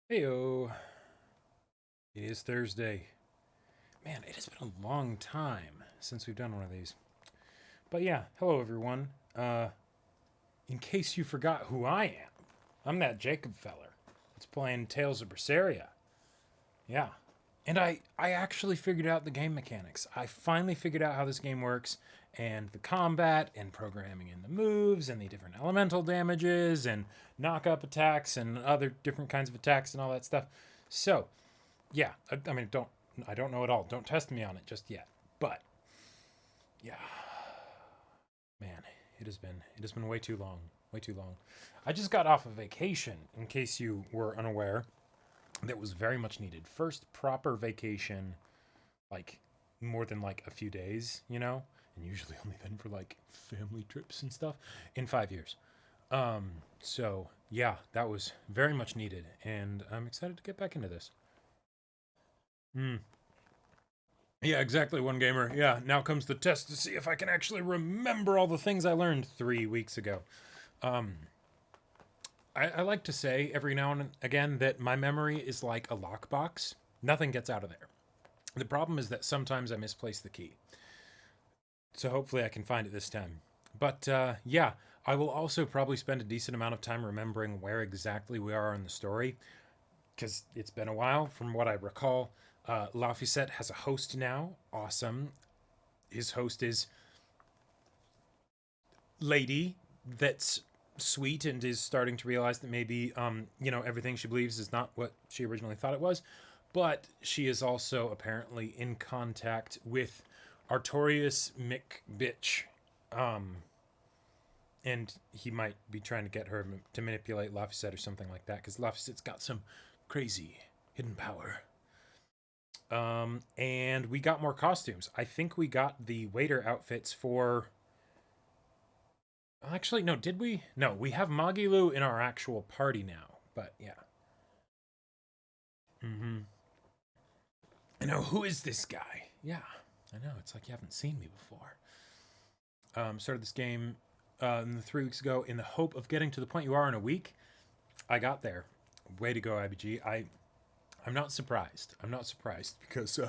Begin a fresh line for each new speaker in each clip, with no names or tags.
Heyo, it is Thursday. Man, it has been a long time since we've done one of these. But yeah, hello everyone. In case you forgot who I am, I'm that Jacob feller that's playing Tales of Berseria. Yeah. And I actually figured out the game mechanics. I finally figured out how this game works and the combat and programming and the moves and the different elemental damages and knock up attacks and other different kinds of attacks and all that stuff. So, yeah, I mean, I don't know it all. Don't test me on it just yet. But yeah, man, it has been way too long. I just got off a vacation. In case you were unaware, that was very much needed. First proper vacation, like more than like a few days, and usually only then for like family trips and stuff in 5 years. So yeah, that was very much needed, and I'm excited to get back into this. Hmm. Yeah, exactly, one gamer. Yeah, now comes the test to see if I can actually remember all the things I learned 3 weeks ago. Um, I like to say every now and again that my memory is like a lockbox. Nothing gets out of there. The problem is that sometimes I misplace the key. So hopefully I can find it this time. But yeah, I will also probably spend a decent amount of time remembering where exactly we are in the story because it's been a while. From what I recall, Laufeyset has a host now. Awesome. His host is Lady, that's sweet and is starting to realize that maybe everything she believes is not what she originally thought it was. But she is also apparently in contact with Artorius McBitch. Um, and he might be trying to get her to manipulate Laufeyset or something like that, because Laufeyset's got some crazy hidden power. And we got more costumes. I think we got the waiter outfits for. Actually, no, did we? No, we have Magilu in our actual party now. But yeah. Mm-hmm. I know, who is this guy? Yeah, I know. It's like you haven't seen me before. Started this game 3 weeks ago in the hope of getting to the point you are in a week. I got there. Way to go, IBG. I'm not surprised. I'm not surprised because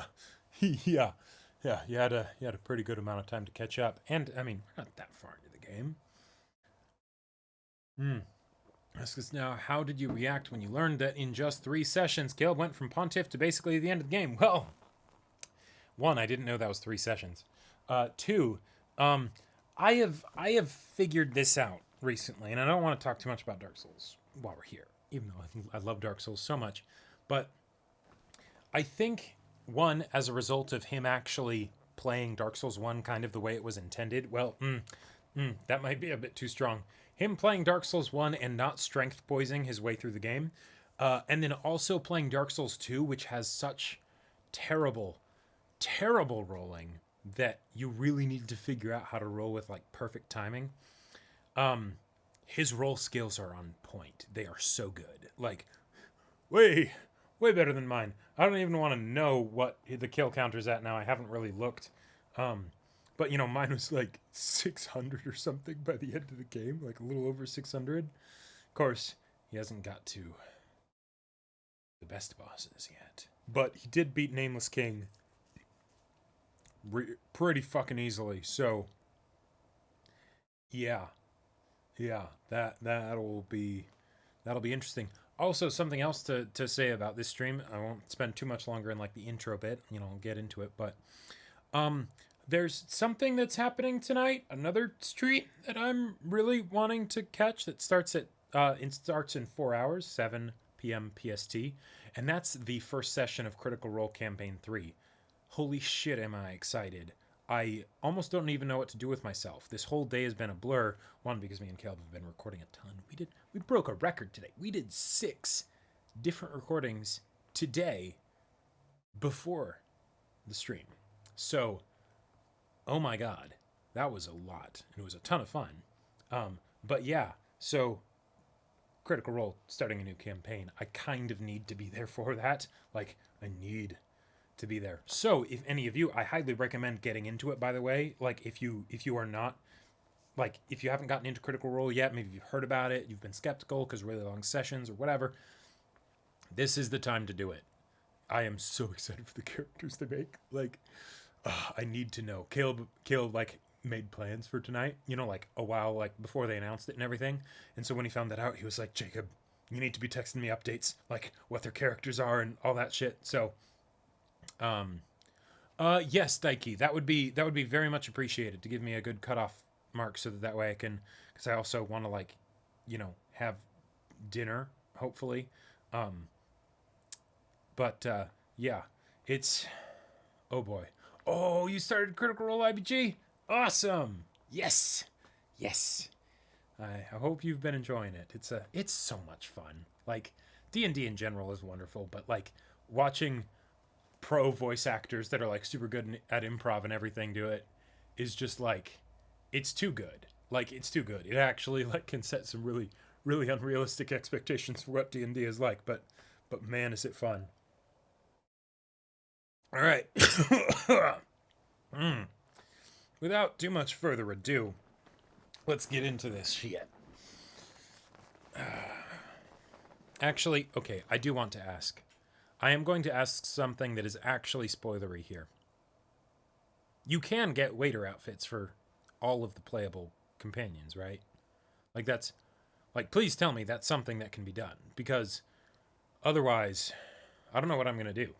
yeah, yeah, you had a pretty good amount of time to catch up, and I mean we're not that far into the game. Hmm. Ask us now, how did you react when you learned that in just 3 sessions, Caleb went from Pontiff to basically the end of the game? Well, one, I didn't know that was 3 sessions. Two, um, I have figured this out recently, and I don't want to talk too much about Dark Souls while we're here, even though I love Dark Souls so much. But I think one, as a result of him actually playing Dark Souls 1 kind of the way it was intended, well, that might be a bit too strong. Him playing Dark Souls 1 and not strength poisoning his way through the game, and then also playing Dark Souls 2, which has such terrible, terrible rolling that you really need to figure out how to roll with like perfect timing. Um, his roll skills are on point. They are so good. Like, way, way better than mine. I don't even want to know what the kill counter's at now. I haven't really looked. Um, but mine was like 600 or something by the end of the game, like a little over 600. Of course, he hasn't got to the best bosses yet. But he did beat Nameless King pretty fucking easily. So, yeah, yeah, that'll be interesting. Also, something else to say about this stream. I won't spend too much longer in like the intro bit. I'll get into it, but um, there's something that's happening tonight. Another street that I'm really wanting to catch that starts at it starts in 4 hours, 7 p.m. PST, and that's the first session of Critical Role Campaign 3. Holy shit, am I excited! I almost don't even know what to do with myself. This whole day has been a blur. One, because me and Caleb have been recording a ton. We broke a record today. We did 6 different recordings today before the stream. So, oh my god, that was a lot. And it was a ton of fun. But yeah, so Critical Role starting a new campaign. I kind of need to be there for that. Like, I need to be there. So, if any of you, I highly recommend getting into it, by the way. Like, if you are not, like, if you haven't gotten into Critical Role yet, maybe you've heard about it, you've been skeptical because really long sessions or whatever, This is the time to do it. I am so excited for the characters they make. Like, I need to know. Caleb, like, made plans for tonight, you know, like a while, like, before they announced it and everything. And so when he found that out, he was like, Jacob, you need to be texting me updates, like, what their characters are and all that shit. So, yes, Daiki, that would be very much appreciated to give me a good cutoff mark so that way I can, because I also want to, like, have dinner, hopefully. Um, but, yeah, it's, oh boy. Oh, you started Critical Role IBG? Awesome. Yes. Yes. I hope you've been enjoying it. It's so much fun. Like, D&D in general is wonderful, but like watching pro voice actors that are like super good at improv and everything do it is just like, it's too good. Like, it's too good. It actually like can set some really really unrealistic expectations for what D&D is like, but man, is it fun. All right. Mm. Without too much further ado, let's get into this shit. Actually, okay, I do want to ask. I am going to ask something that is actually spoilery here. You can get waiter outfits for all of the playable companions, right? Like, that's, like, please tell me that's something that can be done, because otherwise, I don't know what I'm going to do.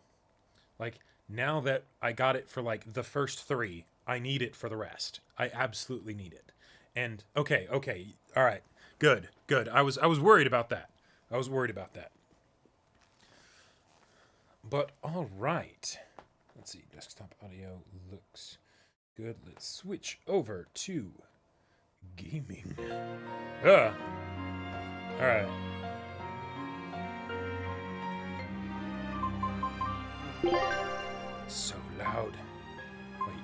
Like, now that I got it for like the first 3, I need it for the rest. I absolutely need it. And okay, all right, good. I was worried about that. I was worried about that. But all right, let's see. Desktop audio looks good. Let's switch over to gaming. All right. So loud. Wait.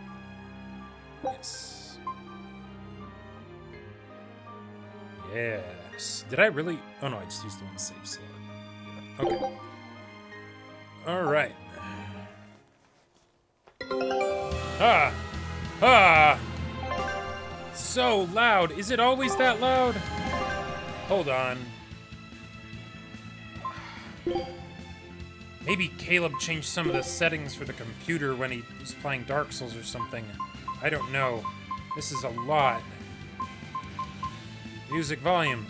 Yes. Yes. Did I really? Oh no, I just used the one to save slot. Yeah. Okay. All right. Ah! Ah! So loud. Is it always that loud? Hold on. Maybe Caleb changed some of the settings for the computer when he was playing Dark Souls or something. I don't know. This is a lot. Music volume.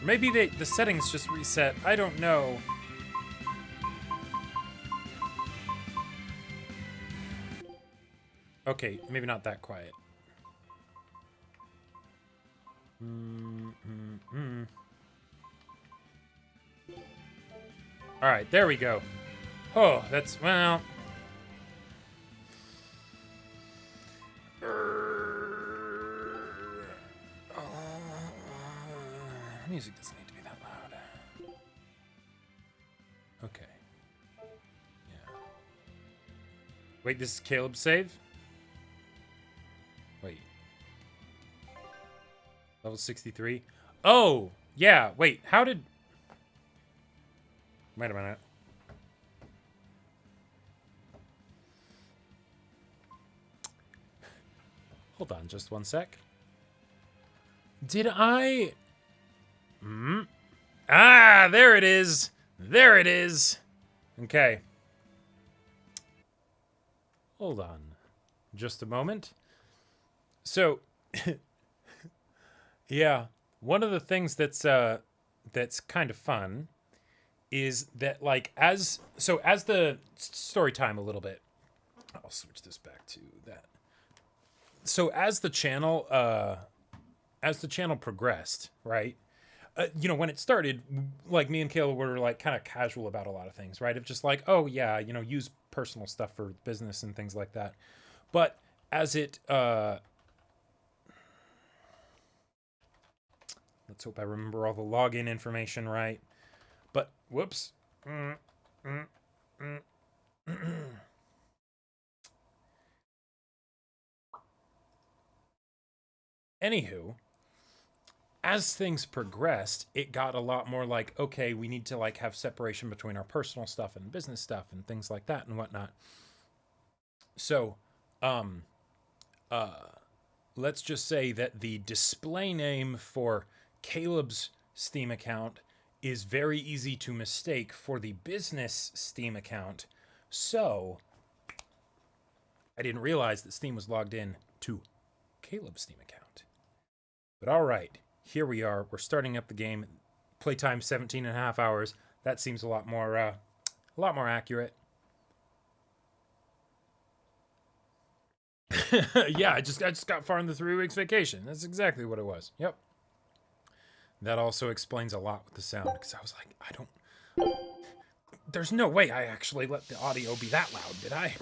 Maybe the settings just reset. I don't know. Okay, maybe not that quiet. Alright, there we go. Oh, that's, well... Music doesn't need to be that loud. Okay. Yeah. Wait, this is Caleb's save? Wait. Level 63? Oh! Yeah, wait, how did... Wait a minute. Hold on just one sec. Did I... Ah, there it is. There it is. Okay. Hold on. Just a moment. So, yeah, one of the things that's kind of fun is that, like, as the story time a little bit. I'll switch this back to that. So as the channel progressed, right? When it started, like, me and Kayla were like kind of casual about a lot of things, right? Of just like, oh yeah, use personal stuff for business and things like that. But as it, let's hope I remember all the login information right. But whoops. Anywho, as things progressed, it got a lot more like, okay, we need to like have separation between our personal stuff and business stuff and things like that and whatnot. So, let's just say that the display name for Caleb's Steam account is very easy to mistake for the business Steam account. So I didn't realize that Steam was logged in to Caleb's Steam account. But all right, here we are. We're starting up the game. Playtime 17 and a half hours. That seems a lot more accurate. Yeah, I just got far in the 3 weeks vacation. That's exactly what it was. Yep. That also explains a lot with the sound, because I was like, there's no way I actually let the audio be that loud, did I?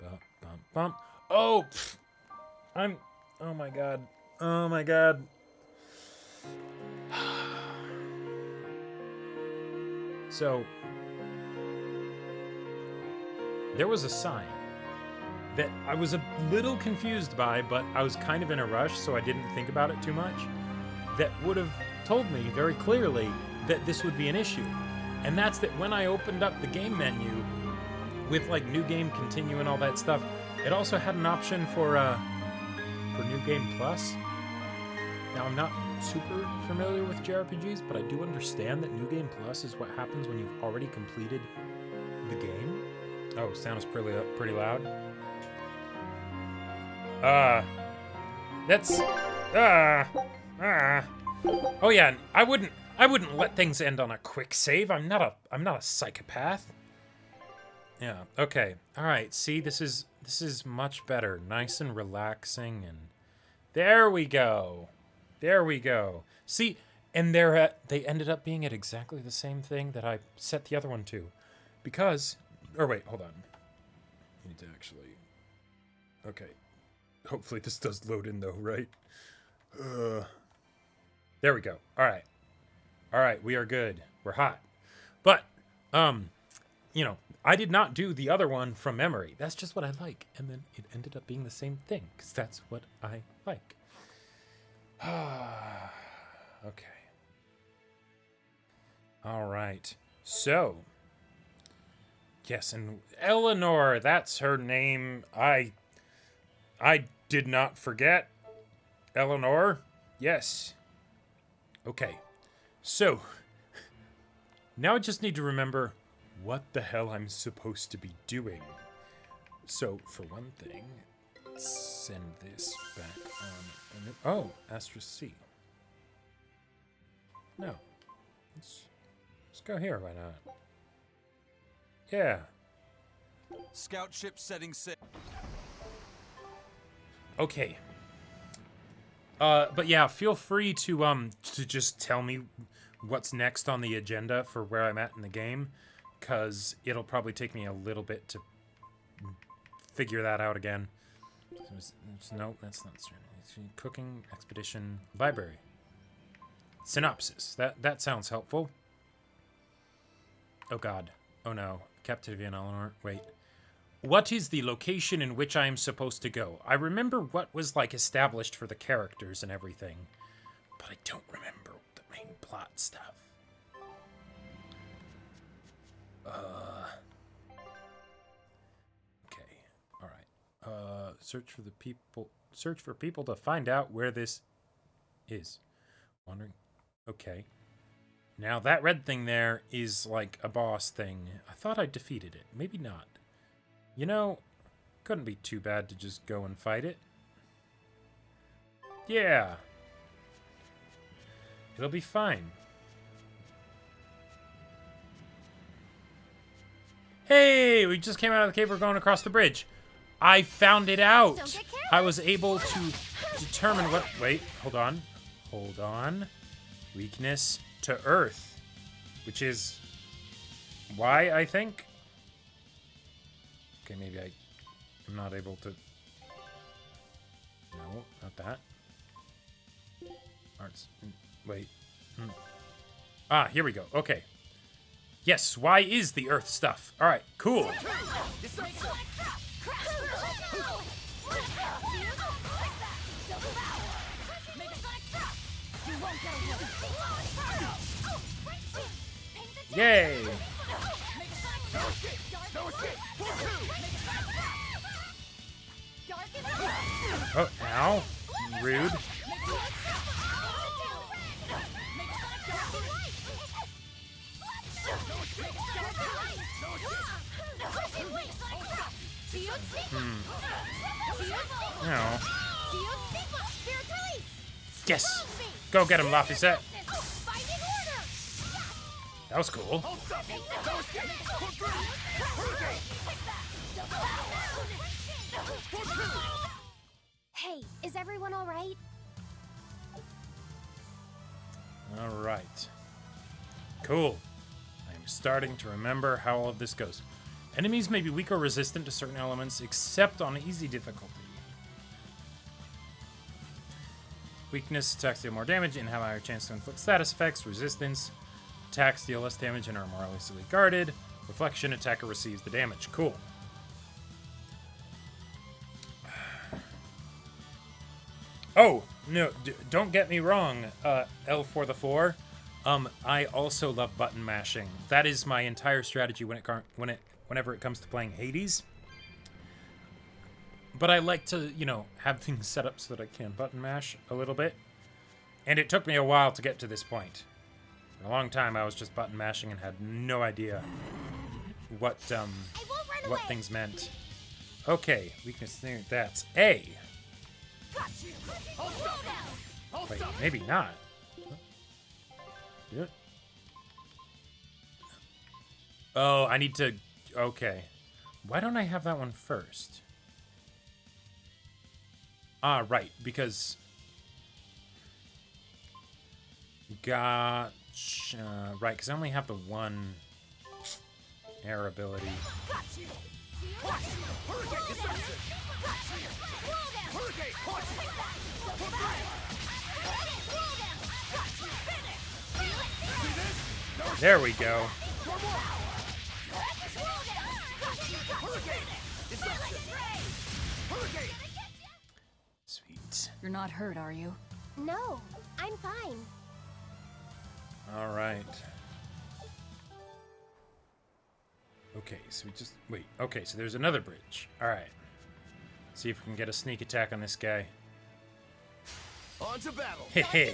Bump, bump, bump. Oh, oh my god. Oh my god. So, there was a sign that I was a little confused by, but I was kind of in a rush, so I didn't think about it too much, that would have told me very clearly that this would be an issue. And that's that when I opened up the game menu with like New Game Continue and all that stuff, it also had an option for New Game Plus. Now, I'm not super familiar with JRPGs, but I do understand that New Game Plus is what happens when you've already completed the game. Oh, sound is pretty loud. Oh yeah, I wouldn't let things end on a quick save. I'm not a psychopath. Yeah, okay. All right. See, this is much better. Nice and relaxing, and there we go. There we go. See, and they ended up being at exactly the same thing that I set the other one to. Because, or wait, hold on. I need to actually, okay. Hopefully this does load in though, right? There we go. All right. All right, we are good. We're hot. But, you know, I did not do the other one from memory. That's just what I like. And then it ended up being the same thing, because that's what I like. Okay. All right. So, yes, and Eleanor, that's her name. I did not forget. Eleanor, yes. Okay. So, now I just need to remember what the hell I'm supposed to be doing. So, for one thing, let's send this back on. Oh, Astra C. No. Let's go here, why not? Yeah.
Scout ship setting sail.
Okay. But yeah, feel free to just tell me what's next on the agenda for where I'm at in the game, because it'll probably take me a little bit to figure that out again. No, that's not certain. Cooking, expedition, library. Synopsis. That sounds helpful. Oh god. Oh no. Captivity and Eleanor. Wait. What is the location in which I am supposed to go? I remember what was, like, established for the characters and everything, but I don't remember the main plot stuff. Okay. Alright. Search for people to find out where this is. Wondering. Okay. Now, that red thing there is, like, a boss thing. I thought I defeated it. Maybe not. You know, couldn't be too bad to just go and fight it. Yeah. It'll be fine. Hey, we just came out of the cave. We're going across the bridge. I found it out. I was able to determine what... Wait, hold on. Hold on. Weakness to Earth. Which is... why, I think? Okay, maybe I'm not able to... No, not that. Arts... Wait. Ah, here we go. Okay. Yes, why is the Earth stuff? Alright, cool. Yay! Oh, ow. Rude. No. Yes! Go get him, Laphicet! That was cool.
Hey, is everyone all right?
All right. Cool. I'm starting to remember how all of this goes. Enemies may be weak or resistant to certain elements, except on easy difficulty. Weakness, attacks deal more damage and have a higher chance to inflict status effects. Resistance, attacks deal less damage and are more easily guarded. Reflection, attacker receives the damage. Cool. Oh, no, don't get me wrong, L for the 4. I also love button mashing. That is my entire strategy whenever it comes to playing Hades. But I like to, have things set up so that I can button mash a little bit. And it took me a while to get to this point. For a long time I was just button mashing and had no idea what things meant. Okay, weakness there, that's A. Wait, maybe not. Yeah. Oh, I need to... Okay. Why don't I have that one first? Ah, right, because... Gotcha. Right, because I only have the one air ability. There we go. Sweet.
You're not hurt, are you?
No, I'm fine.
All right. Okay, so we just... Wait, okay, so there's another bridge. All right. See if we can get a sneak attack on this guy.
On to battle.
Hehe.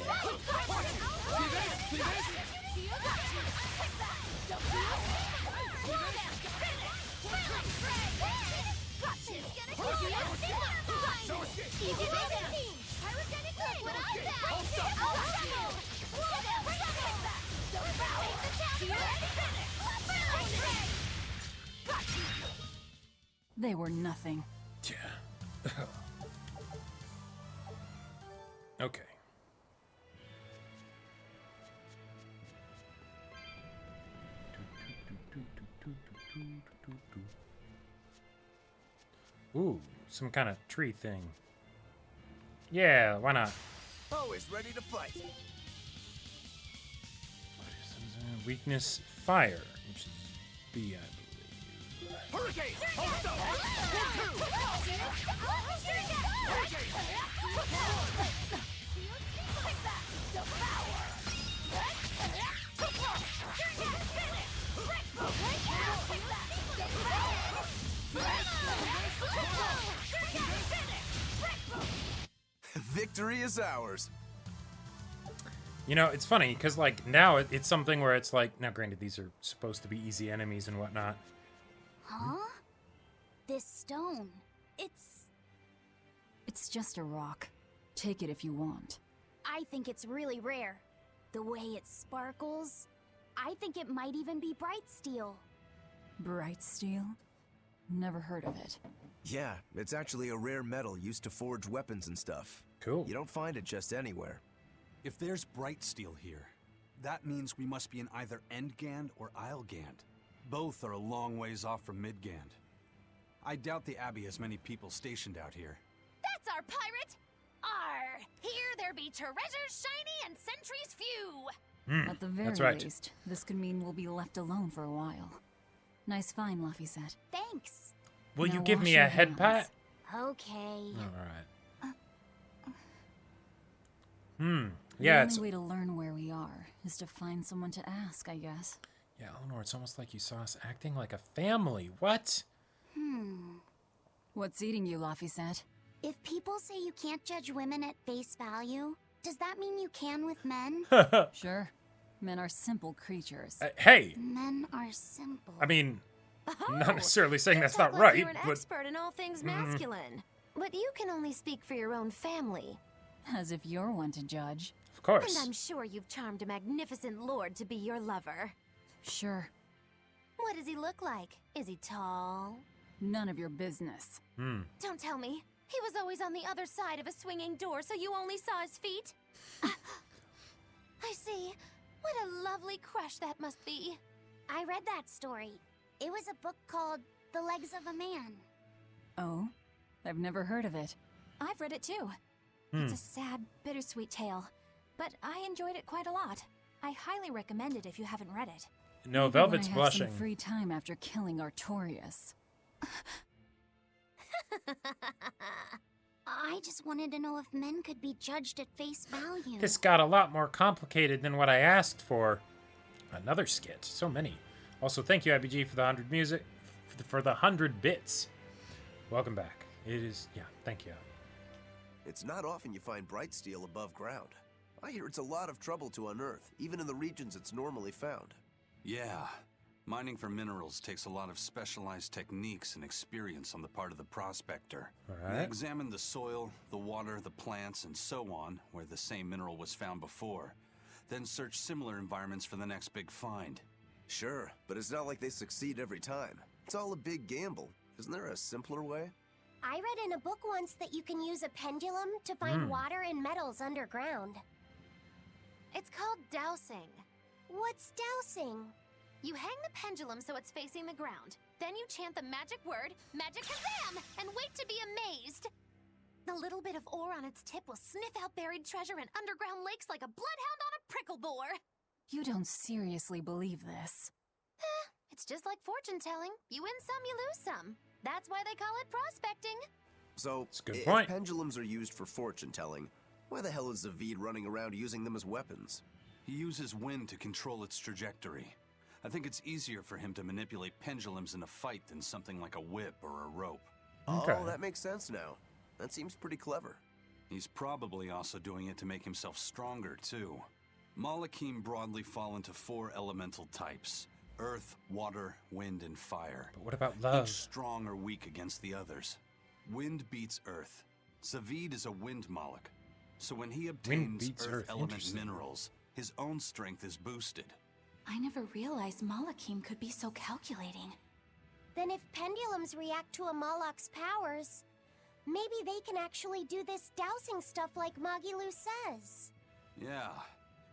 They were nothing.
Yeah. Okay. Ooh, some kind of tree thing. Yeah, why not?
Always ready to fight.
Weakness, fire, which is B, I believe.
Hurricane! Hold up! 1, 2. Victory is ours.
It's funny, because, now it's something where it's like... Now, granted, these are supposed to be easy enemies and whatnot.
Huh? This stone,
It's just a rock. Take it if you want.
I think it's really rare. The way it sparkles, I think it might even be bright steel.
Bright steel? Never heard of it.
Yeah, it's actually a rare metal used to forge weapons and stuff.
Cool.
You don't find it just anywhere.
If there's bright steel here, that means we must be in either Endgand or Islegand. Both are a long ways off from Midgand. I doubt the Abbey has many people stationed out here.
That's our pirate! Arr! Here there be treasures shiny and sentries few!
At the very
that's right.
least, this could mean we'll be left alone for a while. Nice find, Laphicet.
Thanks.
Will
Now
you give
wash
me
your
a head
hands.
pat?
Okay.
All right. Yeah,
The
it's...
only way to learn where we are is to find someone to ask, I guess.
Yeah, Eleanor, it's almost like you saw us acting like a family. What?
What's eating you, Laphicet?
If people say you can't judge women at face value, does that mean you can with men?
Sure. Men are simple creatures.
Hey!
Men are simple.
I mean, I'm not necessarily saying
You
that's
talk
not
like
right,
You're an
but
expert in all things masculine. But you can only speak for your own family.
As if you're one to judge.
of course.
And I'm sure you've charmed a magnificent lord to be your lover.
Sure,
What does he look like? Is he tall?
none of your business.
Don't tell me. He was always on the other side of a swinging door, so you only saw his feet? I see. What a lovely crush that must be.
I read that story. It was a book called The Legs of a Man.
Oh? I've never heard of it.
I've read it too. It's a sad, bittersweet tale, but I enjoyed it quite a lot. I highly recommend it if you haven't read it.
No,
Maybe
Velvet's
when I have
blushing.
some free time after killing Artorias.
I just wanted to know if men could be judged at face value.
This got a lot more complicated than what I asked for. Another skit. So many. Also, thank you, IBG, for the 100 music, for the 100 bits. Welcome back. It is, yeah, thank you.
It's not often you find bright steel above ground. I hear it's a lot of trouble to unearth, even in the regions it's normally found.
Yeah. Mining for minerals takes a lot of specialized techniques and experience on the part of the prospector.
All
They
right.
examine the soil, the water, the plants, and so on, where the same mineral was found before. Then search similar environments for the next big find.
Sure, but it's not like they succeed every time. It's all a big gamble. Isn't there a simpler way?
I read in a book once that you can use a pendulum to find water and metals underground.
It's called dowsing.
What's dowsing?
You hang the pendulum so it's facing the ground. Then you chant the magic word, Magic Kazam, and wait to be amazed. The little bit of ore on its tip will sniff out buried treasure in underground lakes like a bloodhound on a prickle bore.
You don't seriously believe this.
It's just like fortune telling. You win some, you lose some. That's why they call it prospecting.
So,
That's a good
if
point.
pendulums are used for fortune telling, why the hell is Zavid running around using them as weapons?
He uses wind to control its trajectory. I think it's easier for him to manipulate pendulums in a fight than something like a whip or a rope.
Okay.
Oh, that makes sense now. That seems pretty clever.
He's probably also doing it to make himself stronger, too. Malakim broadly fall into 4 elemental types: earth, water, wind, and fire.
But what about love?
Each strong or weak against the others. Wind beats earth. Zavid is a wind Moloch. So when he obtains
beats
earth
earth.
element
Interesting.
minerals, his own strength is boosted.
I never realized Malakim could be so calculating.
Then if pendulums react to a Moloch's powers, maybe they can actually do this dowsing stuff like Magilu says.
Yeah,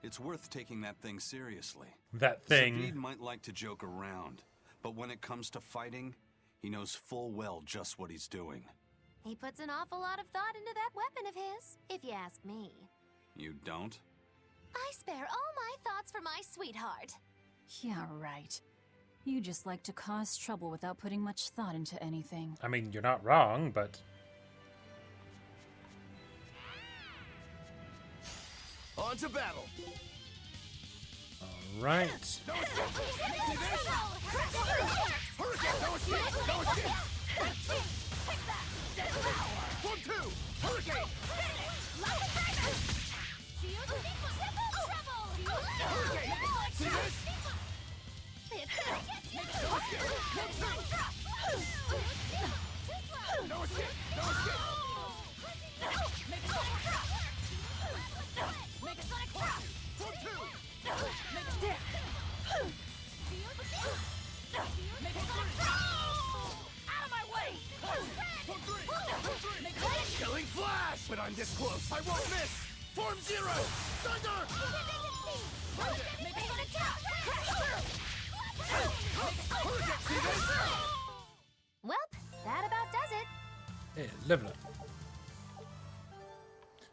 it's worth taking that thing seriously.
That
Zavid
thing.
might like to joke around, but when it comes to fighting, he knows full well just what he's doing.
He puts an awful lot of thought into that weapon of his, if you ask me.
You don't?
I spare all my thoughts for my sweetheart.
Yeah, right. You just like to cause trouble without putting much thought into anything.
I mean, you're not wrong, but
On to battle!
all right.
Killing flash! But I'm this close, I won't miss! Form zero! Thunder!
Well, that about does it.
Hey, level up.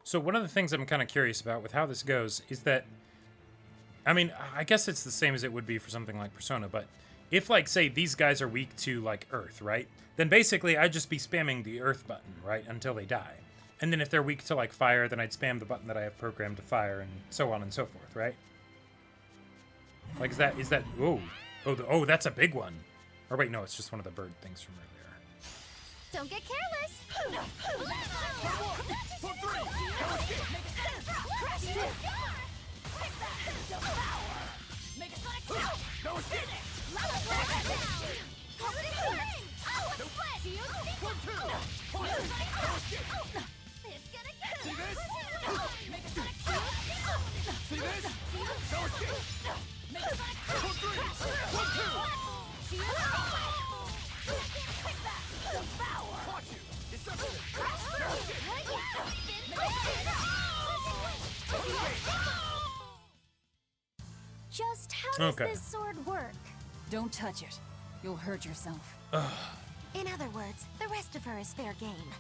So one of the things I'm kind of curious about with how this goes is that, I mean, I guess it's the same as it would be for something like Persona, but if, like, say these guys are weak to, like, Earth, right? Then basically I'd just be spamming the Earth button, right, until they die. And then if they're weak to, like, Fire, then I'd spam the button that I have programmed to Fire, and so on and so forth, right? Like, is that, oh, that's a big one. Or wait, no, it's just one of the bird things from earlier.
Don't get careless.
Just how does
Okay.
this sword work?
Don't touch it. You'll hurt yourself.
In other words, the rest of her is fair game.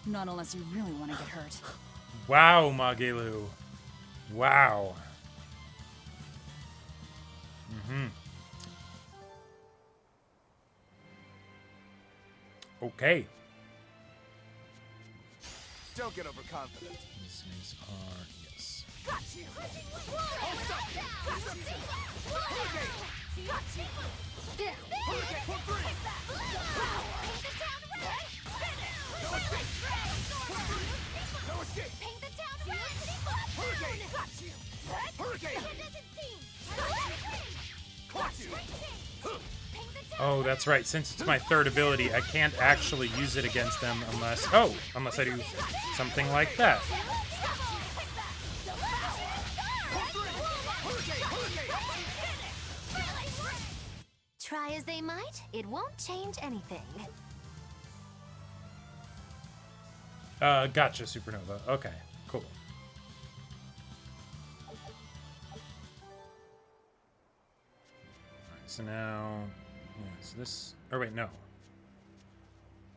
Not unless you really want to get hurt.
Wow, Magilu. Wow. Okay.
Don't get overconfident.
These things are yes. Oh, that's right. Since it's my third ability, I can't actually use it against them unless I do something like that.
Try as they might, it won't change anything.
Gotcha, Supernova. Okay, cool. Alright, so now... Yeah, so this... Or wait, no.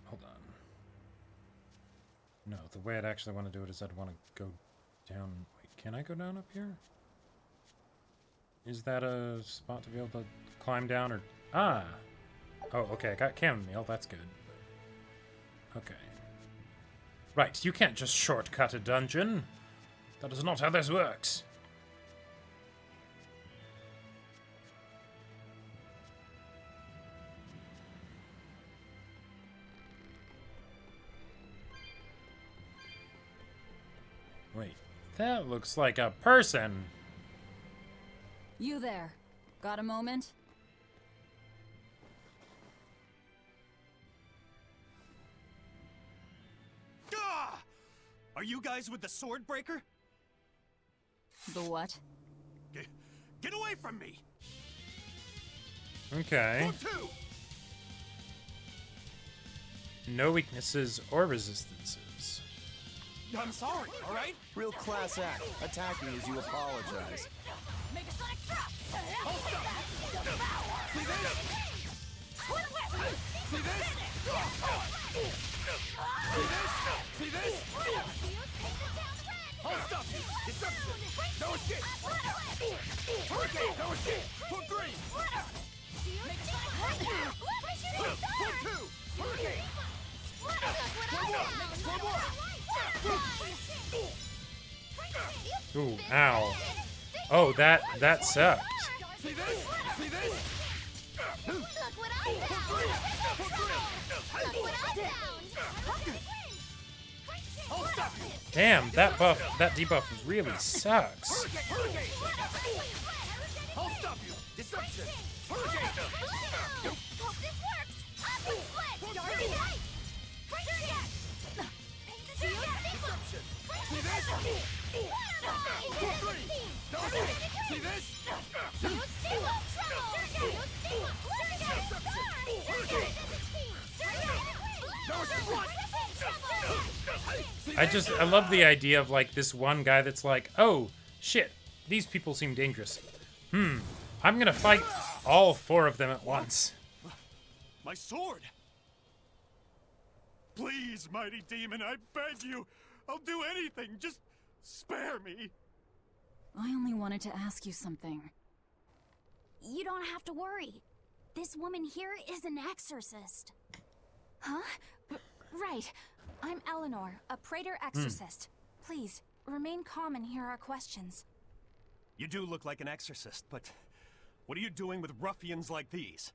Hold on. No, the way I'd actually want to do it is I'd want to go down... Wait, can I go down up here? Is that a spot to be able to climb down or... Ah! Oh, okay, I got chamomile, that's good. Okay. Right, you can't just shortcut a dungeon. That is not how this works. Wait, that looks like a person.
You there. Got a moment?
Ah! Are you guys with the sword breaker?
The what?
Get away from me!
Okay.
1, 2!
No weaknesses or resistances.
I'm sorry, alright?
Real class act. Attacking as you apologize.
See this? I'll stop you! Deception! No escape! Hurricane! No escape! Put green! 1, 2! Hurricane!
Ooh, ow. Oh, that sucked.
See this? See this?
Look what I found! Look what I found!
I'll stop you!
Damn, that debuff really sucks.
Hurricane! I'll stop you! Deception! Hurricane!
Hope this works! Optic split! Darby Knight!
Deception! See this? Put green! No escape! See this?
I love the idea of like this one guy that's like, oh shit, these people seem dangerous. I'm gonna fight all 4 of them at once.
My sword! Please, mighty demon, I beg you! I'll do anything, just spare me!
I only wanted to ask you something.
You don't have to worry. This woman here is an exorcist.
Huh? Right. I'm Eleanor, a Praetor exorcist. Please, remain calm and hear our questions.
You do look like an exorcist, but what are you doing with ruffians like these?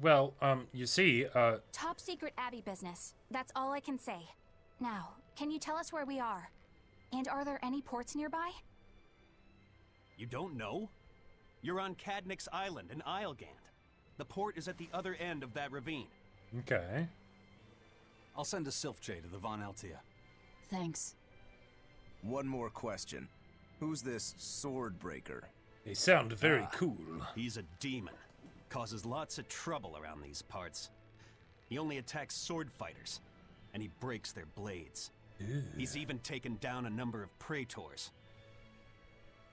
Well, you see,
Top secret Abbey business. That's all I can say. Now, can you tell us where we are? And are there any ports nearby?
You don't know? You're on Cadnix Island in Islegand.
The port is at the other end of that ravine.
Okay.
I'll send a Sylph J to the Von Altia.
Thanks.
One more question. Who's this sword breaker?
They sound very cool.
He's a demon. Causes lots of trouble around these parts. He only attacks sword fighters, and he breaks their blades.
Ew.
He's even taken down a number of praetors.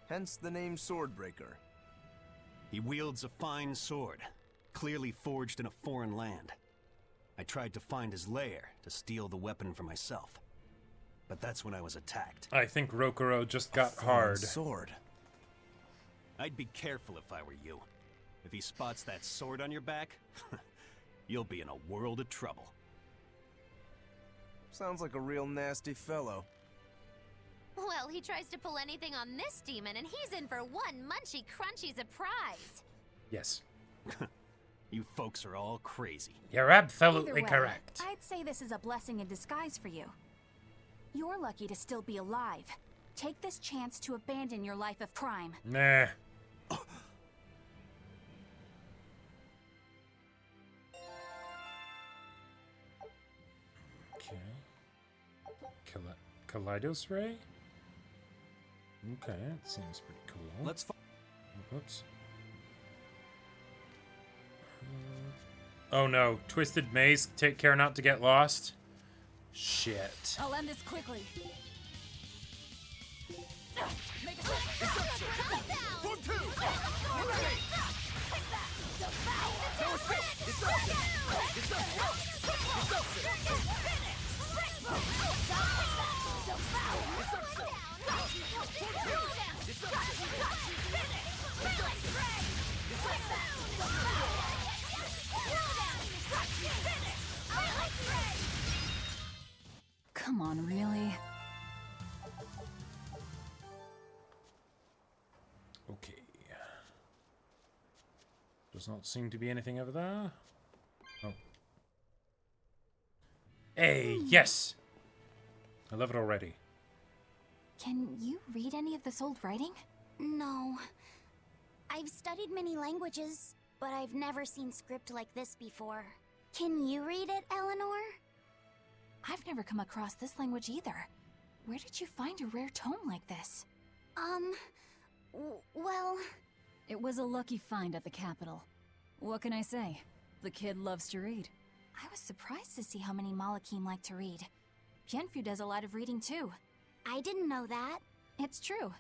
Hence the name Swordbreaker.
He wields a fine sword, clearly forged in a foreign land. I tried to find his lair to steal the weapon for myself. But that's when I was attacked.
I think Rokuro just got hard.
Sword.
I'd be careful if I were you. If he spots that sword on your back, you'll be in a world of trouble.
Sounds like a real nasty fellow.
Well, he tries to pull anything on this demon, and he's in for one munchy crunchy surprise.
Yes.
You folks are all crazy.
You're absolutely
Either way,
correct.
I'd say this is a blessing in disguise for you. You're lucky to still be alive. Take this chance to abandon your life of crime.
Nah. Okay. Kaleidos Ray? Okay, that seems pretty cool.
Let's
Oops. Oh no, Twisted Maze, take care not to get lost. Shit.
I'll end this quickly. Come on, really?
Okay. Does not seem to be anything over there. Oh. Hey, yes! I love it already.
Can you read any of this old writing?
No. I've studied many languages, but I've never seen script like this before. Can you read it, Eleanor?
I've never come across this language either. Where did you find a rare tome like this?
Well...
It was a lucky find at the capital. What can I say? The kid loves to read.
I was surprised to see how many Malakim like to read. Bienfu does a lot of reading too.
I didn't know that.
It's true.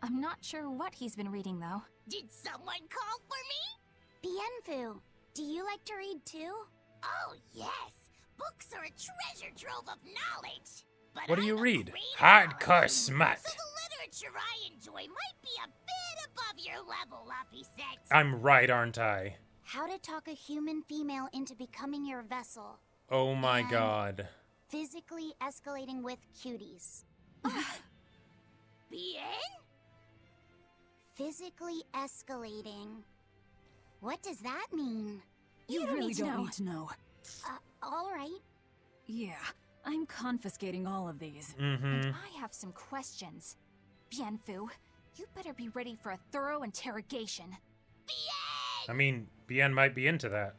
I'm not sure what he's been reading though.
Did someone call for me? Bienfu, do you like to read too? Oh, yes. Books are a treasure trove of knowledge. But
What do you
I'm a
read?
great
Hardcore
artist,
smut.
So the literature I enjoy might be a bit above your level, Luffy said.
I'm right, aren't I?
How to talk a human female into becoming your vessel.
Oh my
And-
god.
Physically escalating with cuties. Bien? Physically escalating. What does that mean?
You
don't
really
need to
don't
know.
need to know.
All right.
Yeah, I'm confiscating all of these.
Mm-hmm.
And I have some questions. Bienfu, you better be ready for a thorough interrogation.
I mean, Bien might be into that.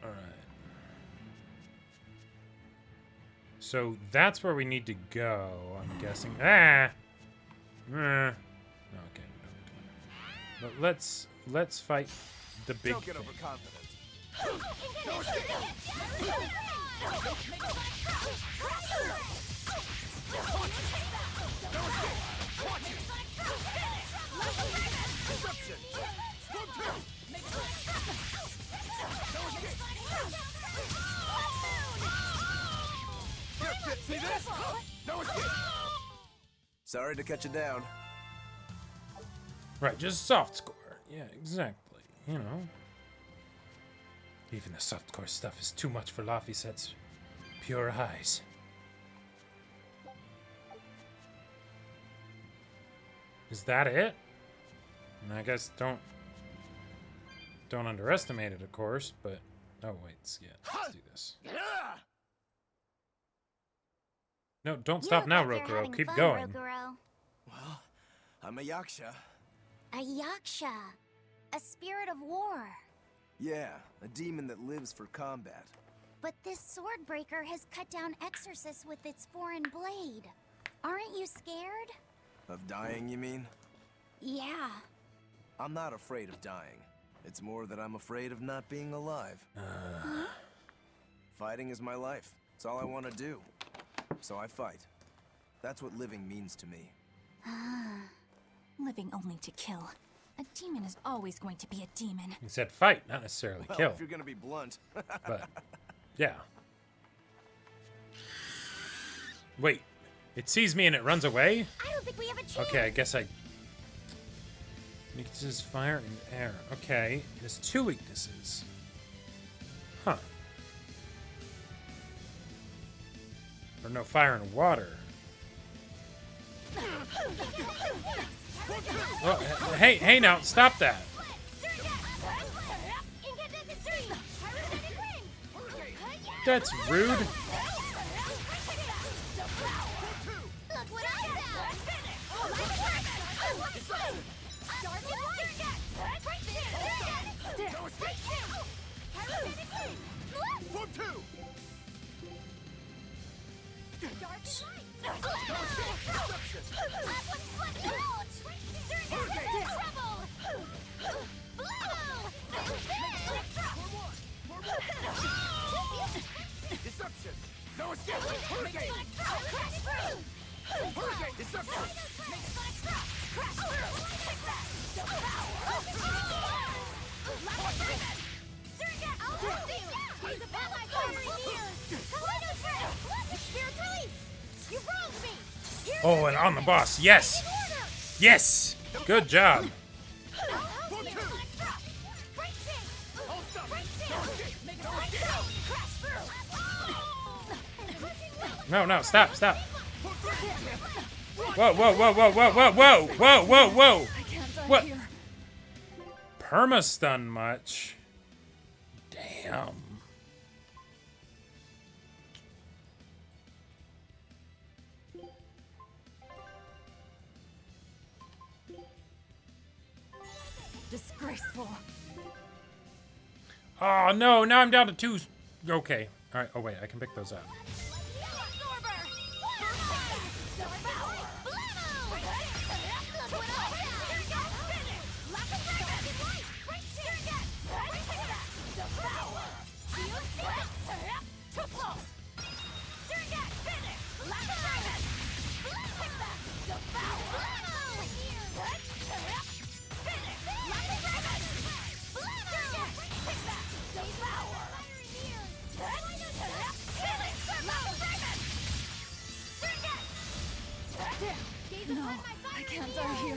Alright. So that's where we need to go, I'm guessing. Ah! Okay, we don't need to do that. But let's fight the big
Don't get
thing.
overconfident. See this? No escape. Sorry to cut you down.
Right, just soft score. Yeah, exactly. You know. Even the softcore stuff is too much for Laphicet's pure eyes. Is that it? And I guess don't underestimate it, of course, but oh wait, yeah, let's do this. No, don't stop
You
now,
look like you're
Rokuro.
having
Keep
fun,
going.
Rokuro.
Well, I'm a yaksha.
A yaksha. A spirit of war.
Yeah, a demon that lives for combat.
But this sword breaker has cut down exorcists with its foreign blade. Aren't you scared?
Of dying, you mean?
Yeah.
I'm not afraid of dying. It's more that I'm afraid of not being alive. Fighting is my life. It's all I want to do. So I fight. That's what living means to me.
Living only to kill. A demon is always going to be a demon.
He said fight, not necessarily
Well,
kill.
if you're gonna be blunt.
But, yeah. Wait, it sees me and it runs away?
I don't think we have a chance.
Okay, I guess I... Weaknesses, fire and air. Okay, it has 2 weaknesses. Huh. Or no, fire and water. Oh, hey now, stop that. That's rude. Oh, and on the boss. Yes. Yes. Good job. No, stop. Whoa. What? Perma-stun much? Damn.
Disgraceful.
Oh, no. Now I'm down to 2. Okay. All right. Oh, wait. I can pick those up.
No, I can't die here.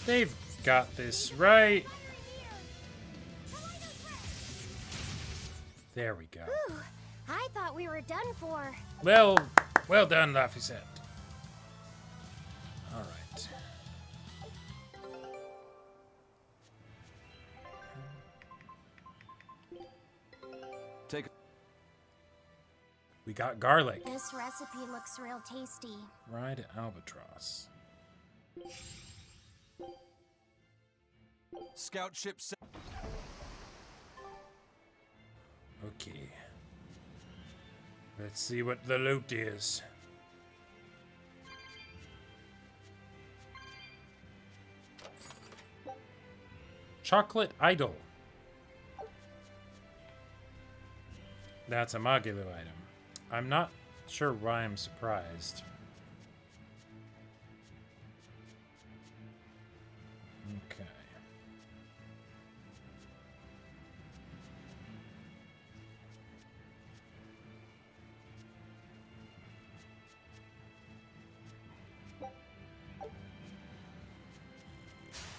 They've got this right. There we go.
Whew, I thought we were done for.
Well done, Laphicet. All right.
Take.
We got garlic.
This recipe looks real tasty.
Ride albatross.
Scout ship.
Okay. Let's see what the loot is. Chocolate idol. That's a Magilu item. I'm not sure why I'm surprised. Okay.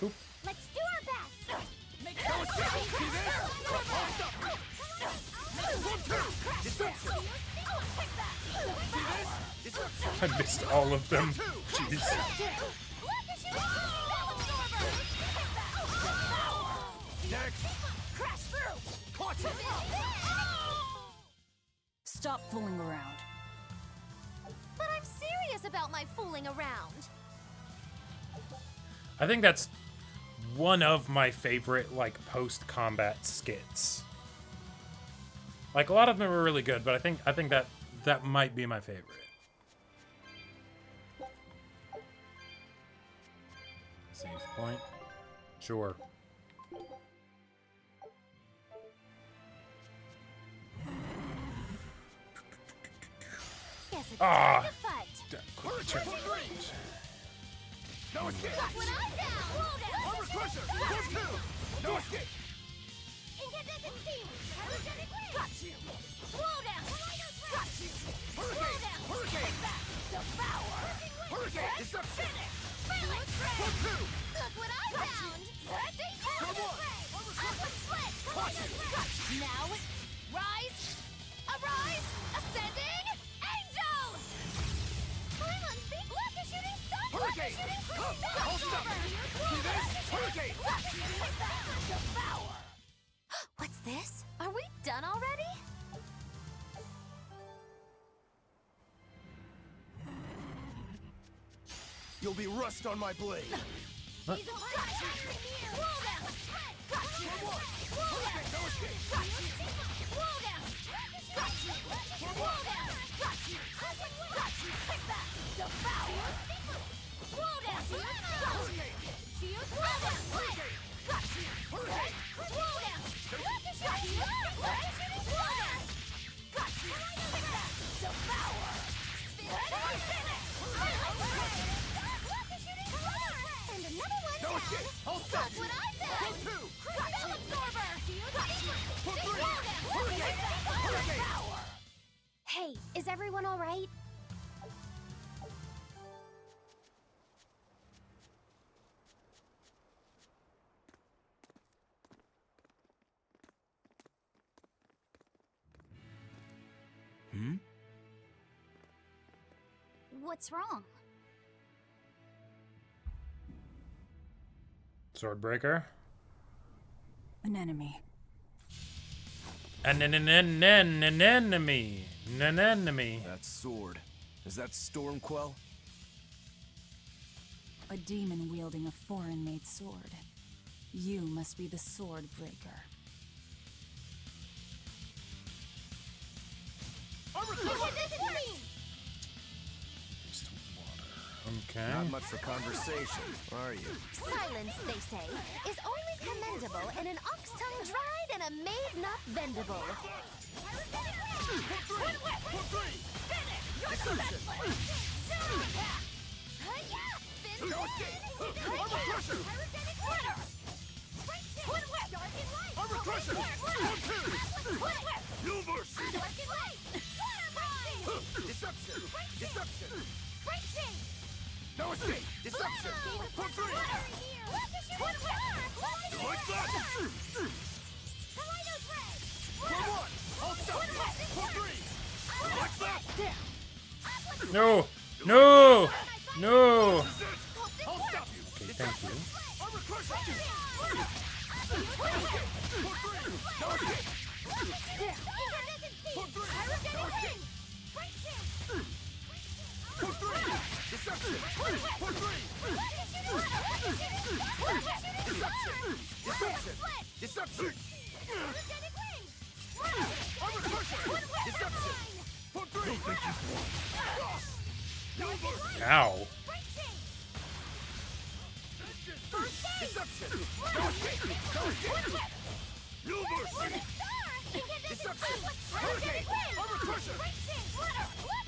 Oop.
Let's do our best.
I missed all of them. Jeez.
stop fooling around.
But I'm serious about my fooling around.
I think that's one of my favorite, like, post-combat skits. Like, a lot of them are really good, but I think that might be my favorite. Save point. Sure.
Guess it's
Ah.
time to fight.
No escape!
Look what I found! Slow down!
Armor crusher! Form 2! No escape!
Incandescent beam! Pyrogenic wave! Got you! Slow down! Got you! Slow down!
Hurricane!
Devour!
Hurricane! Deception!
Feel it!
Form 2!
Look what I found! Setting
Come on!
Upward split! Now, rise! Arise! Ascending! Angel! I'm unbeatable! Look, a shooting star!
Hurricane! Hold stop! See this? Hurricane!
Devour! What's this? Are we done already?
You'll be rust on my blade.
He's a Slow down! Got you! Slow down!
No escape!
Got you! Slow down! Got you! Slow down! Got you! Got you! Take that! Devour! Slow down! Got you! Slow down! Got you! Slow down! Got you! Slow down! Got you! Take that! Devour! And another one
No
down!
escape! Hold stop!
Look what I found!
Form 2!
Crystal absorber!
Form 3!
Hurricane!
Hurricane!
Hey, is everyone all right? What's wrong?
Swordbreaker.
An enemy.
An enemy. An enemy.
That sword. Is that Stormquell?
A demon wielding a foreign-made sword. You must be the Swordbreaker.
Just water. Okay.
Not much for conversation, are you?
Silence, they say, is only commendable in an ox tongue dried and a maid not bendable.
No escape! Armor crusher! Armor crusher! Form 2! Universe! Deception! Deception! No escape! Deception! Form 3! You like that? Form 1! Hold stop! Form 3! You like that?
No! No! No!
That's it! Hold stop!
Okay, thank you.
Armor crusher! No escape! Form 3! No escape! Form 3! No escape! Form 3! Deception! Form 3! Deception! Deception! Armor crusher! Deception! Form 3!
Ow.
Deception! No escape! No escape! Universe! Deception! Hurricane! Armor crusher!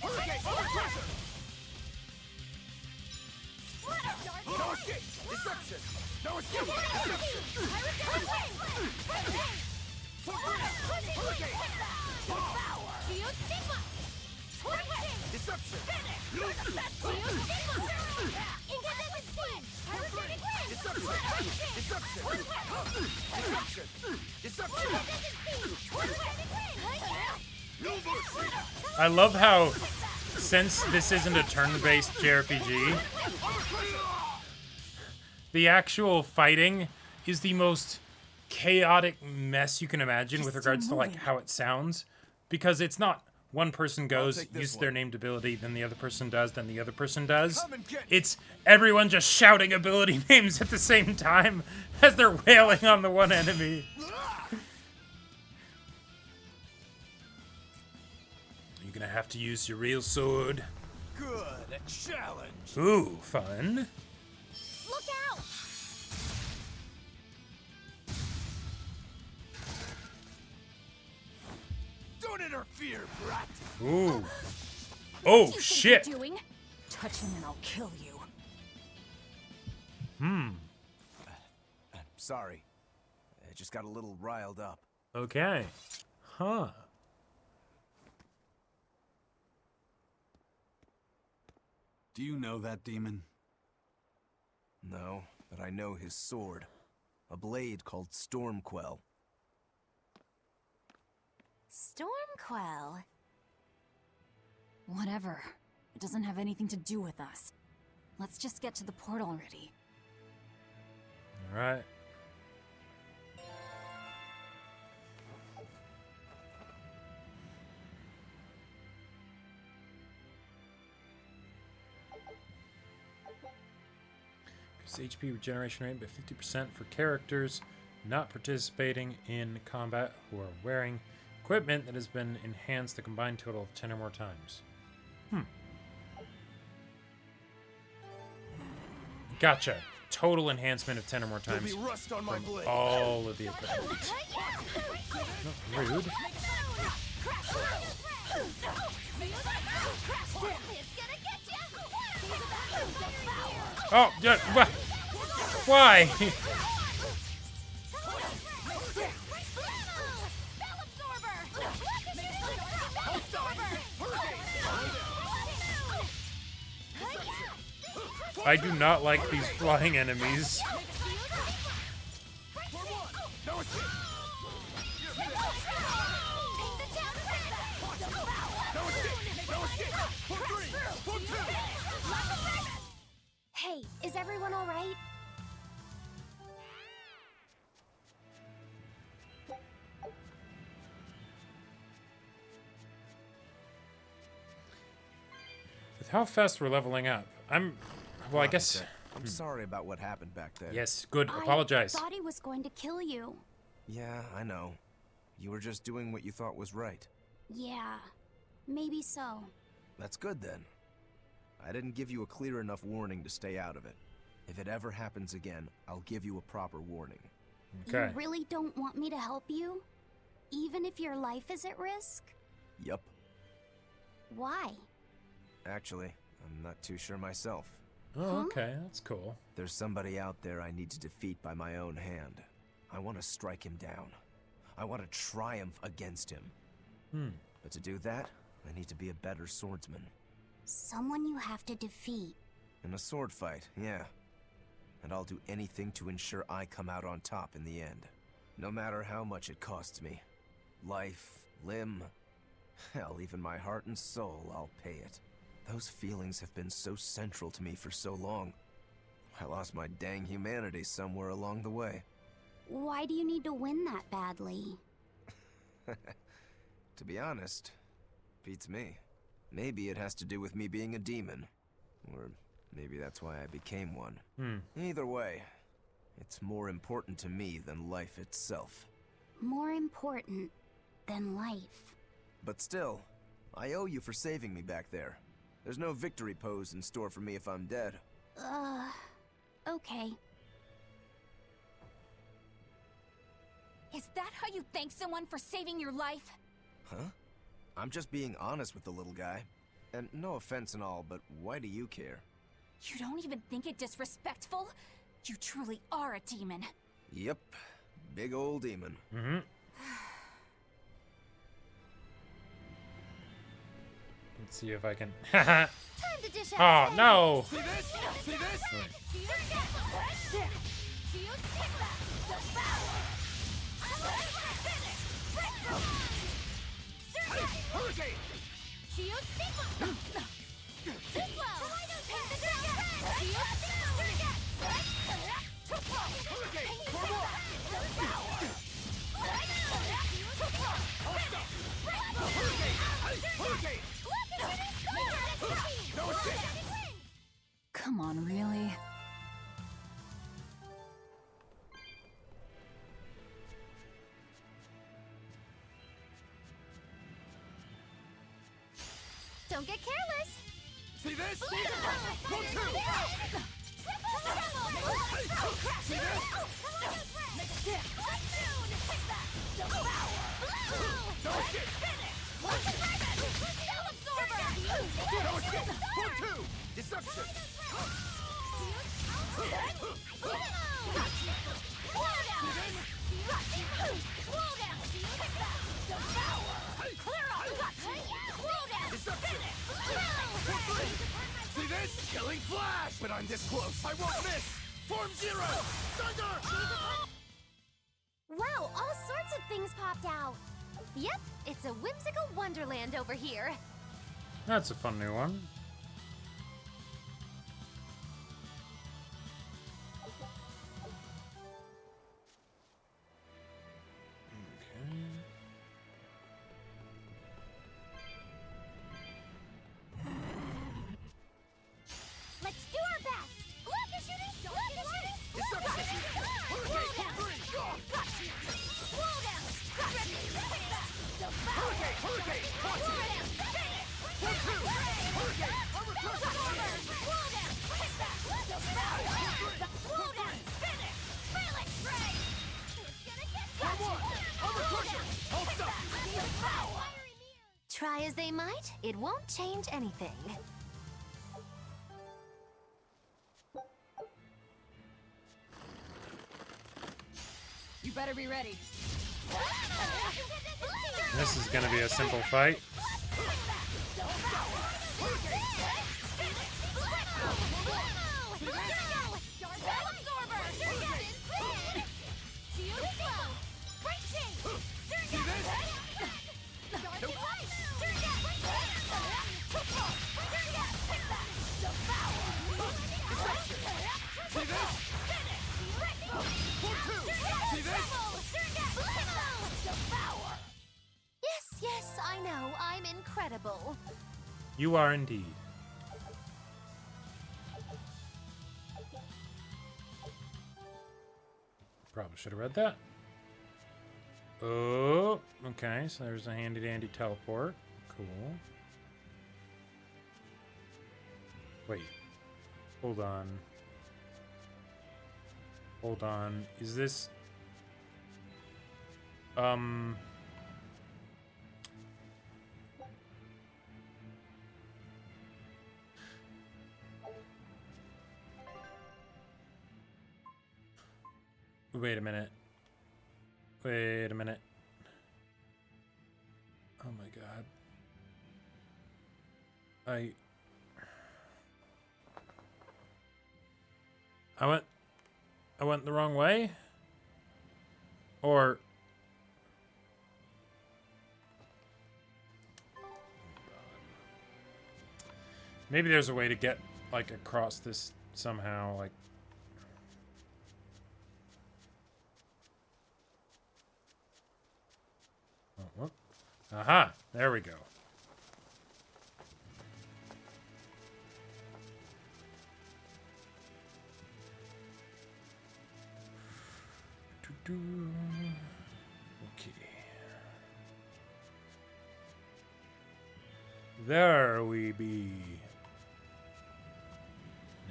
Hurricane! Armor crusher! No escape! Deception! No escape! Deception! Form 3! Hurricane! Deception! Deception! Deception! Deception! Deception!
I love how, since this isn't a turn-based JRPG, the actual fighting is the most chaotic mess you can imagine with regards to like how it sounds, because it's not one person goes,
take this
uses their
one.
named ability, then the other person does, then the other person does.
Come and get me.
It's everyone just shouting ability names at the same time as they're wailing on the one enemy. You're gonna have to use your real sword.
Good, a challenge.
Ooh, fun.
Look out!
Don't interfere, brat.
Ooh.
What
Oh,
do you
shit.
think you're doing? Touch him and I'll kill you.
Sorry. I just got a little riled up.
Okay. Huh.
Do you know that demon?
No, but I know his sword. A blade called Stormquell.
Stormquell.
Whatever. It doesn't have anything to do with us. Let's just get to the port already.
All right. Increase HP regeneration rate by 50% for characters not participating in combat who are wearing equipment that has been enhanced the combined total of 10 or more times. Gotcha. Total enhancement of 10 or more
There'll
times
be rust on my
from
blade.
all of the equipment. Oh, rude. Oh, yeah, why? I do not like these flying enemies.
Hey, is everyone all right?
With how fast we're leveling up, well, I guess.
Officer, I'm sorry about what happened back there.
Yes, good.
I
Apologize.
thought he was going to kill you.
Yeah, I know. You were just doing what you thought was right.
Yeah, maybe so.
That's good then. I didn't give you a clear enough warning to stay out of it. If it ever happens again, I'll give you a proper warning.
Okay.
You really don't want me to help you? Even if your life is at risk?
Yup.
Why?
Actually, I'm not too sure myself.
Oh, okay. That's cool.
There's somebody out there I need to defeat by my own hand. I want to strike him down. I want to triumph against him. But to do that, I need to be a better swordsman.
Someone you have to defeat.
In a sword fight, yeah. And I'll do anything to ensure I come out on top in the end. No matter how much it costs me. Life, limb, hell, even my heart and soul, I'll pay it. Those feelings have been so central to me for so long. I lost my dang humanity somewhere along the way.
Why do you need to win that badly?
To be honest, beats me. Maybe it has to do with me being a demon. Or maybe that's why I became one. Either way, it's more important to me than life itself.
More important than life.
But still, I owe you for saving me back there. There's no victory pose in store for me if I'm dead.
Okay.
Is that how you thank someone for saving your life?
Huh? I'm just being honest with the little guy. And no offense and all, but why do you care?
You don't even think it disrespectful? You truly are a demon.
Yep. Big old demon.
Let's see if I can.
Time to dish out.
Oh, no!
See this? See this?
Don't get careless.
See this?
One, two. See this?
Deception! See this? Killing flash! But I'm this close. I won't miss! Form zero! Thunder!
Wow, all sorts of things popped out.
Yep, it's a whimsical wonderland over here.
That's a fun new one.
Let's do our best. Look, a shooting star! Look, a shooting star!
Try as they might, it won't change anything.
You better be ready.
This is gonna be a simple fight.
Yes, I know, I'm incredible.
You are indeed. Probably should have read that. Oh, okay, so there's a handy dandy teleport. Cool. Wait. Hold on. Hold on. Is this... Wait a minute. Wait a minute. Oh my god. I went the wrong way? Or... Maybe there's a way to get, like, across this somehow, like... Oh, whoop. Aha! There we go. Okay. There we be.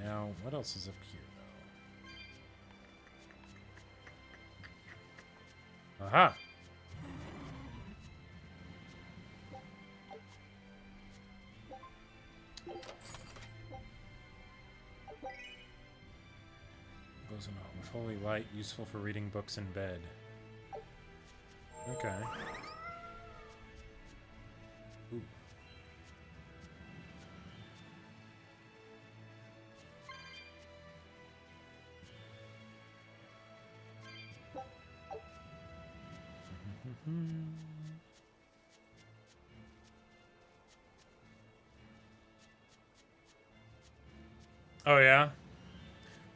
Now, what else is up here, though? Aha! Goes on with holy light, useful for reading books in bed. Okay. Ooh. Oh yeah?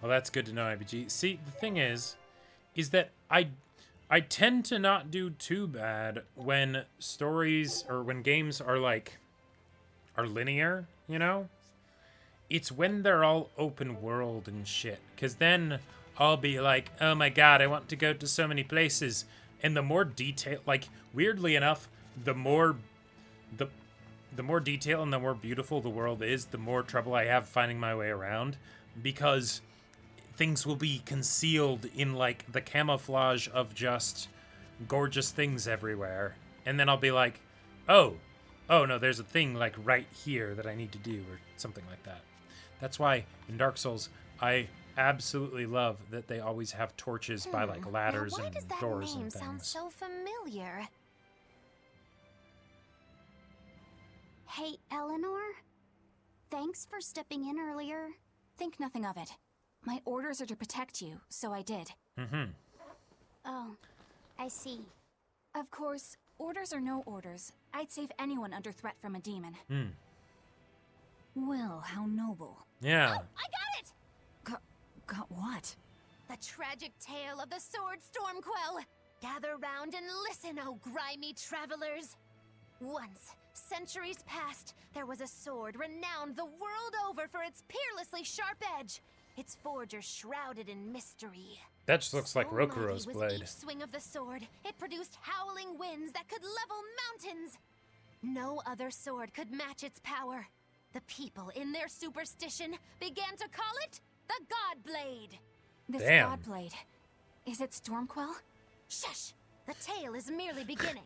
Well, that's good to know, IBG. See, the thing is that I tend to not do too bad when stories or when games are linear, you know? It's when they're all open world and shit. 'Cause then I'll be like, oh my god, I want to go to so many places. And the more detail, like, weirdly enough, the more the more detail and the more beautiful the world is, the more trouble I have finding my way around, because things will be concealed in like the camouflage of just gorgeous things everywhere, and then I'll be like, oh no, there's a thing like right here that I need to do, or something like that. That's why in Dark Souls I absolutely love that they always have torches by like ladders
now why
and
does that
doors
name
and
sound
things.
so familiar?
Hey, Eleanor? Thanks for stepping in earlier.
Think nothing of it. My orders are to protect you, so I did.
Mm-hmm.
Oh, I see.
Of course, orders or no orders, I'd save anyone under threat from a demon.
Well, how noble.
Yeah.
I got it!
Got what?
The tragic tale of the sword Stormquell. Gather round and listen, oh grimy travelers. Once, centuries past, there was a sword renowned the world over for its peerlessly sharp edge. Its forger shrouded in mystery.
That just looks like
So
Rokuro's
mighty was
blade.
each swing of the sword, it produced howling winds that could level mountains. No other sword could match its power. The people, in their superstition, began to call it the God Blade.
This
Damn.
Godblade, is it Stormquell?
Shush! The tale is merely beginning.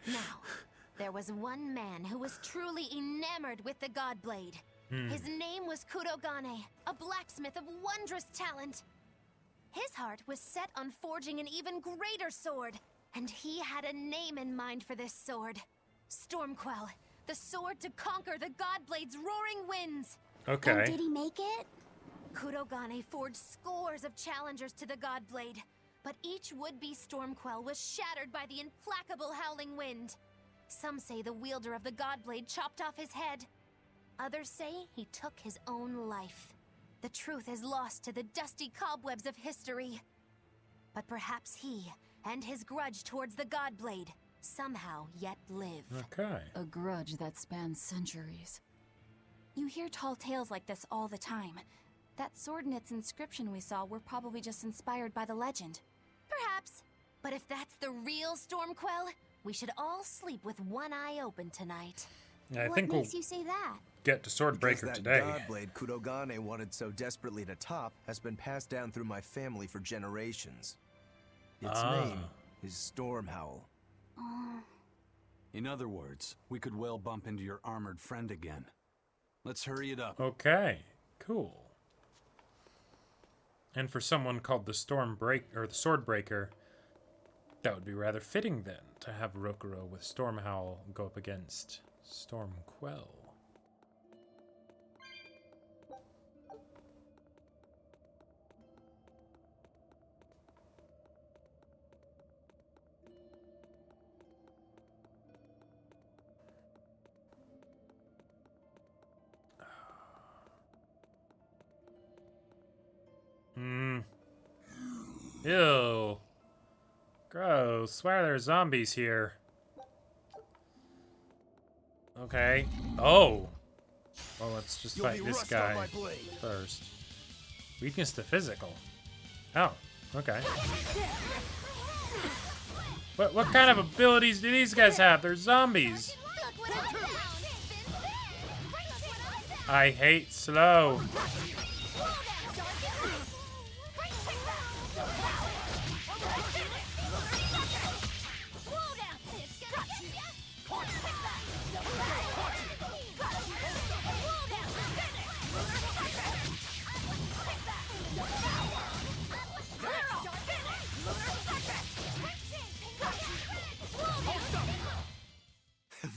Now, there was one man who was truly enamored with the Godblade. His name was Kurogane, a blacksmith of wondrous talent. His heart was set on forging an even greater sword, and he had a name in mind for this sword. Stormquell, the sword to conquer the Godblade's roaring winds.
Okay.
And did he make it?
Kurogane forged scores of challengers to the Godblade, but each would-be Stormquell was shattered by the implacable howling wind. Some say the wielder of the Godblade chopped off his head. Others say he took his own life. The truth is lost to the dusty cobwebs of history. But perhaps he, and his grudge towards the Godblade, somehow yet live.
Okay.
A grudge that spans centuries.
You hear tall tales like this all the time. That sword and its inscription we saw were probably just inspired by the legend.
Perhaps. But if that's the real Stormquell, we should all sleep with one eye open tonight.
Yeah, I
What
think we'll
makes you say that?
get to Swordbreaker
Because that
today.
Godblade Kurogane wanted so desperately to top has been passed down through my family for generations. Its name is Stormhowl.
In other words, we could well bump into your armored friend again. Let's hurry it up.
Okay, cool. And for someone called the Swordbreaker, that would be rather fitting then to have Rokuro with Stormhowl go up against Stormquell. Ew. Gross. Why are there zombies here? Okay. Oh. Well, let's just fight this guy first. Weakness to physical. Oh. Okay. What kind of abilities do these guys have? They're zombies.
Look what I found! Look what I found!
I hate slow.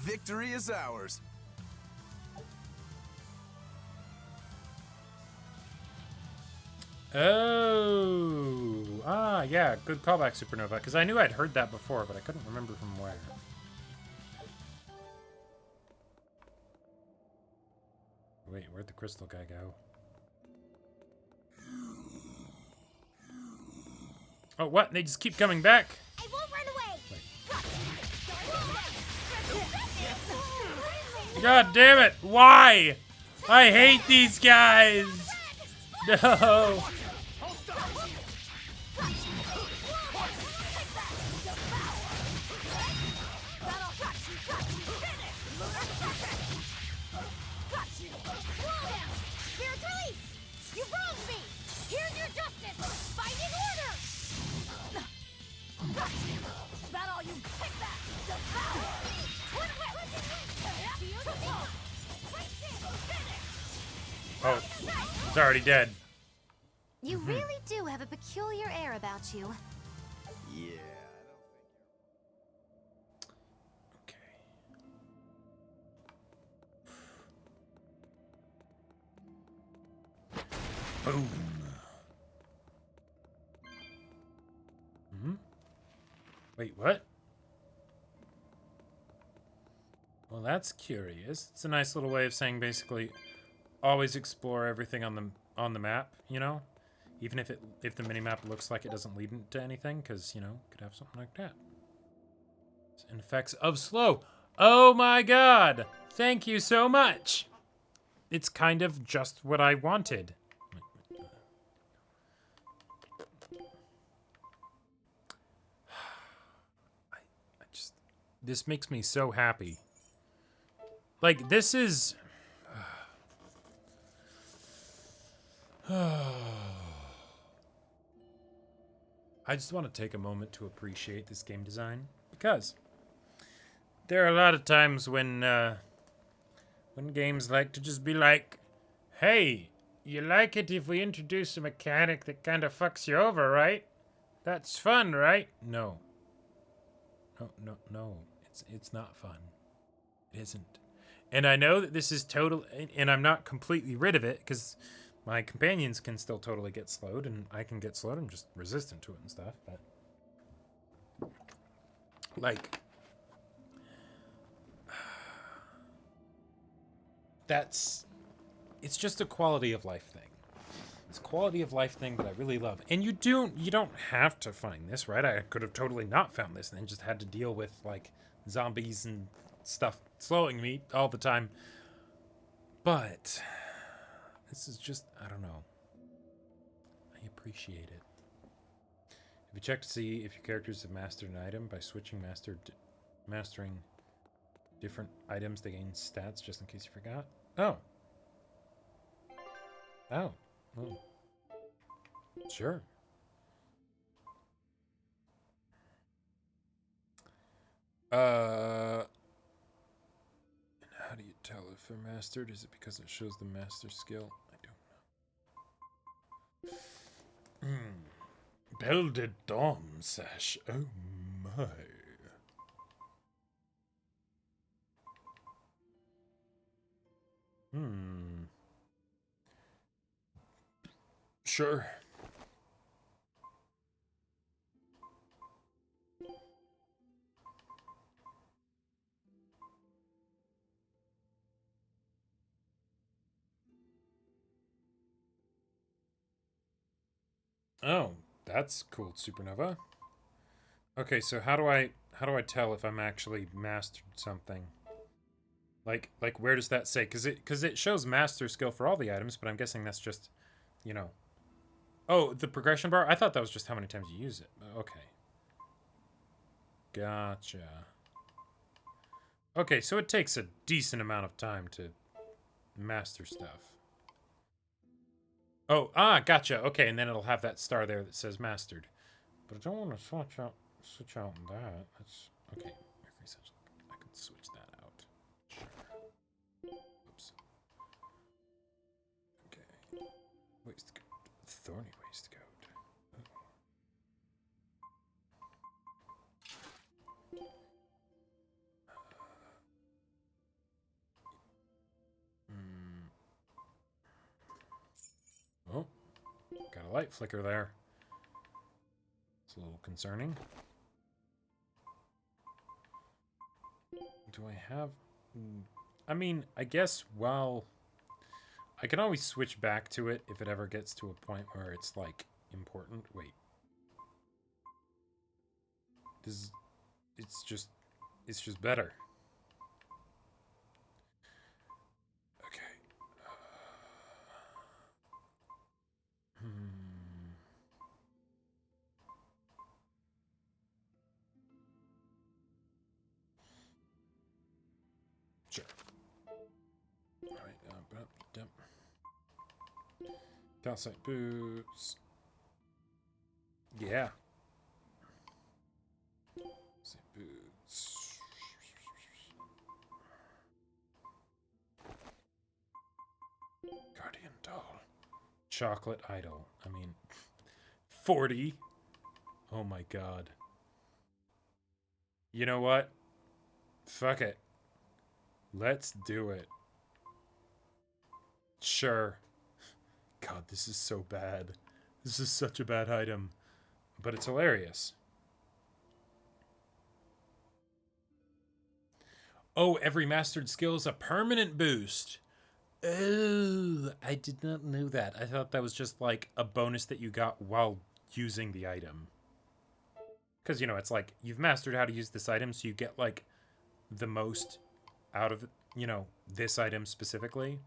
Victory is ours.
Oh. Ah, yeah. Good callback, Supernova. Because I knew I'd heard that before, but I couldn't remember from where. Wait, where'd the crystal guy go? Oh, what? They just keep coming back?
I won't run away!
God damn it! Why? I hate these guys! No! Oh, it's already dead.
You really do have a peculiar air about you.
Yeah.
Okay. Boom. Wait, what? Well, that's curious. It's a nice little way of saying basically always explore everything on the map, you know? Even if the mini map looks like it doesn't lead into anything, because, you know, could have something like that. And effects of slow. Oh my god! Thank you so much! It's kind of just what I wanted. I just... This makes me so happy. Like, this is... I just want to take a moment to appreciate this game design, because there are a lot of times when games like to just be like, hey, you like it if we introduce a mechanic that kind of fucks you over, right? That's fun, right? No. No. It's not fun. It isn't. And I know that this is total, and I'm not completely rid of it, because my companions can still totally get slowed, and I can get slowed. I'm just resistant to it and stuff, but... Like... It's just a quality of life thing. It's a quality of life thing that I really love. And you don't have to find this, right? I could have totally not found this and then just had to deal with, like, zombies and stuff slowing me all the time. But this is just, I don't know. I appreciate it. If you check to see if your characters have mastered an item by switching mastering different items, they gain stats just in case you forgot. Oh. Oh. Well, sure. And how do you tell if they're mastered? Is it because it shows the master skill? I don't know. Belle de Dom sash. Oh my. Sure. Oh, that's cool, Supernova. Okay, so how do I tell if I'm actually mastered something? Like where does that say? Cuz it shows master skill for all the items, but I'm guessing that's just, you know. Oh, the progression bar? I thought that was just how many times you use it. Okay. Gotcha. Okay, so it takes a decent amount of time to master stuff. Oh, gotcha. Okay, and then it'll have that star there that says mastered. But I don't want to switch out that. That's okay. I can switch that out. Sure. Oops. Okay. Waistcoat. Thorny waistcoat. Oh, got a light flicker there. It's a little concerning. Do I have... I mean, I guess, well... I can always switch back to it if it ever gets to a point where it's, like, important. Wait. This... It's just better. Okay. Sure. Alright, calcite boots. Yeah. Calcite boots. Guardian. Oh, chocolate idol. I mean, 40. Oh my god. You know what? Fuck it. Let's do it. Sure. God, this is so bad. This is such a bad item. But it's hilarious. Oh, every mastered skill is a permanent boost. Oh, I did not know that. I thought that was just like a bonus that you got while using the item. Because, you know, it's like you've mastered how to use this item, so you get like the most out of, you know, this item specifically.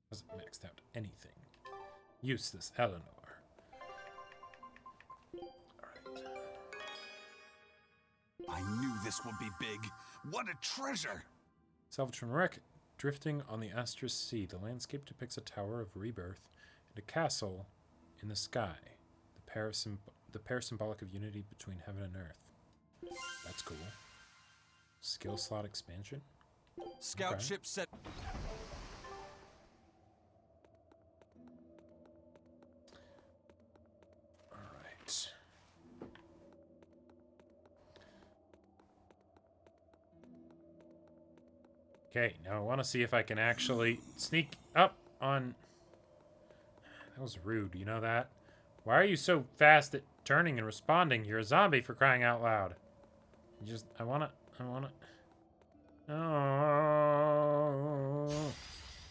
Hasn't maxed out anything. Useless Eleanor. Alright.
I knew this would be big. What a treasure!
Salvaged from wreck, drifting on the Astrous Sea, the landscape depicts a tower of rebirth and a castle in the sky. The pair symbolic of unity between heaven and earth. That's cool. Skill slot expansion.
Scout ship set.
Alright. Okay, now I want to see if I can actually sneak up on... That was rude, you know that? Why are you so fast at turning and responding? You're a zombie, for crying out loud. I wanna... Oh.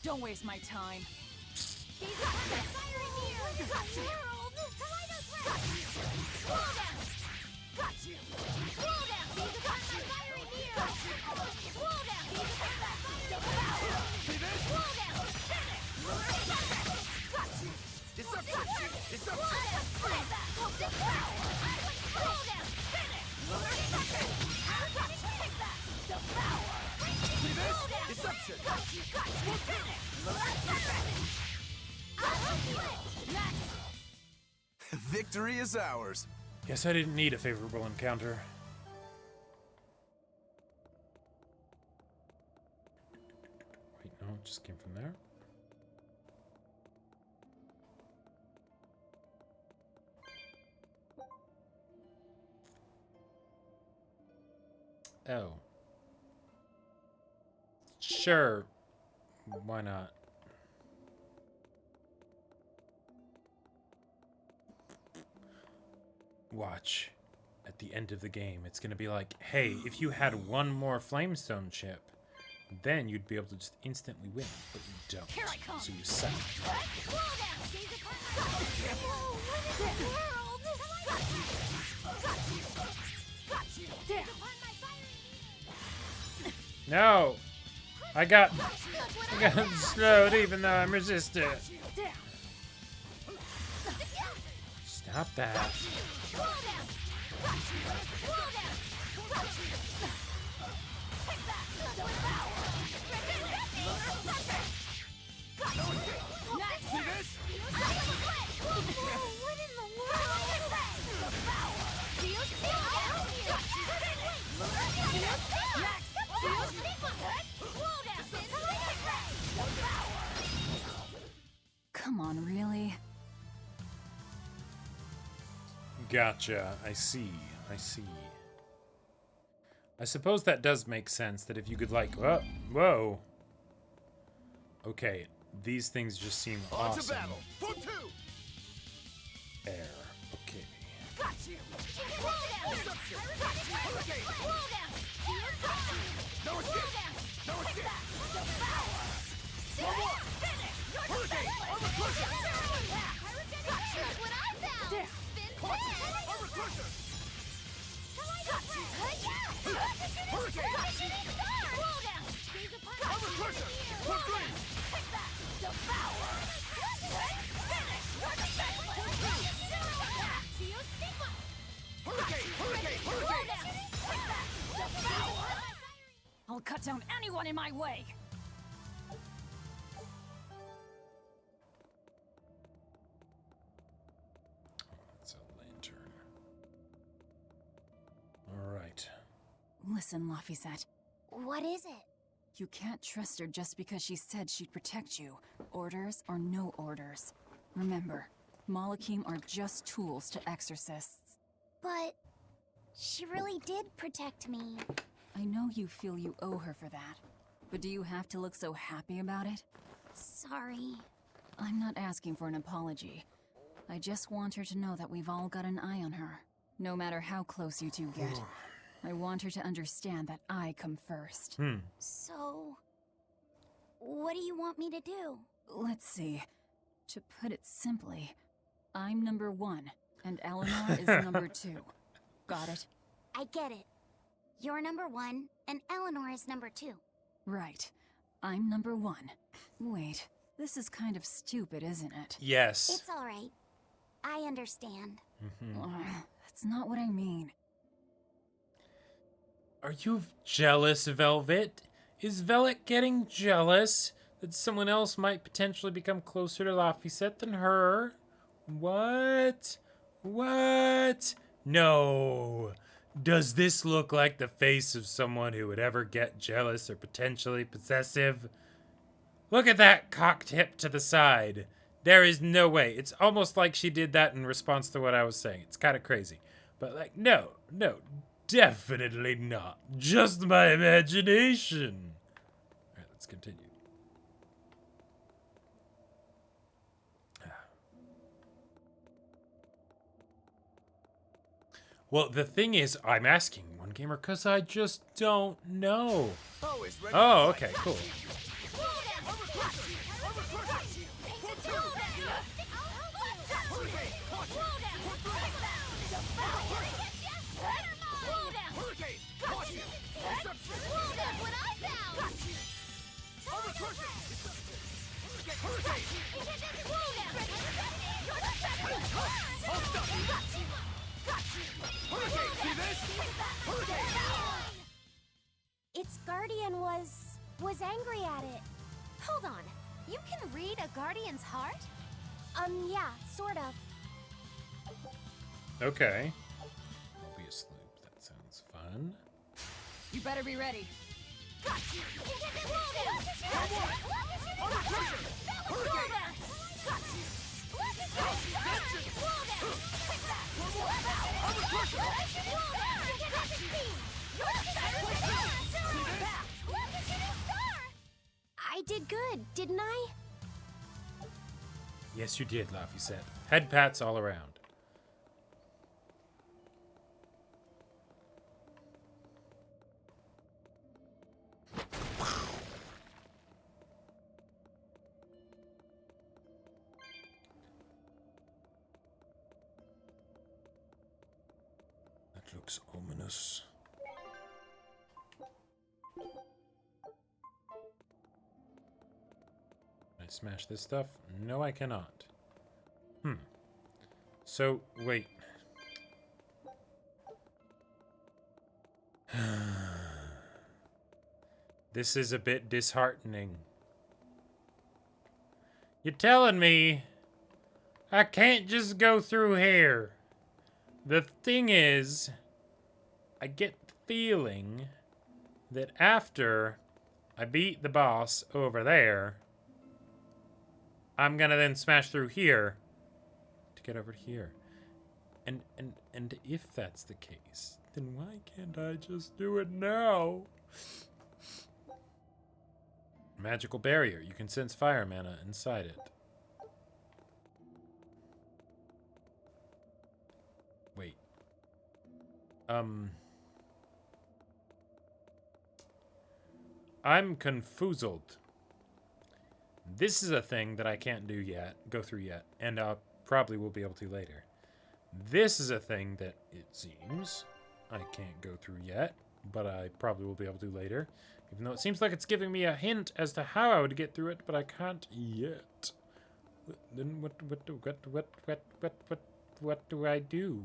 Don't waste my time.
Victory is ours.
Guess I didn't need a favorable encounter. Wait, no, it just came from there. Oh. Sure. Why not? Watch. At the end of the game, it's gonna be like, hey, if you had one more Flamestone chip, then you'd be able to just instantly win, but you don't.
Here I come.
So you suck. No! I got slowed even though I'm resistant. Stop that.
Come on, really?
Gotcha. I see. I see. I suppose that does make sense, that if you could, like, whoa. Okay, these things just seem awesome.
On to battle. For two.
Air. Okay.
No escape. No escape. One more. Hurricane. Armor crusher.
What I found! Spin
Armor crusher.
Hurricane!
Armor crusher. For three. Hurricane. Hurricane. Hurricane.
I'll cut down anyone in my way.
Listen, Laphicet.
What is it?
You can't trust her just because she said she'd protect you. Orders or no orders. Remember, Malakim are just tools to exorcists.
But she really did protect me.
I know you feel you owe her for that. But do you have to look so happy about it?
Sorry.
I'm not asking for an apology. I just want her to know that we've all got an eye on her. No matter how close you two get. I want her to understand that I come first.
So, what do you want me to do?
Let's see. To put it simply, I'm number 1, and Eleanor is number 2. Got it?
I get it. You're number 1, and Eleanor is number 2.
Right. I'm number 1. Wait, this is kind of stupid, isn't it?
Yes.
It's alright. I understand.
That's not what I mean.
Are you jealous, Velvet? Is Velvet getting jealous that someone else might potentially become closer to Laphicet than her? What? What? No. Does this look like the face of someone who would ever get jealous or potentially possessive? Look at that cock tip to the side. There is no way. It's almost like she did that in response to what I was saying. It's kind of crazy. But like, no, definitely not. Just my imagination. All right, let's continue. Well, the thing is, I'm asking One Gamer because I just don't know. Oh, okay, cool.
Its guardian was angry at it.
Hold on. You can read a guardian's heart?
Yeah, sort of.
Okay. Be a sloop. That sounds fun.
You better be ready.
I did good, didn't I?
Yes, you did, Laphicet. Head pats all around. That looks ominous. Can I smash this stuff? No, I cannot. So, wait. This is a bit disheartening. You're telling me I can't just go through here. The thing is, I get the feeling that after I beat the boss over there, I'm gonna then smash through here to get over to here. And if that's the case, then why can't I just do it now? Magical barrier. You can sense fire mana inside it. Wait. I'm confoozled. This is a thing that I can't do yet, go through yet, and probably will be able to later. This is a thing that it seems I can't go through yet, but I probably will be able to later. Even though it seems like it's giving me a hint as to how I would get through it, but I can't yet. Then what do I do?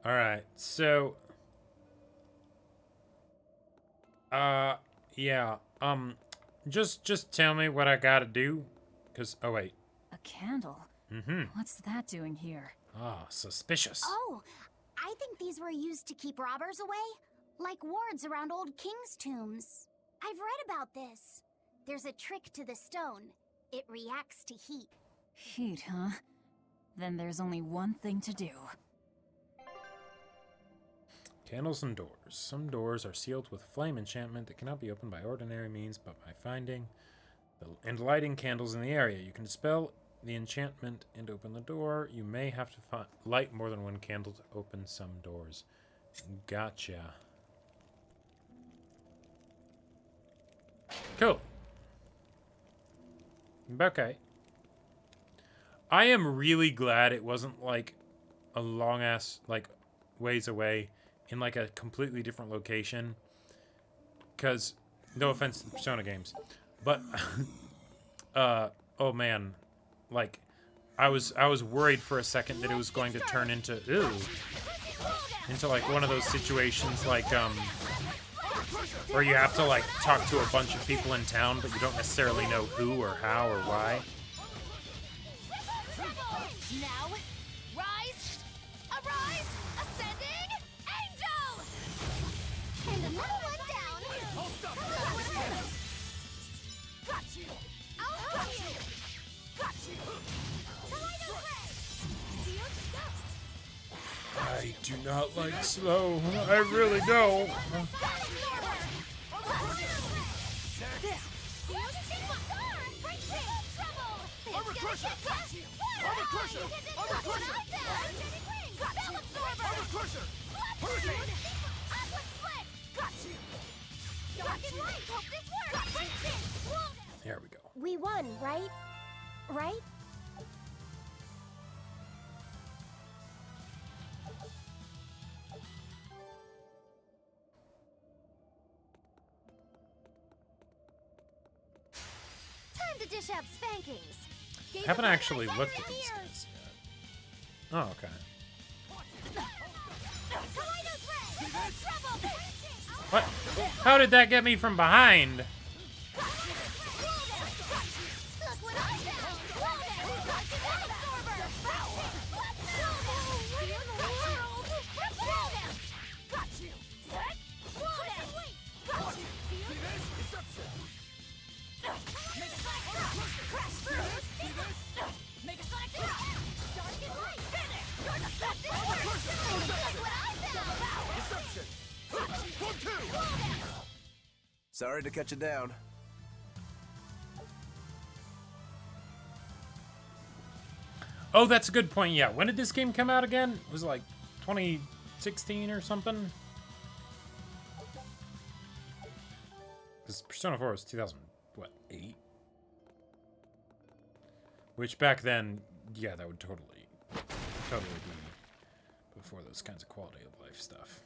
All right, so yeah, Just tell me what I gotta do. Cause oh wait.
A candle?
Mm-hmm.
What's that doing here?
Ah, suspicious.
Oh, I think these were used to keep robbers away, like wards around old kings' tombs. I've read about this. There's a trick to the stone. It reacts to heat.
Heat, huh? Then there's only one thing to do.
Candles and doors. Some doors are sealed with flame enchantment that cannot be opened by ordinary means, but by finding and lighting candles in the area. You can dispel the enchantment and open the door. You may have to light more than one candle to open some doors. Gotcha. Cool. Okay. I am really glad it wasn't like a long ass like ways away in like a completely different location. Cause no offense to Persona games, but oh man, like I was worried for a second that it was going to turn into like one of those situations like where you have to like talk to a bunch of people in town, but you don't necessarily know who or how or why.
Now, rise, arise, ascending, angel! And another one down. Got you. I'll got you. Got you. Tornado ray.
I do not like slow. I really don't. There we go.
We won, right? Right?
Time to dish out spankings.
I haven't actually looked at these guys yet. Oh, okay. What? How did that get me from behind?
Sorry to cut you down.
Oh, that's a good point. Yeah, when did this game come out again? Was it like 2016 or something? Because Persona 4 was 2008? Which back then, yeah, that would totally be before those kinds of quality of life stuff.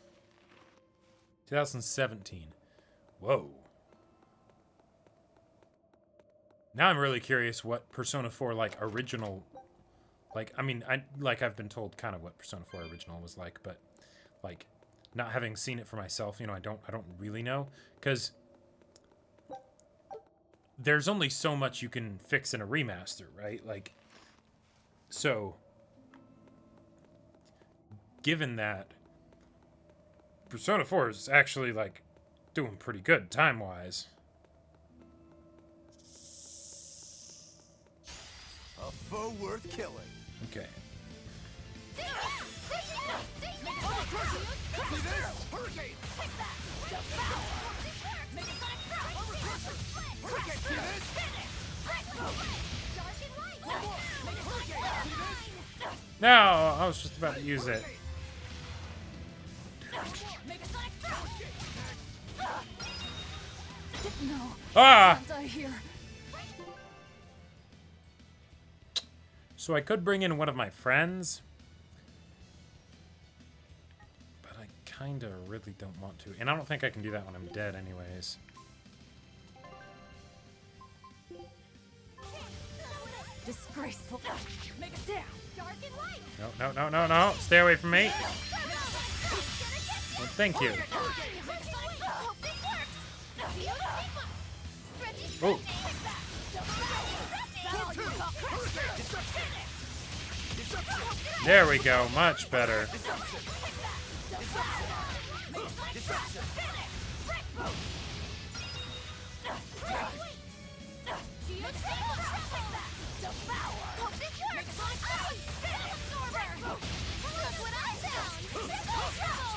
2017. Whoa. Now I'm really curious what Persona 4 like original, like, I mean, I've been told kind of what Persona 4 original was like, but like not having seen it for myself, you know, I don't really know, because there's only so much you can fix in a remaster, right? Like, so given that Persona 4 is actually like doing pretty good time-wise.
A foe worth killing.
Okay. No, I was just about to use it.
No.
Ah!
Can't die here.
So I could bring in one of my friends, but I kinda really don't want to. And I don't think I can do that when I'm dead anyways.
Disgraceful. Make it down.
No. Stay away from me. Well, thank you. Oh. There we go. Much better.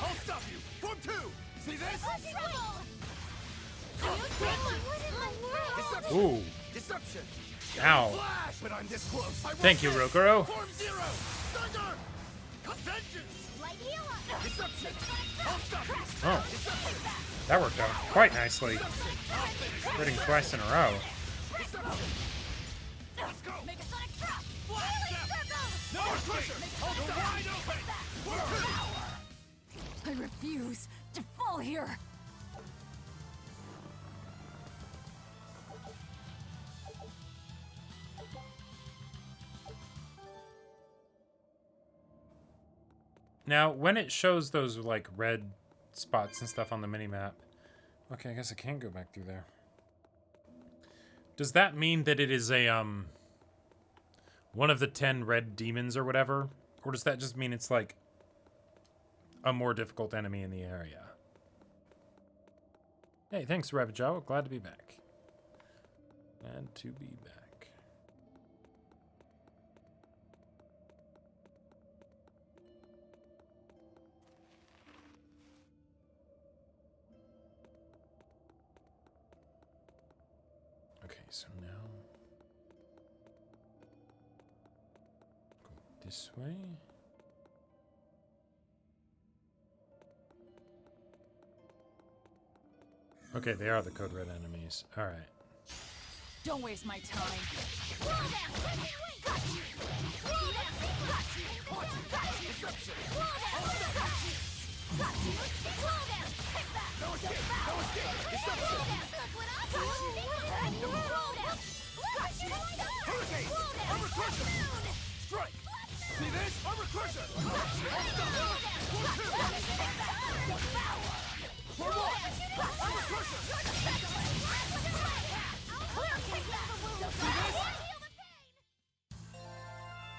I'll stop you! Form 2! See this?
Ooh.
Deception!
Ow.
Flash! But I'm this close. I won't
Thank you,
miss.
Rokuro.
Form 0! Thunder! Vengeance! Deception! I'll stop you!
Oh. That worked out quite nicely. Hitting twice in a row.
Let's go! No more pressure! I'll stop wide open!
I refuse to fall here.
Now, when it shows those, like, red spots and stuff on the minimap... Okay, I guess I can't go back through there. Does that mean that it is a, one of the 10 red demons or whatever? Or does that just mean it's, like, a more difficult enemy in the area? Hey, thanks, Ravajo. Glad to be back. Glad to be back. Okay, so now go this way. Okay, they are the code red enemies. All right.
Don't waste my time.
Strike! See this? Armor crusher!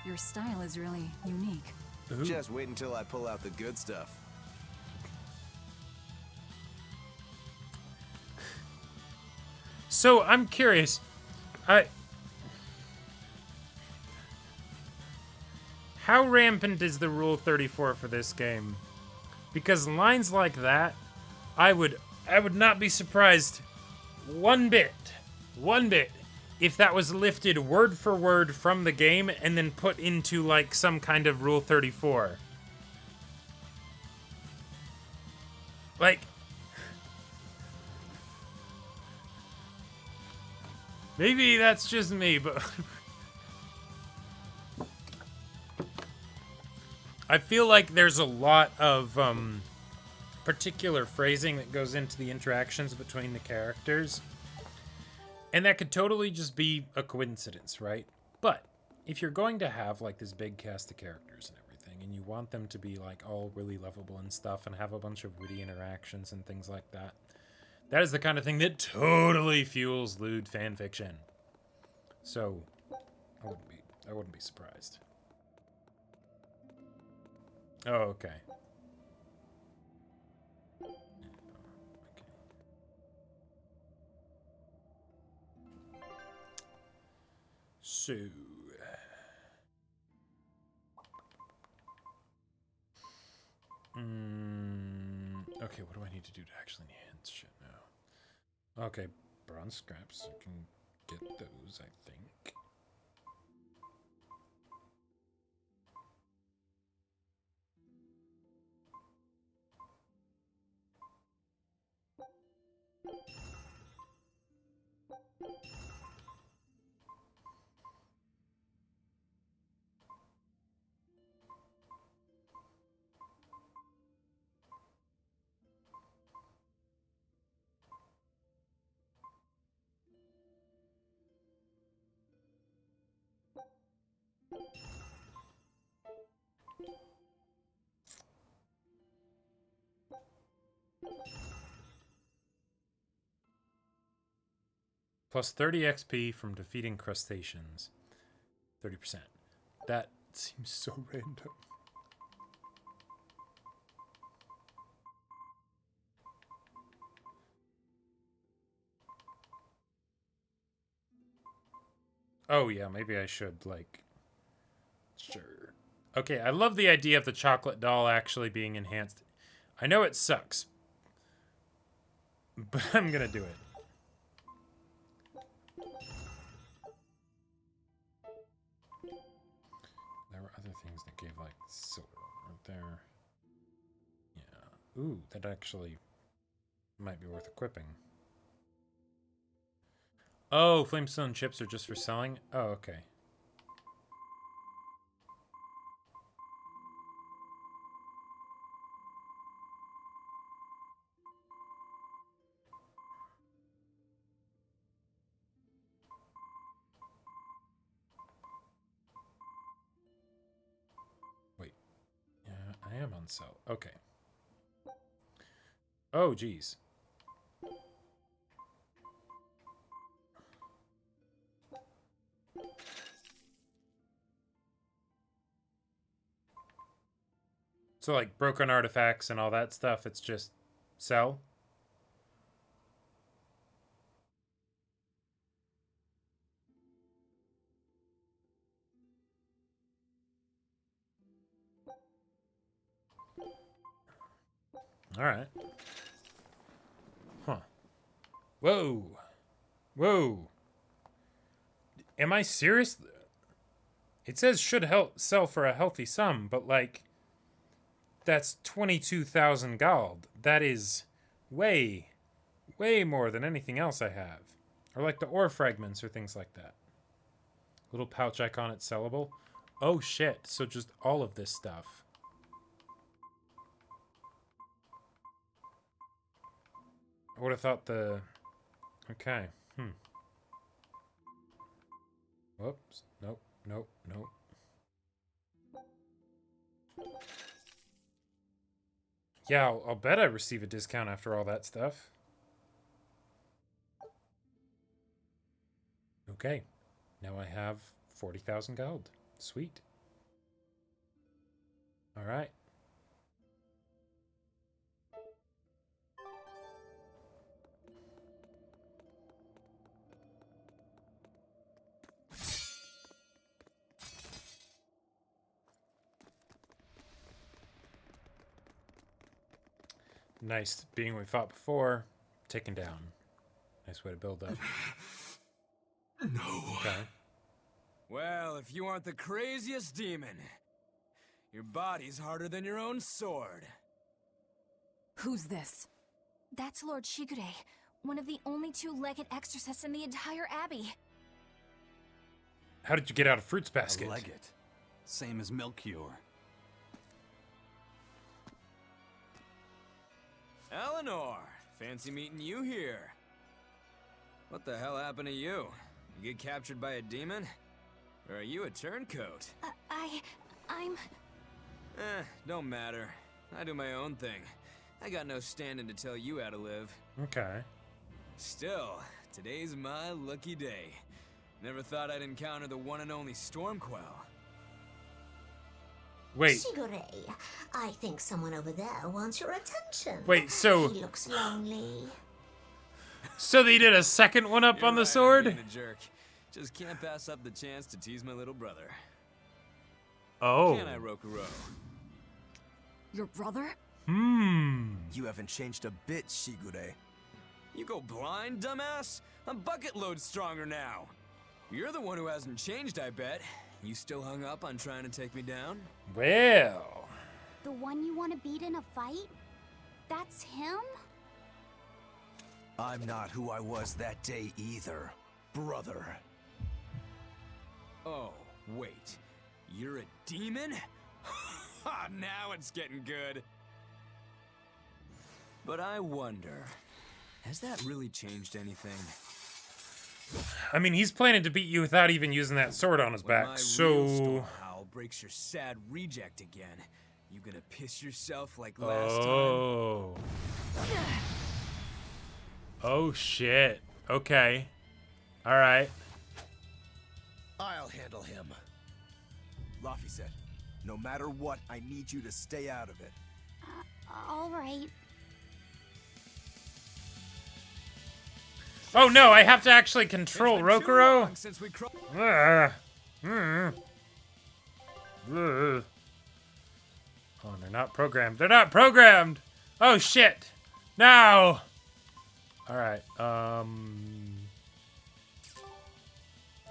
Your style is really unique.
Ooh.
Just wait until I pull out the good stuff.
So I'm curious. How rampant is the Rule 34 for this game? Because lines like that, I would not be surprised one bit, if that was lifted word for word from the game and then put into like some kind of Rule 34. Like, maybe that's just me, but I feel like there's a lot of particular phrasing that goes into the interactions between the characters. And that could totally just be a coincidence, right? But if you're going to have like this big cast of characters and everything, and you want them to be like all really lovable and stuff and have a bunch of witty interactions and things like that, that is the kind of thing that totally fuels lewd fan fiction. So I wouldn't be surprised. Oh, okay. So, okay, what do I need to do to actually enhance shit now? Okay, bronze scraps, I can get those, I think. Plus 30 XP from defeating crustaceans. 30%. That seems so random. Oh yeah, maybe I should, like... Sure. Okay, I love the idea of the chocolate doll actually being enhanced. I know it sucks, but I'm gonna do it. There were other things that gave, like, silver, weren't there? Yeah. Ooh, that actually might be worth equipping. Oh, flamestone chips are just for selling? Oh, okay. Wait. Yeah, I am on sale. Okay. Oh, geez. So, like, broken artifacts and all that stuff, it's just sell? Alright. Huh. Whoa. Whoa. Am I serious? It says should sell for a healthy sum, but, like, that's 22,000 gold. That is way, way more than anything else I have. Or like the ore fragments or things like that. Little pouch icon, it's sellable. Oh shit, so just all of this stuff. I would have thought the... Okay, Whoops, nope, nope, nope. Yeah, I'll bet I receive a discount after all that stuff. Okay, now I have 40,000 gold. Sweet. All right. Nice being we fought before, taken down. Nice way to build up.
No.
Okay.
Well, if you aren't the craziest demon, your body's harder than your own sword.
Who's this? That's Lord Shigure, one of the only two-legged exorcists in the entire abbey.
How did you get out of Fruit's basket?
A legate. Same as Melchior.
Eleanor, fancy meeting you here. What the hell happened to you? You get captured by a demon? Or are you a turncoat?
I'm...
Don't matter. I do my own thing. I got no standing to tell you how to live.
Okay.
Still, today's my lucky day. Never thought I'd encounter the one and only Stormquell.
Wait.
Shigure, I think someone over there wants your attention.
Wait, so...
He looks lonely.
So they did a second one up
You're
on the
right,
sword?
I'm being a jerk. Just can't pass up the chance to tease my little brother.
Oh.
Can I, Rokuro?
Your brother?
You haven't changed a bit, Shigure.
You go blind, dumbass? I'm bucket load stronger now. You're the one who hasn't changed, I bet. You still hung up on trying to take me down?
Well.
The one you want to beat in a fight? That's him?
I'm not who I was that day either, brother.
Oh, wait. You're a demon? Ha! Now it's getting good. But I wonder, has that really changed anything?
I mean, he's planning to beat you without even using that sword on his
When my
back,
real
so...
Storm Howl breaks your sad reject again, you gonna piss yourself like last time?
Oh. Oh, shit. Okay. All right.
I'll handle him. Laffy said, no matter what, I need you to stay out of it.
All right.
Oh no, I have to actually control
It's been too
Rokuro?
long since we
Oh, they're not programmed. They're not programmed! Oh shit! Now! Alright,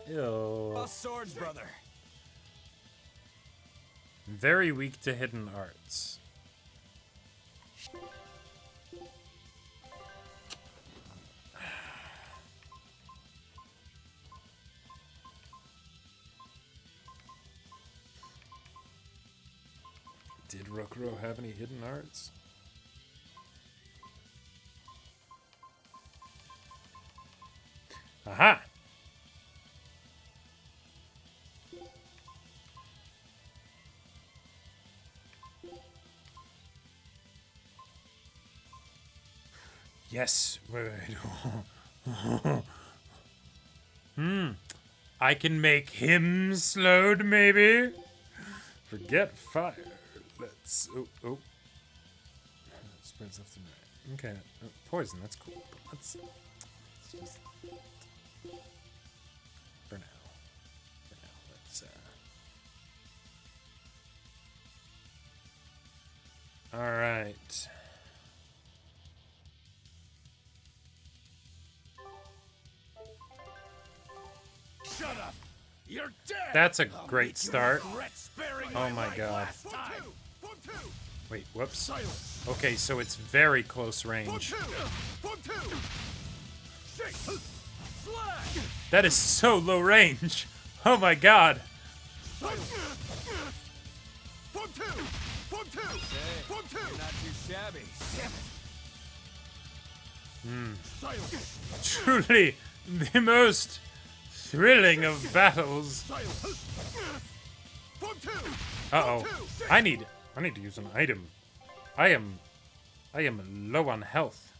Ew.
Lost swords, brother.
Very weak to hidden arts. Did Rokuro have any hidden arts? Aha! Yes. Wait. I can make him slowed, maybe? Forget fire. Let's... Oh. Spreads left and right. Okay. Poison, that's cool. But let's just... For now, let's... Alright.
Shut up! You're dead!
That's a great start. Oh my god.
Last time.
Wait, whoops. Okay, so it's very close range. That is so low range. Oh my god.
Not too shabby.
Truly the most thrilling of battles. Uh-oh. I need to use an item. I am low on health.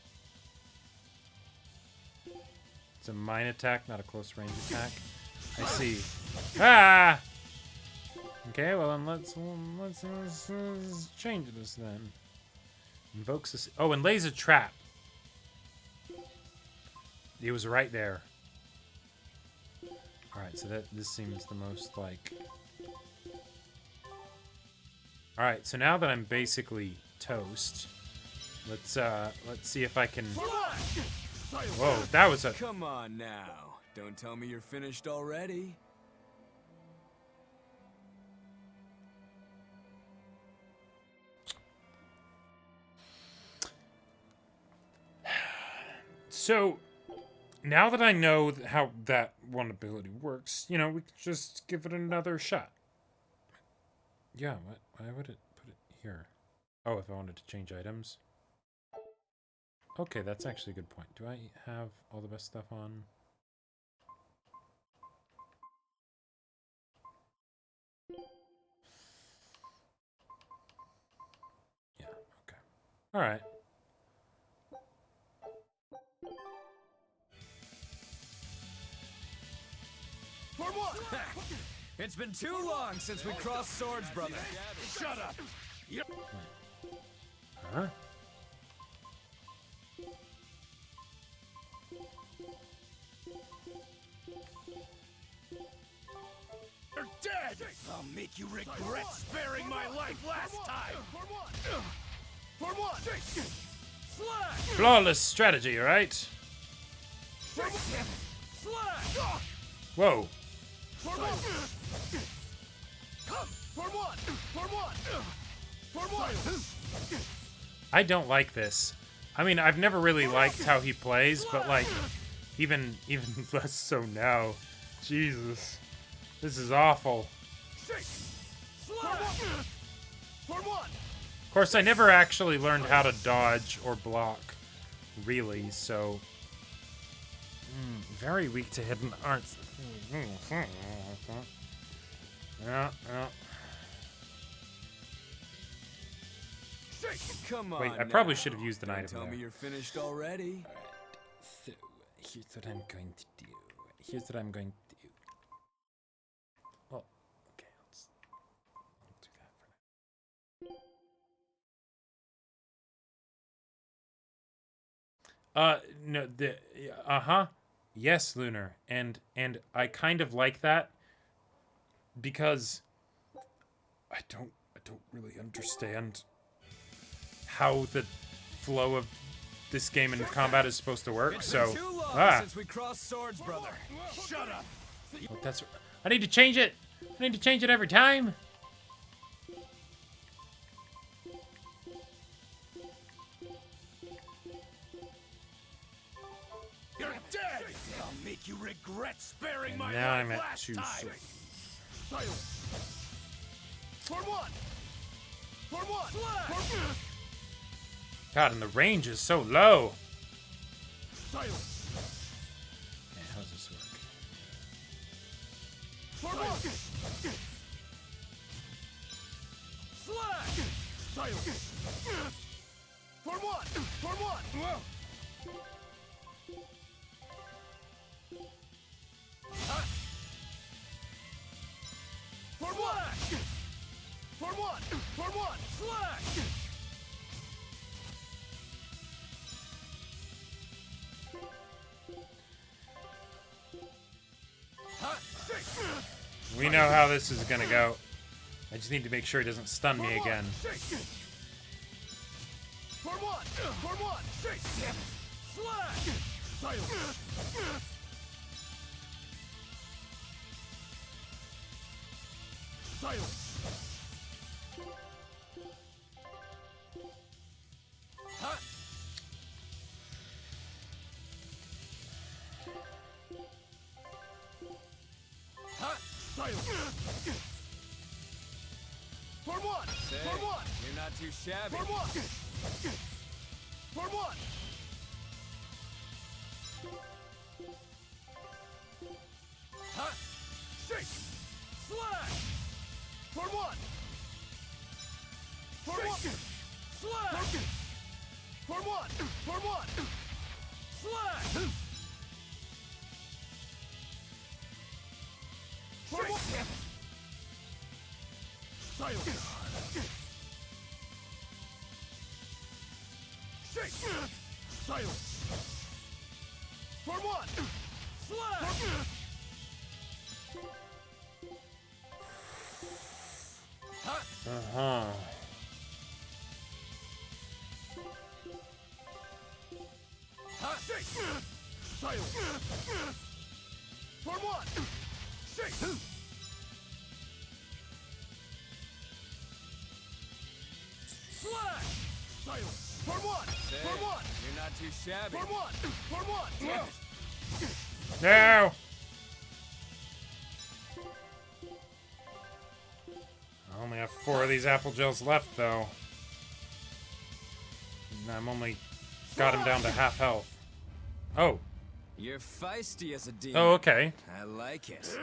It's a mine attack, not a close range attack. I see. Ah! Okay, well then let's change this then. Invokes this. Oh, and lays a trap. It was right there. All right, so this seems the most like. All right, so now that I'm basically toast, let's see if I can. Whoa, that was a.
Come on now. Don't tell me you're finished already.
So, now that I know how that one ability works, you know, we could just give it another shot. Yeah, why would it put it here? Oh, if I wanted to change items? Okay, that's actually a good point. Do I have all the best stuff on? Yeah, okay. Alright.
It's been too long since we crossed swords, brother.
Shut up!
Huh?
You're dead! I'll make you regret sparing my life last time!
Flawless strategy, right? Whoa. I don't like this. I mean, I've never really liked how he plays, but like, even less so now. Jesus. This is awful. Of course, I never actually learned how to dodge or block, really, so... very weak to hidden arts. Yeah.
Come on.
Wait, I probably should have used an
Don't
item
tell
there.
me you're finished already.
So, here's what I'm going to do. here's what I'm going to do. Well, okay, I'll do that for now. No, yes, Lunar, and I kind of like that because I don't really understand how the flow of this game and combat is supposed to work.
It's
So
been too long since we crossed swords, brother. Shut up.
well, that's I need to change it. I need to change it every time.
You're dead! I'll make you regret sparing
And
my
now
life
I'm at
last
2
time.
swords.
Silence. For one. For one. For...
God, and the range is so low.
Silence.
Okay, how does this work?
For one. Slash. Silence. For one. For one. For one. For one. For one. Slash.
We know how this is gonna go. I just need to make sure he doesn't stun me again.
For one. For one. Slash. Silence. Silence. Silence. For one.
Say,
For one.
you're not too shabby.
For one. For one. Six. Slash. For one. For one. Slash. For one. For one. Slash. For one. Silence. Shake. Silence. For one. Slash.
Uh-huh.
Shake. Silence. For one. Shake. Slash. Silence. For one.
Say,
For one.
you're not too shabby.
For one. For one.
No! I only have 4 of these apple gels left, though. And I'm only got him down to half health. Oh.
You're feisty as a demon.
Oh, okay.
I like it.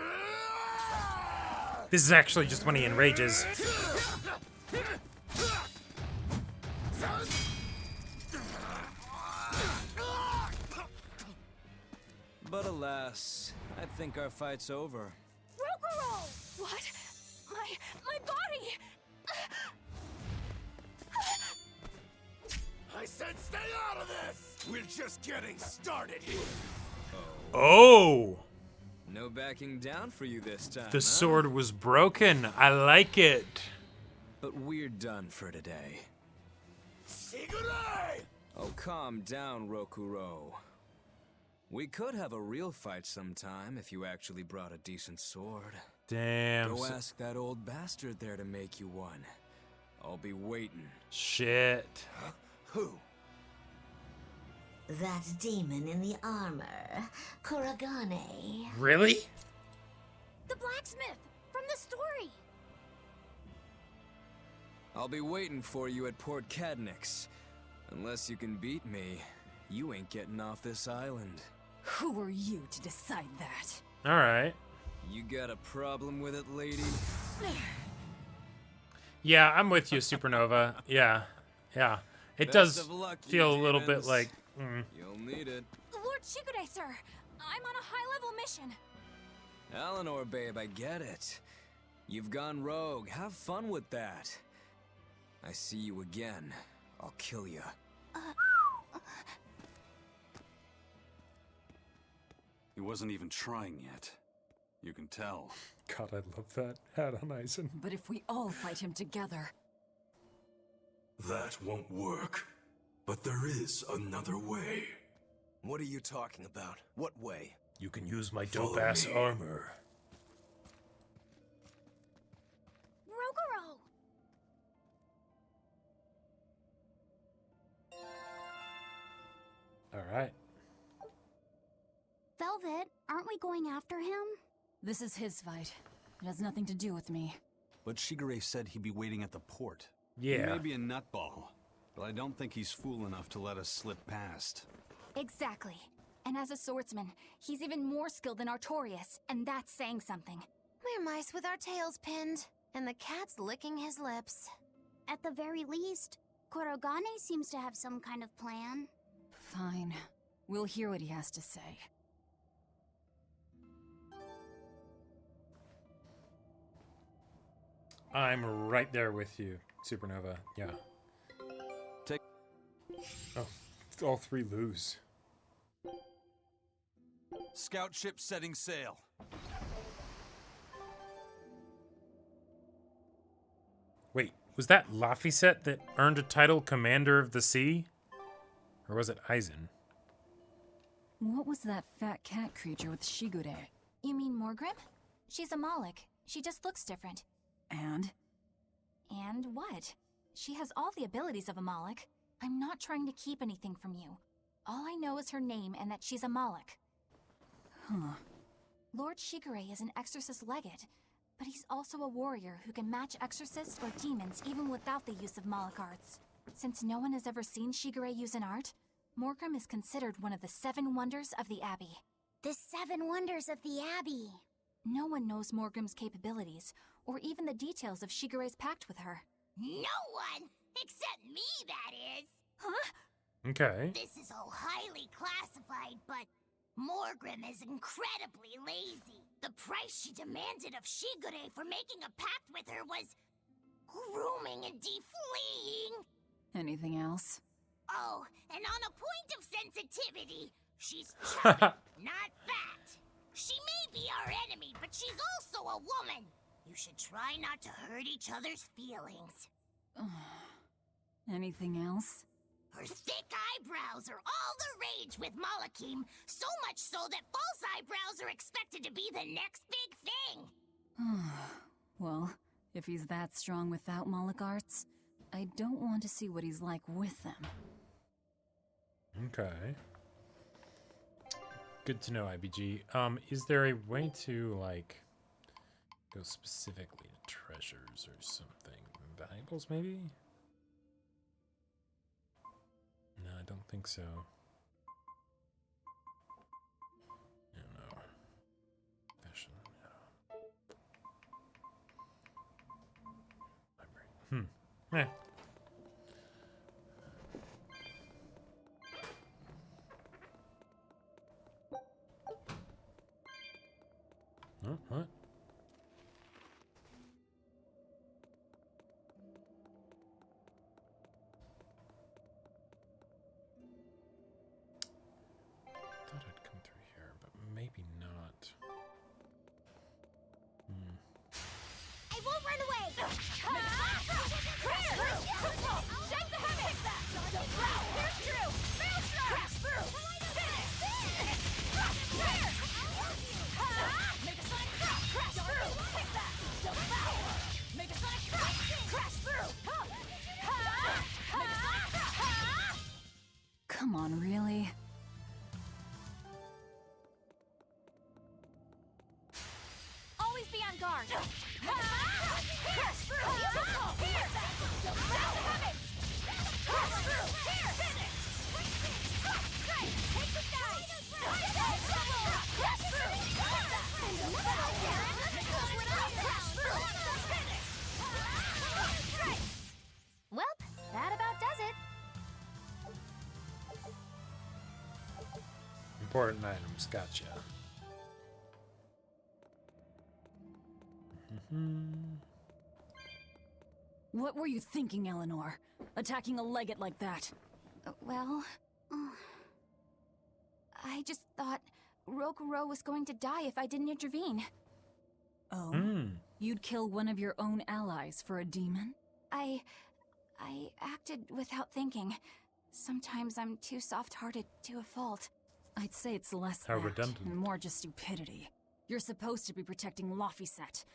This is actually just when he enrages.
But alas, I think our fight's over.
Rokuro! What? My body!
I said stay out of this! We're just getting started here.
Oh!
No backing down for you this time,
The
huh?
sword was broken. I like it.
But we're done for today.
Sigure!
Oh, calm down, Rokuro. We could have a real fight sometime if you actually brought a decent sword.
Damn.
Go ask that old bastard there to make you one. I'll be waiting.
Shit.
Who?
That demon in the armor, Kuragane.
Really?
The blacksmith from the story.
I'll be waiting for you at Port Cadnix. Unless you can beat me, you ain't getting off this island.
Who are you to decide that?
All right.
You got a problem with it, lady?
Yeah, I'm with you, Supernova. Yeah. It
Best
does
of luck, you
feel a little bit
demons.
like...
You'll need it.
Lord Shikure, sir! I'm on a high-level mission.
Eleanor, babe, I get it. You've gone rogue. Have fun with that. I see you again. I'll kill you.
He wasn't even trying yet. You can tell.
God, I love that hat on Eisen.
But if we all fight him together...
That won't work. But there is another way.
What are you talking about? What way?
You can use my
Follow
dope-ass
me.
armor.
Rogoro!
Alright.
Velvet, aren't we going after him?
This is his fight. It has nothing to do with me.
But Shigure said he'd be waiting at the port.
Yeah.
He may be a nutball, but I don't think he's fool enough to let us slip past.
Exactly. And as a swordsman, he's even more skilled than Artorias, and that's saying something.
We're mice with our tails pinned, and the cat's licking his lips.
At the very least, Kurogane seems to have some kind of plan.
Fine. We'll hear what he has to say.
I'm right there with you, Supernova. Yeah.
Take-
Oh, all three lose.
Scout ship setting sail.
Wait, was that Laphicet that earned a title Commander of the Sea? Or was it Eisen?
What was that fat cat creature with Shigure?
You mean Morgrim? She's a Moloch. She just looks different.
And?
And what? She has all the abilities of a Moloch. I'm not trying to keep anything from you. All I know is her name and that she's a Moloch.
Huh.
Lord Shigure is an exorcist legate, but he's also a warrior who can match exorcists or demons even without the use of Moloch arts. Since no one has ever seen Shigure use an art, Morgrim is considered one of the 7 wonders of the Abbey.
The 7 wonders of the Abbey.
No one knows Morgrim's capabilities, or even the details of Shigure's pact with her.
No one! Except me, that is!
Huh?
Okay.
This is all highly classified, but Morgrim is incredibly lazy. The price she demanded of Shigure for making a pact with her was grooming and defleeing.
Anything else?
Oh, and on a point of sensitivity, she's chubby, not fat. She may be our enemy, but she's also a woman. You should try not to hurt each other's feelings.
Anything else?
Her thick eyebrows are all the rage with Malakim, so much so that false eyebrows are expected to be the next big thing.
Well, if he's that strong without Moloch arts, I don't want to see what he's like with them.
Okay. Good to know, IBG. Is there a way to, like, go specifically to treasures or something? Valuables, maybe? No, I don't think so. I don't know. Fashion, yeah. Library. Oh, what? Thought I'd come through here, but maybe not.
I won't run away!
Shake the heavens! Here's Drew! Maelstrom! Crash through! Make a sonic crash! Crash through! Take that! Double power! Make a sonic crash! Crash through! Make a sonic crash!
Come on, really?
Always be on guard! Crash through! Here! Double heavens! Crash through! Here! Finish! Strike! Take the sky! Crash through!
Welp, that about does it.
important items. Gotcha.
What were you thinking, Eleanor? Attacking a legate like that?
Well, I just thought Rokuro was going to die if I didn't intervene.
Oh? You'd kill one of your own allies for a demon?
I acted without thinking. Sometimes I'm too soft-hearted to a fault.
I'd say it's less
How
that,
redundant.
and more just stupidity. You're supposed to be protecting Laphicet.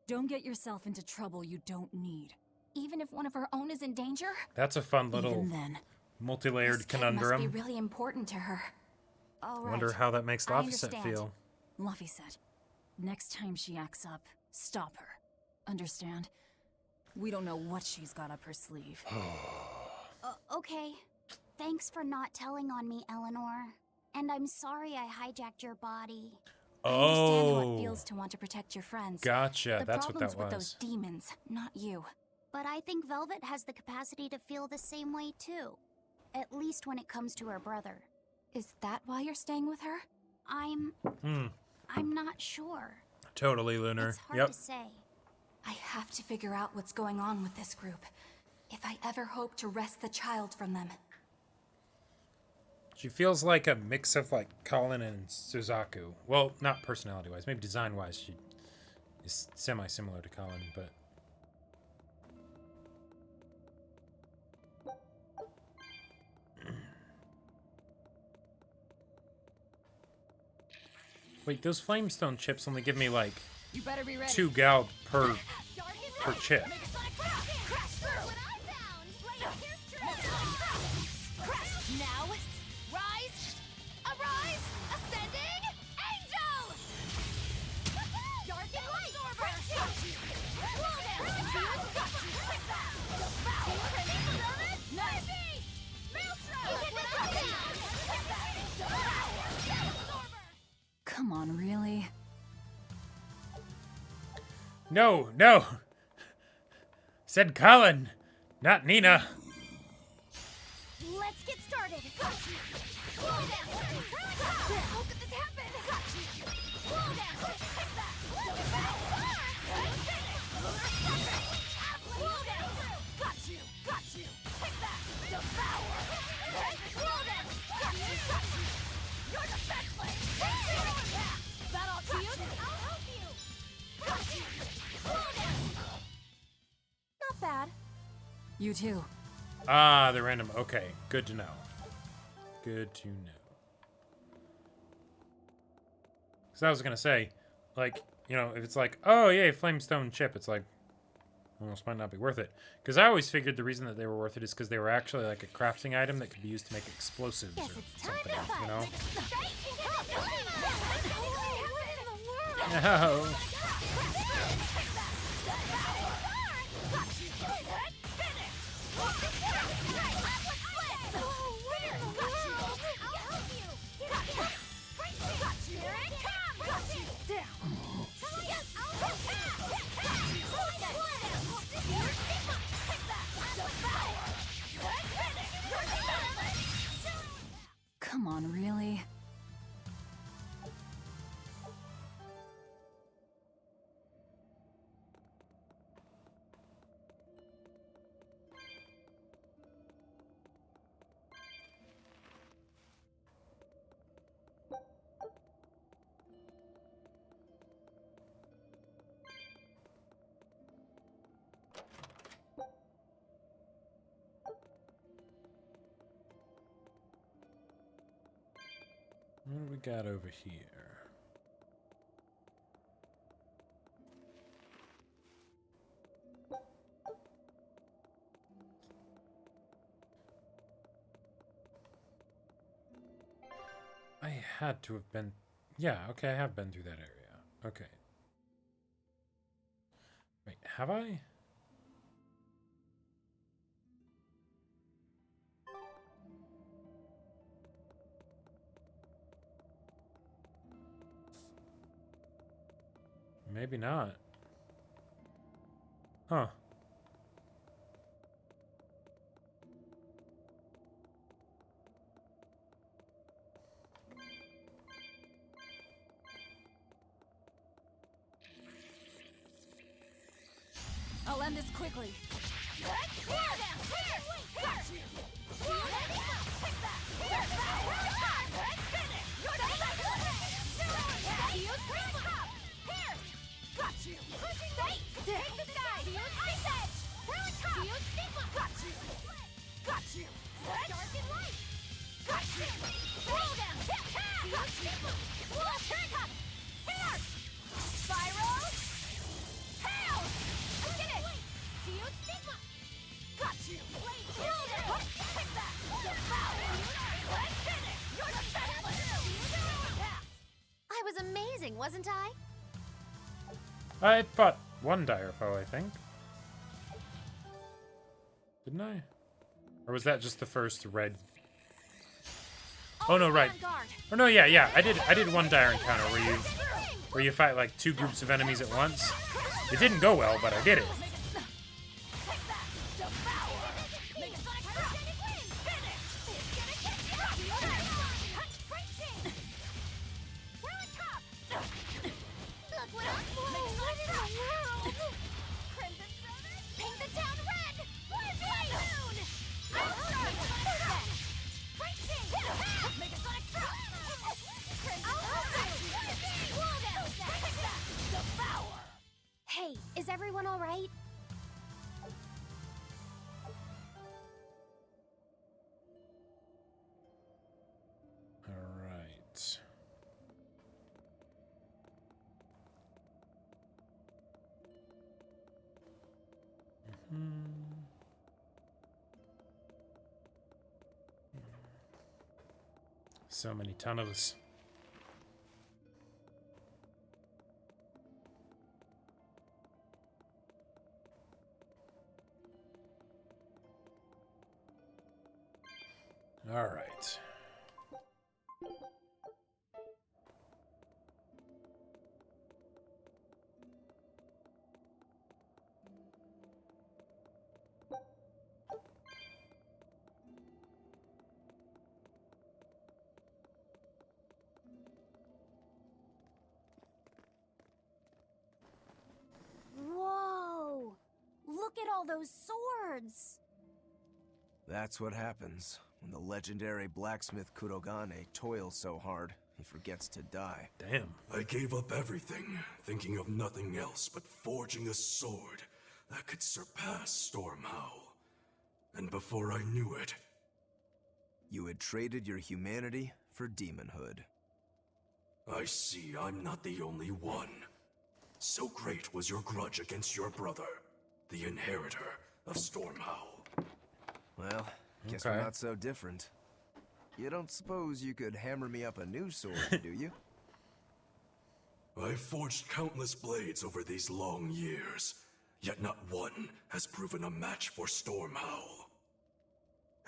Don't get yourself into trouble you don't need.
Even if one of our own is in danger?
That's a fun little
Even then.
multi-layered
This kid
conundrum.
must be really important to her. All right.
Wonder how that makes
I
Laphicet
understand.
feel.
Laphicet, next time she acts up, stop her. Understand? We don't know what she's got up her sleeve.
Okay. Thanks for not telling on me, Eleanor. And I'm sorry I hijacked your body.
I understand how
Oh,
it feels to want to protect your friends.
gotcha.
The
That's what
problem's
that
with
was.
those demons, not you.
But I think Velvet has the capacity to feel the same way too. At least when it comes to her brother.
Is that why you're staying with her?
I'm not sure.
Totally, Lunar.
It's hard
Yep.
to say.
I have to figure out what's going on with this group. If I ever hope to wrest the child from them.
She feels like a mix of like Colin and Suzaku. Well, not personality-wise. Maybe design-wise she is semi-similar to Colin, but... Wait, those flamestone chips only give me like
You better be ready.
2 gal per chip.
Now, rise, arise, ascending, angel! Dark and light!
Come on, really?
No, no! Said Colin, not Nina.
Let's get started.
How could this happen? Slow down! Take that! Slow down! Got you! Got you! Take that! Devour! Slow down! Got you! Got you! You're defenseless! Is that all to you? I'll help you! Got you! Slow down!
Not bad.
You too.
Ah, they're random. Okay, good to know. Good to know. Because I was going to say, like, you know, if it's like, oh, yay, flamestone chip, it's like, almost might not be worth it. Because I always figured the reason that they were worth it is because they were actually like a crafting item that could be used to make explosives or something, you know? No.
Come on, really?
What do we got over here? I had to have been... Yeah, okay, I have been through that area. Okay. Wait, have I? Maybe not. Huh.
I'll end this quickly.
I was amazing, wasn't I?
I fought one dire foe, I think. Didn't I? Or was that just the first red? Oh no, right. Or no, yeah. I did one dire encounter where you fight like two groups of enemies at once. It didn't go well, but I did it.
Hey, is everyone all right?
All right. So many tunnels. All right.
Whoa! Look at all those swords!
That's what happens when the legendary blacksmith Kurogane toils so hard, he forgets to die.
Damn.
I gave up everything, thinking of nothing else but forging a sword that could surpass Stormhowl. And before I knew it...
You had traded your humanity for demonhood.
I see I'm not the only one. So great was your grudge against your brother, the inheritor of Stormhowl.
Well, guess
Okay.
we're not so different. You don't suppose you could hammer me up a new sword, do you?
I've forged countless blades over these long years, yet not one has proven a match for Stormhowl.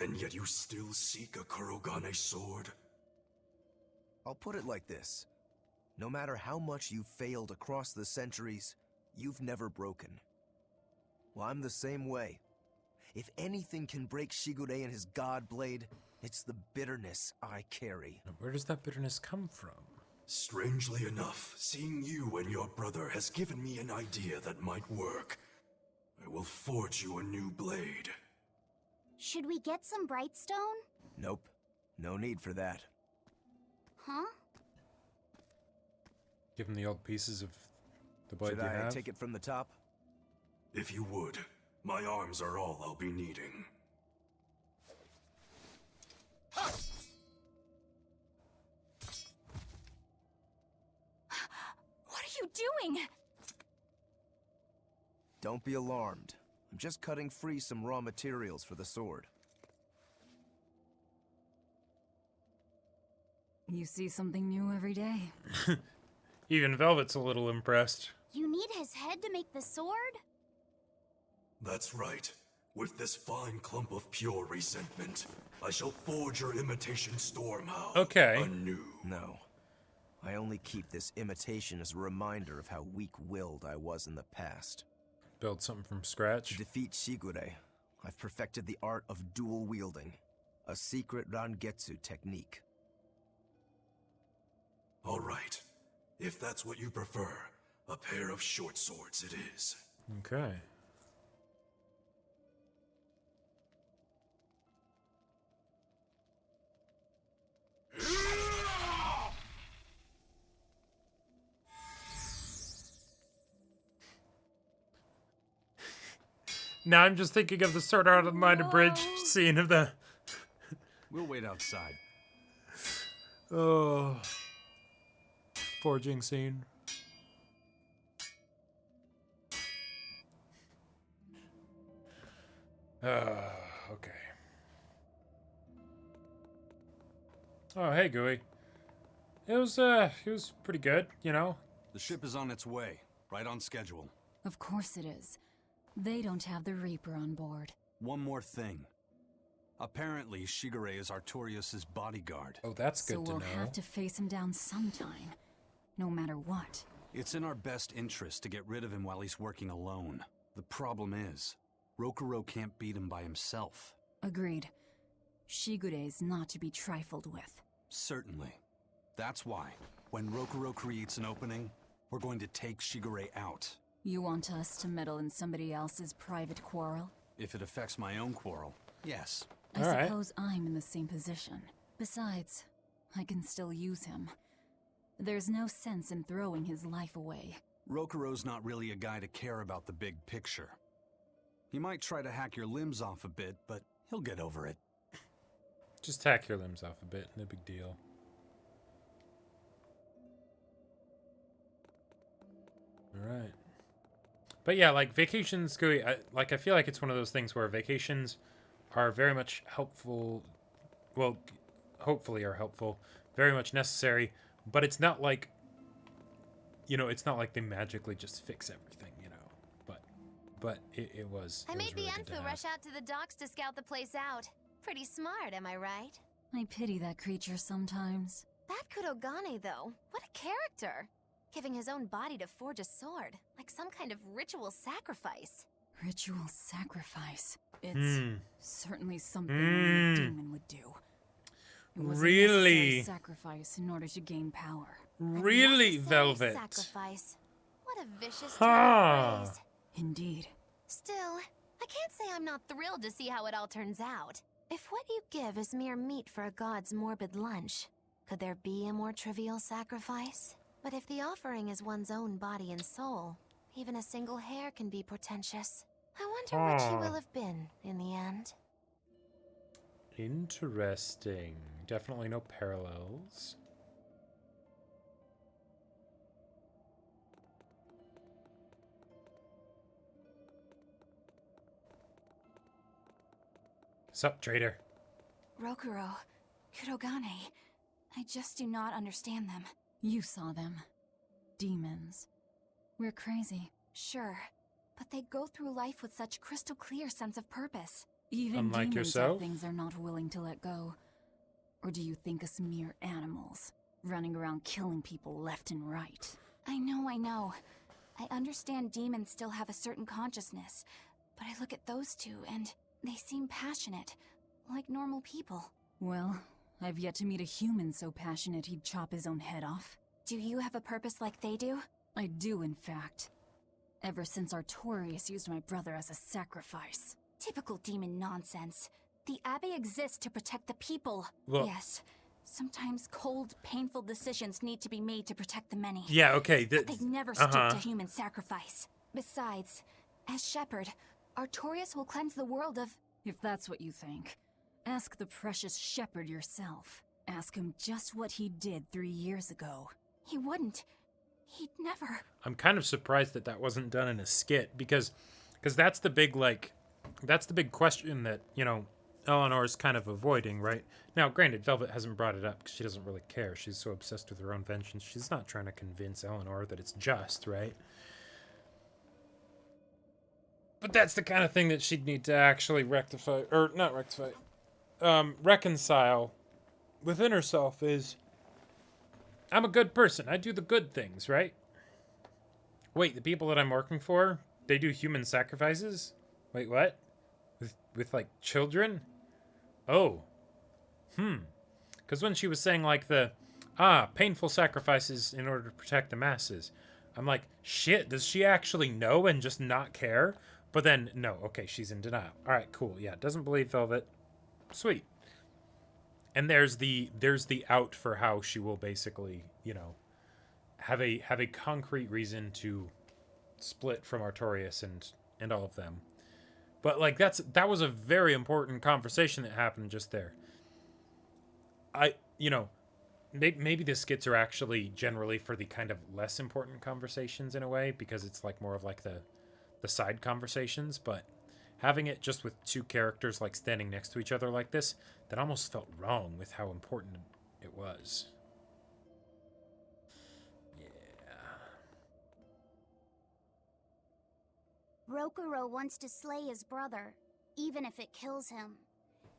And yet you still seek a Kurogane sword?
I'll put it like this. No matter how much you've failed across the centuries, you've never broken. Well, I'm the same way. If anything can break Shigure and his god blade, it's the bitterness I carry.
Now, where does that bitterness come from?
Strangely enough, seeing you and your brother has given me an idea that might work. I will forge you a new blade.
Should we get some Brightstone?
Nope. No need for that.
Huh?
Give him the old pieces of the blade
Should
you
I
have.
take it from the top?
If you would, my arms are all I'll be needing.
What are you doing?
Don't be alarmed. I'm just cutting free some raw materials for the sword.
You see something new every day.
Even Velvet's a little impressed.
You need his head to make the sword?
That's right. With this fine clump of pure resentment, I shall forge your imitation Stormhowl
Okay.
anew.
No. I only keep this imitation as a reminder of how weak-willed I was in the past.
Build something from
To
scratch.
defeat Shigure, I've perfected the art of dual wielding, a secret Rangetsu technique.
All right. If that's what you prefer, a pair of short swords it is.
Okay. Now I'm just thinking of the Sword Art Online abridged scene of the...
We'll wait outside.
Oh. Forging scene. Okay. Oh, hey, Gooey. It was pretty good, you know?
The ship is on its way, right on schedule.
Of course it is. They don't have the Reaper on board.
One more thing. Apparently, Shigure is Artorias' bodyguard.
Oh, that's good to know.
So we'll have to face him down sometime, no matter what.
It's in our best interest to get rid of him while he's working alone. The problem is, Rokuro can't beat him by himself.
Agreed. Shigure is not to be trifled with.
Certainly. That's why, when Rokuro creates an opening, we're going to take Shigure out.
You want us to meddle in somebody else's private quarrel?
If it affects my own quarrel, yes.
I suppose I'm in the same position. Besides, I can still use him. There's no sense in throwing his life away.
Rokuro's not really a guy to care about the big picture. He might try to hack your limbs off a bit, but he'll get over it.
Just hack your limbs off a bit, no big deal. Alright. But yeah, like, vacations, I feel like it's one of those things where vacations are very much helpful, well, hopefully are helpful, very much necessary, but it's not like, you know, it's not like they magically just fix everything, you know, but it was
I made
really
the
good to
Enfu
have.
rush out to the docks to scout the place out. Pretty smart, am I right?
I pity that creature sometimes.
That Kurogane, though, what a character! Giving his own body to forge a sword, like some kind of ritual sacrifice.
Ritual sacrifice. It's certainly something only a demon would do. It was a
Really?
necessary sacrifice in order to gain power.
Really,
Necessary
Velvet?
Sacrifice. What a vicious
Huh.
turn of phrase.
Indeed.
Still, I can't say I'm not thrilled to see how it all turns out. If what you give is mere meat for a god's morbid lunch, could there be a more trivial sacrifice? But if the offering is one's own body and soul, even a single hair can be portentous. I wonder what she will have been in the end.
Interesting. Definitely no parallels. Sup, trader?
Rokuro, Kurogane, I just do not understand them.
You saw them. Demons. We're crazy.
Sure, but they go through life with such crystal clear sense of purpose.
Even
Unlike
demons
yourself?
have things they're not willing to let go. Or do you think us mere animals, running around killing people left and right?
I know. I understand demons still have a certain consciousness, but I look at those two and they seem passionate, like normal people.
Well, I've yet to meet a human so passionate he'd chop his own head off.
Do you have a purpose like they do?
I do, in fact. Ever since Artorias used my brother as a sacrifice.
Typical demon nonsense. The Abbey exists to protect the people.
Well-
Yes. Sometimes cold, painful decisions need to be made to protect the many.
Yeah, okay.
But they never stoop to human sacrifice. Besides, as shepherd, Artorias will cleanse the world of...
If that's what you think, ask the precious shepherd yourself. Ask him just what he did 3 years ago.
He wouldn't. He'd never...
I'm kind of surprised that that wasn't done in a skit, because that's the big, like, that's the big question that, you know, Eleanor's kind of avoiding, right? Now, granted, Velvet hasn't brought it up because she doesn't really care. She's so obsessed with her own vengeance. She's not trying to convince Eleanor that it's just, right? But that's the kind of thing that she'd need to actually rectify, or not rectify, reconcile within herself is, I'm a good person. I do the good things, right? Wait, the people that I'm working for, they do human sacrifices? Wait, what? With like, children? Oh. Because when she was saying, like, painful sacrifices in order to protect the masses, I'm like, shit, does she actually know and just not care? But then, no, okay, she's in denial. All right, cool, yeah, doesn't believe Velvet. Sweet. And there's the out for how she will basically, you know, have a concrete reason to split from Artorias and all of them But like that was a very important conversation that happened just there. Maybe the skits are actually generally for the kind of less important conversations in a way, because it's like more of like the side conversations, but having it just with two characters like standing next to each other like this, that almost felt wrong with how important it was.
Rokuro wants to slay his brother, even if it kills him.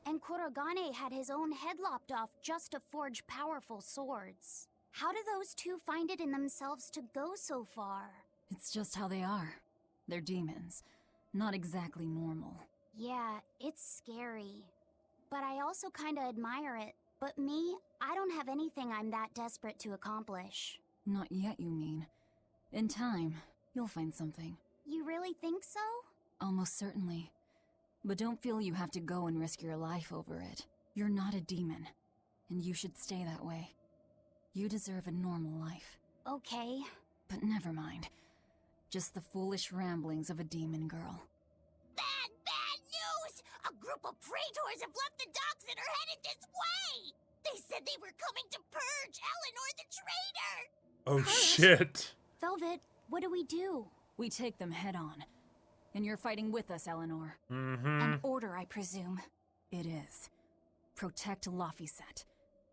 And Kurogane had his own head lopped off just to forge powerful swords. How do those two find it in themselves to go so far?
It's just how they are. They're demons. Not exactly normal.
Yeah, it's scary. But I also kinda admire it. But me, I don't have anything I'm that desperate to accomplish.
Not yet, you mean. In time, you'll find something.
You really think so?
Almost certainly. But don't feel you have to go and risk your life over it. You're not a demon, and you should stay that way. You deserve a normal life.
Okay.
But never mind. Just the foolish ramblings of a demon girl.
Bad news! A group of praetors have left the docks and are headed this way! They said they were coming to purge Eleanor the traitor!
Oh, shit!
Velvet, what do we do?
We take them head on. And you're fighting with us, Eleanor.
An order, I presume.
It is. Protect Laphicet.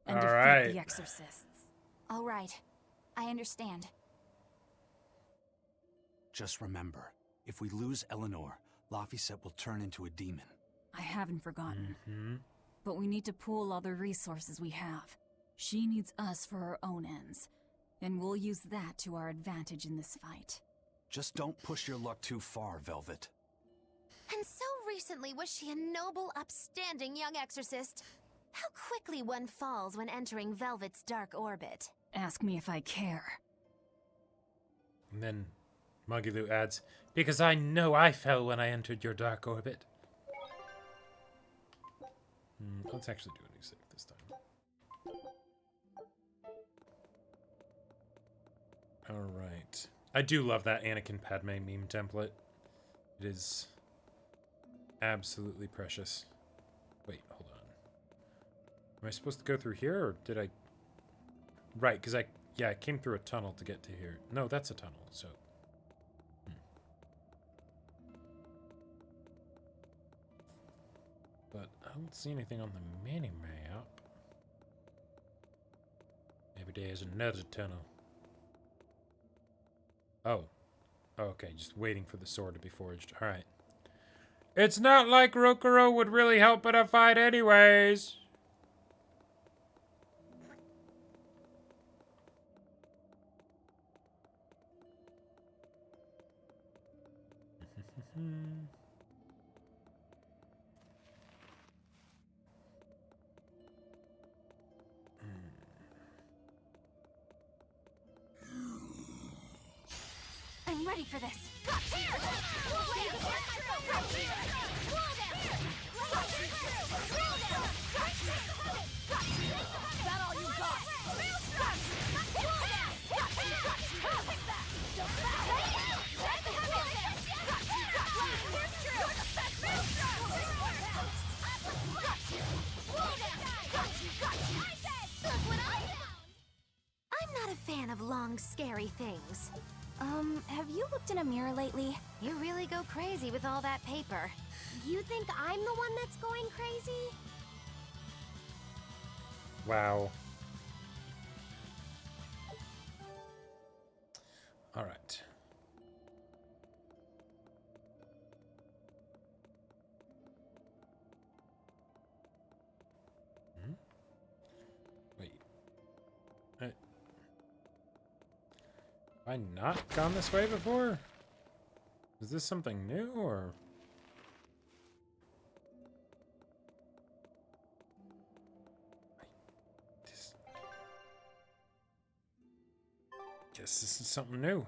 And
All
defeat
right.
the exorcists.
All right. I understand.
Just remember, if we lose Eleanor, Laphicet will turn into a demon.
I haven't forgotten. But we need to pool all the resources we have. She needs us for her own ends. And we'll use that to our advantage in this fight.
Just don't push your luck too far, Velvet.
And so recently was she a noble, upstanding young exorcist. How quickly one falls when entering Velvet's dark orbit.
Ask me if I care.
And then Magilu adds, because I know I fell when I entered your dark orbit. Let's actually do a new save this time. Alright. I do love that Anakin Padme meme template. It is absolutely precious. Wait, hold on. Am I supposed to go through here, or did I... Right, because I came through a tunnel to get to here. No, that's a tunnel, so... But I don't see anything on the mini-map. Maybe there's another tunnel. Oh. Okay, just waiting for the sword to be forged. Alright. It's not like Rokuro would really help in a fight anyways.
I'm ready for this.
I'm not a fan of long, scary things.
Have you looked in a mirror lately?
You really go crazy with all that paper.
You think I'm the one that's going crazy?
Wow. Alright. Wait. Have I not gone this way before? Is this something new, or... Guess this is something new.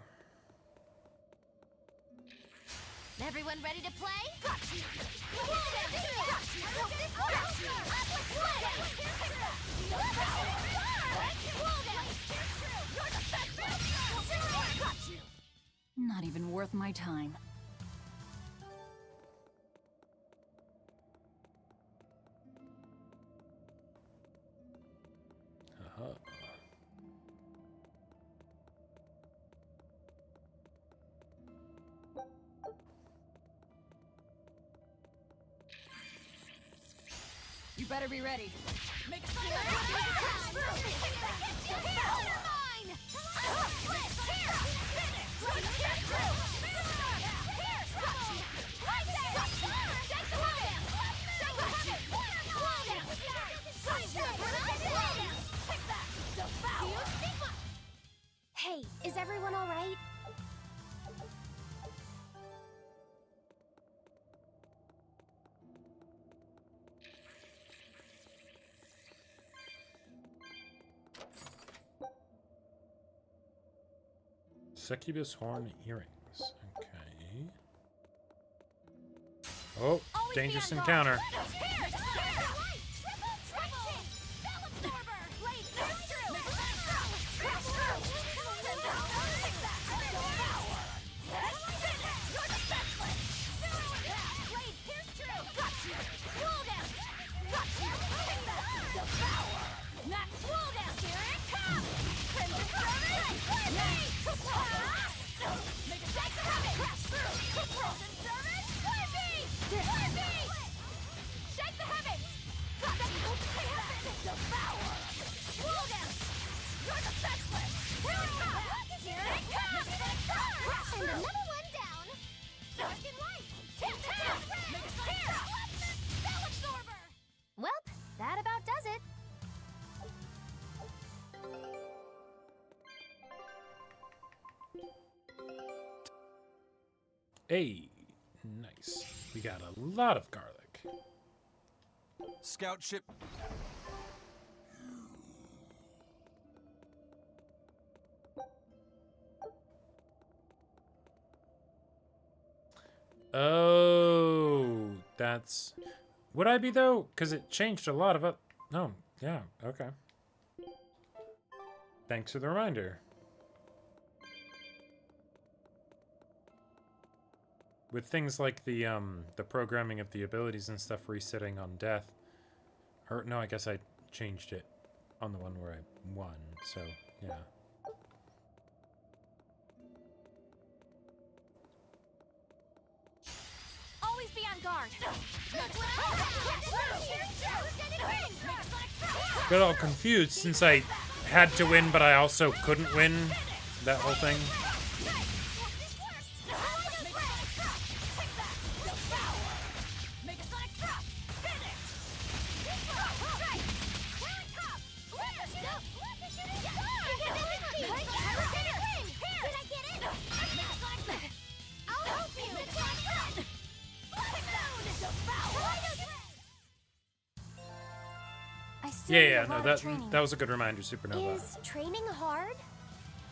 Everyone ready to play?
Not even worth my time. You better be ready.
Make it fun! Get you here! Mine!
Hey, is everyone all right?
Succubus horn earrings. Okay. Oh, dangerous encounter.
Well, that about does it.
Hey, nice. We got a lot of garlic.
Scout ship.
Oh, that's... Would I be, though? Because it changed a lot of it. Oh, yeah, okay. Thanks for the reminder. With things like the programming of the abilities and stuff resetting on death. Or, no, I guess I changed it on the one where I won, so, yeah.
Always be on guard.
Got all confused since I had to win, but I also couldn't win. That whole thing. Yeah, no, that was a good reminder, Supernova.
Is training hard?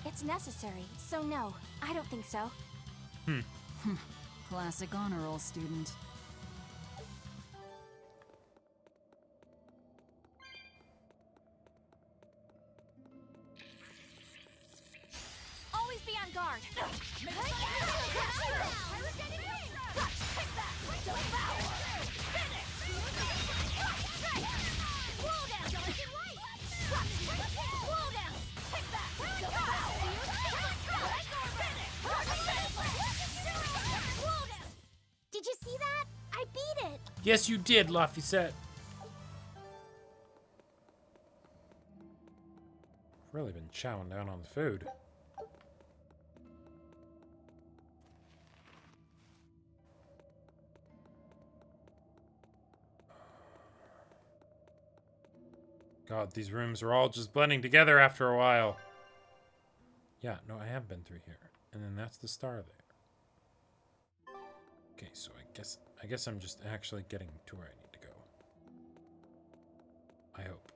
It's necessary, so no, I don't think so.
Classic honor roll student.
Always be on guard.
Did you see that? I beat it!
Yes, you did, Laphicet. Really been chowing down on the food. God, these rooms are all just blending together after a while. Yeah, no, I have been through here. And then that's the star there. Okay, so I guess I'm just actually getting to where I need to go. I hope.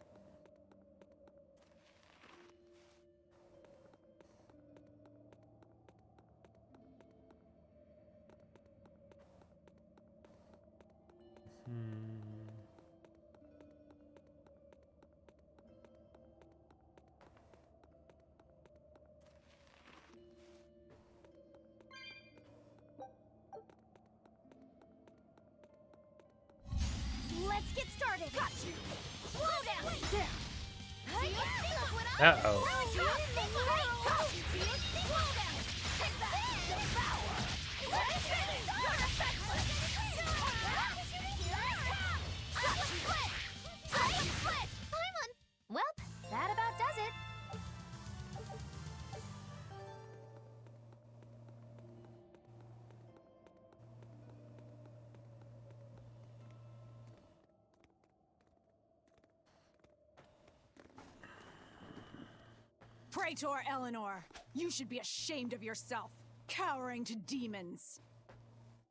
Let's get started. Got you. Slow down.
Uh-oh.
Well, that about does it.
Praetor Eleanor, you should be ashamed of yourself, cowering to demons.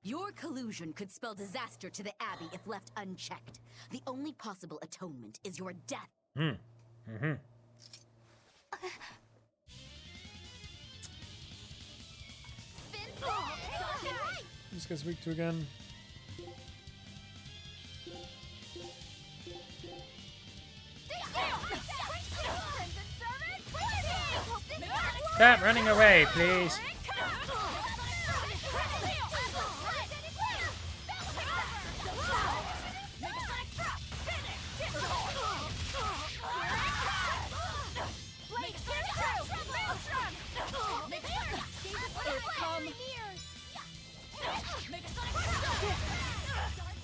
Your collusion could spell disaster to the Abbey if left unchecked. The only possible atonement is your death.
This guy's weak to again. Stop running away, please.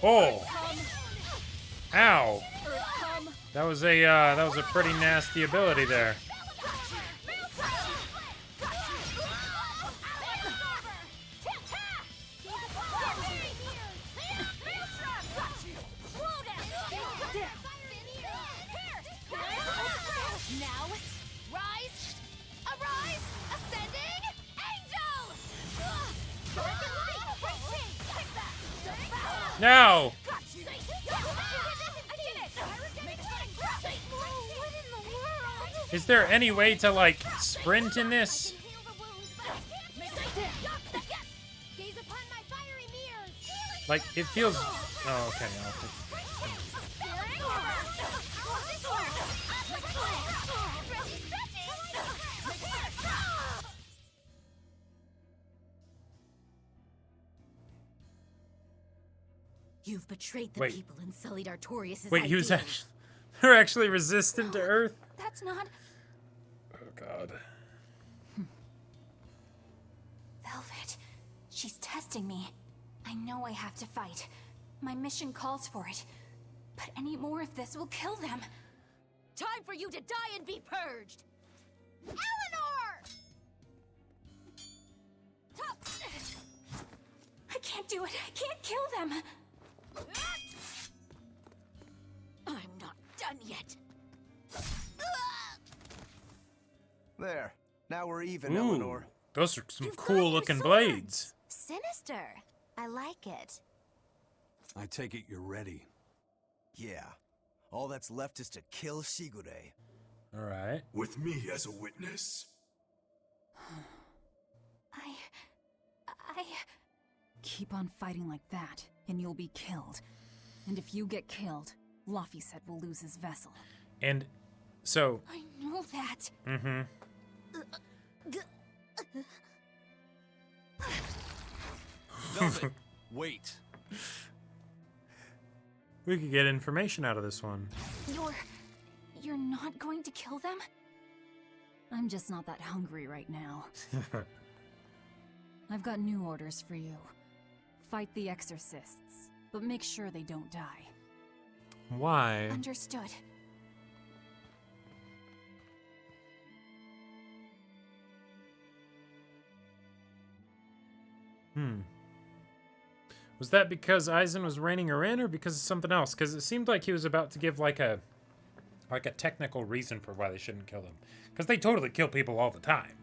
Oh! Ow! That was a pretty nasty ability there. No! Is there any way to, like, sprint in this? Like, it feels... Oh, okay. I'll take it.
You've betrayed the
Wait.
people and sullied Artorias'
Wait, he was
ideals.
actually... They're actually resistant to Earth?
That's not...
Oh, God.
Velvet. She's testing me. I know I have to fight. My mission calls for it. But any more of this will kill them.
Time for you to die and be purged!
Eleanor! I can't do it. I can't kill them.
I'm not done yet.
There. Now we're even,
Ooh,
Eleanor.
those are some
You've got
cool
your
looking
swords.
blades.
Sinister. I like it.
I take it you're ready.
Yeah. All that's left is to kill Shigure.
All right.
With me as a witness.
I...
Keep on fighting like that, and you'll be killed. And if you get killed, Laphicet will lose his vessel.
And so...
I know that.
Mm-hmm.
Velvet, wait.
We could get information out of this one.
You're not going to kill them?
I'm just not that hungry right now. I've got new orders for you. Fight the exorcists, but make sure they don't die.
Why?
Understood.
Was that because Aizen was reining her in, or because of something else? Because it seemed like he was about to give like a technical reason for why they shouldn't kill them. Because they totally kill people all the time.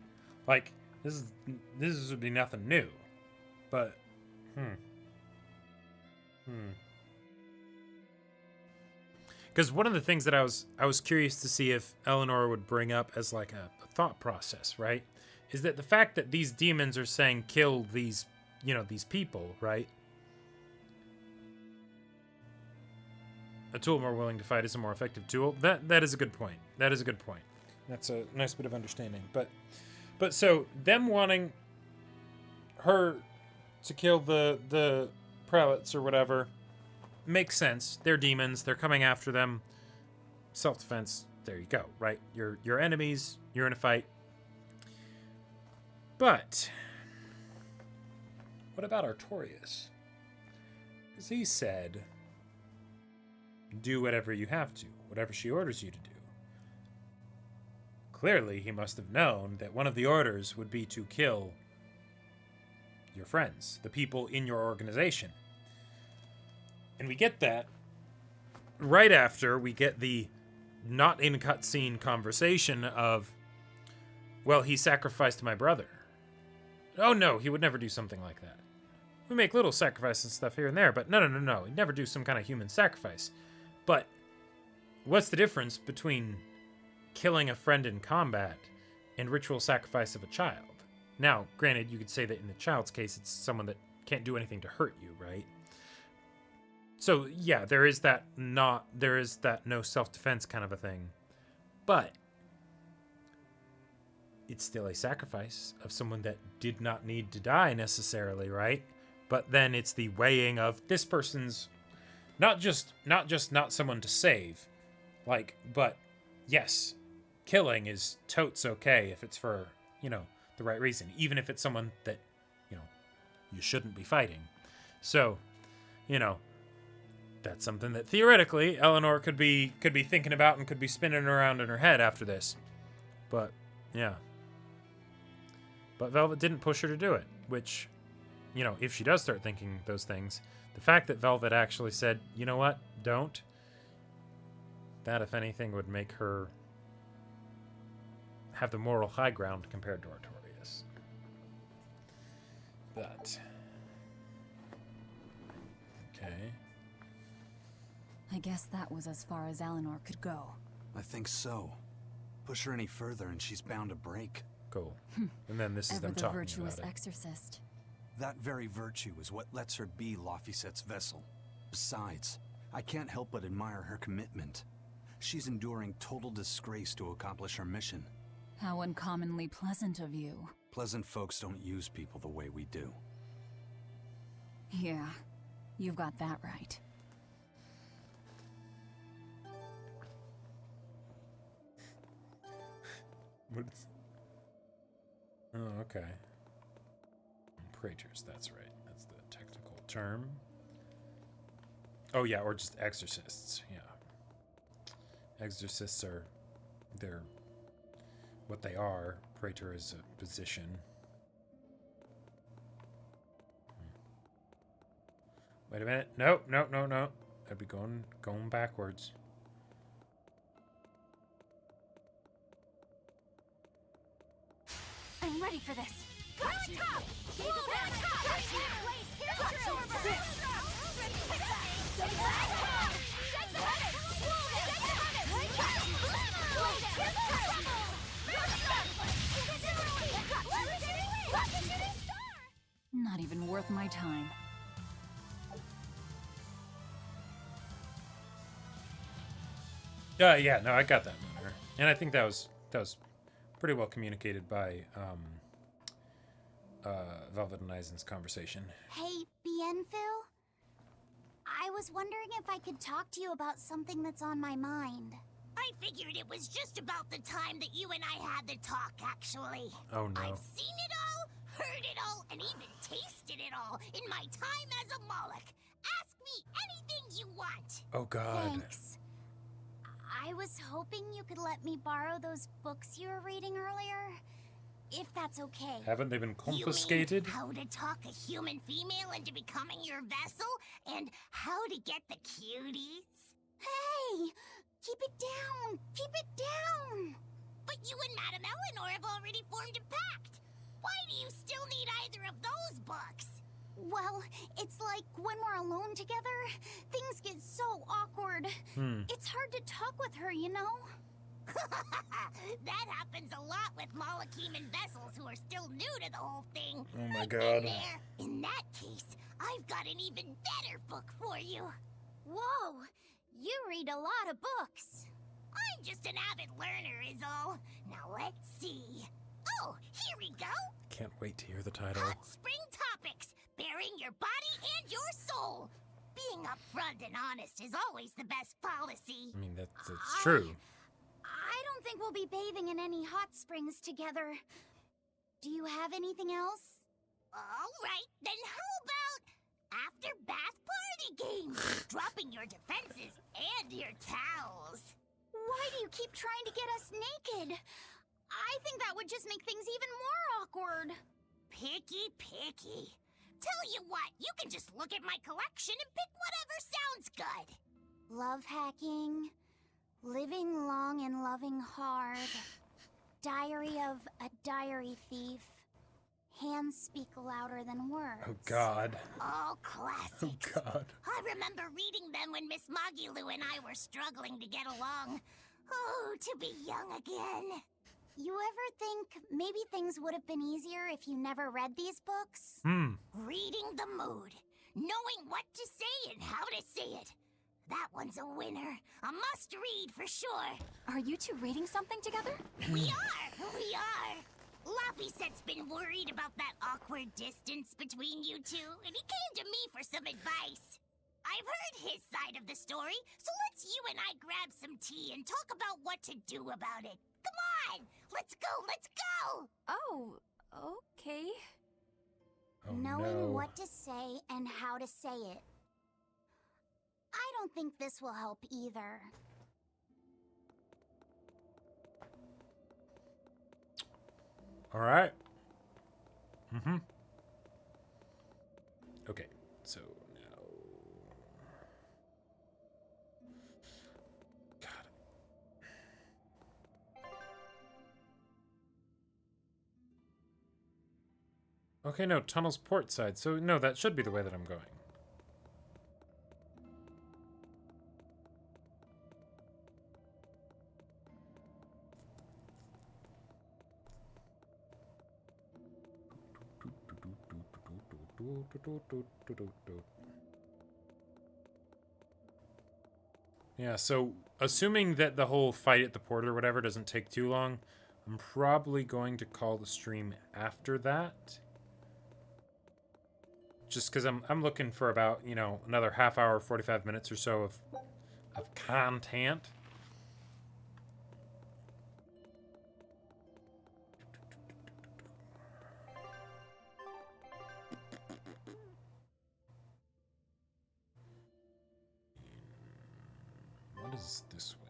Like this would be nothing new. But Because one of the things that I was curious to see if Eleanor would bring up as like a thought process, right? Is that the fact that these demons are saying kill these, these people, right? A tool more willing to fight is a more effective tool. That is a good point. That is a good point. That's a nice bit of understanding. But so them wanting her to kill the prelates or whatever makes sense. They're demons. They're coming after them. Self-defense there you go, right? You're enemies, you're in a fight. But what about Artorias? Because he said, do whatever you have to, whatever she orders you to do. Clearly, he must have known that one of the orders would be to kill your friends, the people in your organization. And we get that right after we get the not in cutscene conversation of, well, he sacrificed my brother. Oh no, he would never do something like that. We make little sacrifices and stuff here and there, but no. He'd never do some kind of human sacrifice. But what's the difference between killing a friend in combat and ritual sacrifice of a child? Now, granted, you could say that in the child's case, it's someone that can't do anything to hurt you, right? So, yeah, there is that no self-defense kind of a thing. But it's still a sacrifice of someone that did not need to die necessarily, right? But then it's the weighing of this person's not just not someone to save, like, but yes, killing is totes okay if it's for, the right reason, even if it's someone that, you shouldn't be fighting. So, that's something that theoretically Eleanor could be thinking about and could be spinning around in her head after this. But yeah. But Velvet didn't push her to do it, which, if she does start thinking those things, the fact that Velvet actually said, you know what, don't, that, if anything, would make her have the moral high ground compared to Artorias. But okay.
I guess that was as far as Eleanor could go.
I think so. Push her any further and she's bound to break.
Cool. And then this is them talking about it.
Ever the virtuous exorcist.
That very virtue is what lets her be Laphicet's vessel. Besides, I can't help but admire her commitment. She's enduring total disgrace to accomplish her mission.
How uncommonly pleasant of you.
Pleasant folks don't use people the way we do.
Yeah, you've got that right.
What's... Oh, okay. Praetors, that's right. That's the technical term. Oh, yeah, or just exorcists, yeah. Exorcists they're what they are. Praetor is a position. Wait a minute. No. I'd be going backwards.
I'm ready for this.
Go on top! Slow down!
Not even worth my time.
Yeah, no, I got that, Lunar. And I think that was pretty well communicated by Velvet and Eisen's conversation.
Hey, Bienfil? I was wondering if I could talk to you about something that's on my mind.
I figured it was just about the time that you and I had the talk, actually.
Oh, no.
I've seen it all, heard it all, and even tasted it all in my time as a Moloch. Ask me anything you want.
Oh, God.
Thanks. I was hoping you could let me borrow those books you were reading earlier, if that's okay.
Haven't they been confiscated?
You mean how to talk a human female into becoming your vessel, and how to get the cuties?
Hey! Keep it down! Keep it down!
But you and Madame Eleanor have already formed a pact. Why do you still need either of those books?
Well, it's like when we're alone together, things get so awkward. It's hard to talk with her, you know?
That happens a lot with Molocheman vessels who are still new to the whole thing.
Oh my
I've
God.
been there. In that case, I've got an even better book for you.
Whoa! You read a lot of books.
I'm just an avid learner is all. Now let's see. Oh, here we go.
Can't wait to hear the title.
Hot Spring Topics. Bearing your body and your soul. Being upfront and honest is always the best policy.
I mean, that's true.
I don't think we'll be bathing in any hot springs together. Do you have anything else?
Alright, then how about after bath party games? Dropping your defenses and your towels.
Why do you keep trying to get us naked? I think that would just make things even more awkward.
Picky. Tell you what, you can just look at my collection and pick whatever sounds good.
Love hacking, living long and loving hard, diary of a diary thief, hands speak louder than words.
Oh, God.
All classics.
Oh, God.
I remember reading them when Miss Magilu and I were struggling to get along. Oh, to be young again.
You ever think maybe things would have been easier if you never read these books?
Reading the mood, knowing what to say and how to say it. That one's a winner. A must-read for sure.
Are you two reading something together?
We are. Laffy-Set's been worried about that awkward distance between you two, and he came to me for some advice. I've heard his side of the story, so let's you and I grab some tea and talk about what to do about it. Come on! Let's go!
Oh, okay.
Oh,
Knowing
no.
what to say and how to say it. I don't think this will help either.
All right. Okay, so now... God. Okay, no, tunnel's port side. So, no, that should be the way that I'm going. Yeah, so assuming that the whole fight at the port or whatever doesn't take too long, I'm probably going to call the stream after that. Just because I'm looking for about, you know, another half hour, 45 minutes or so of content. What is this way?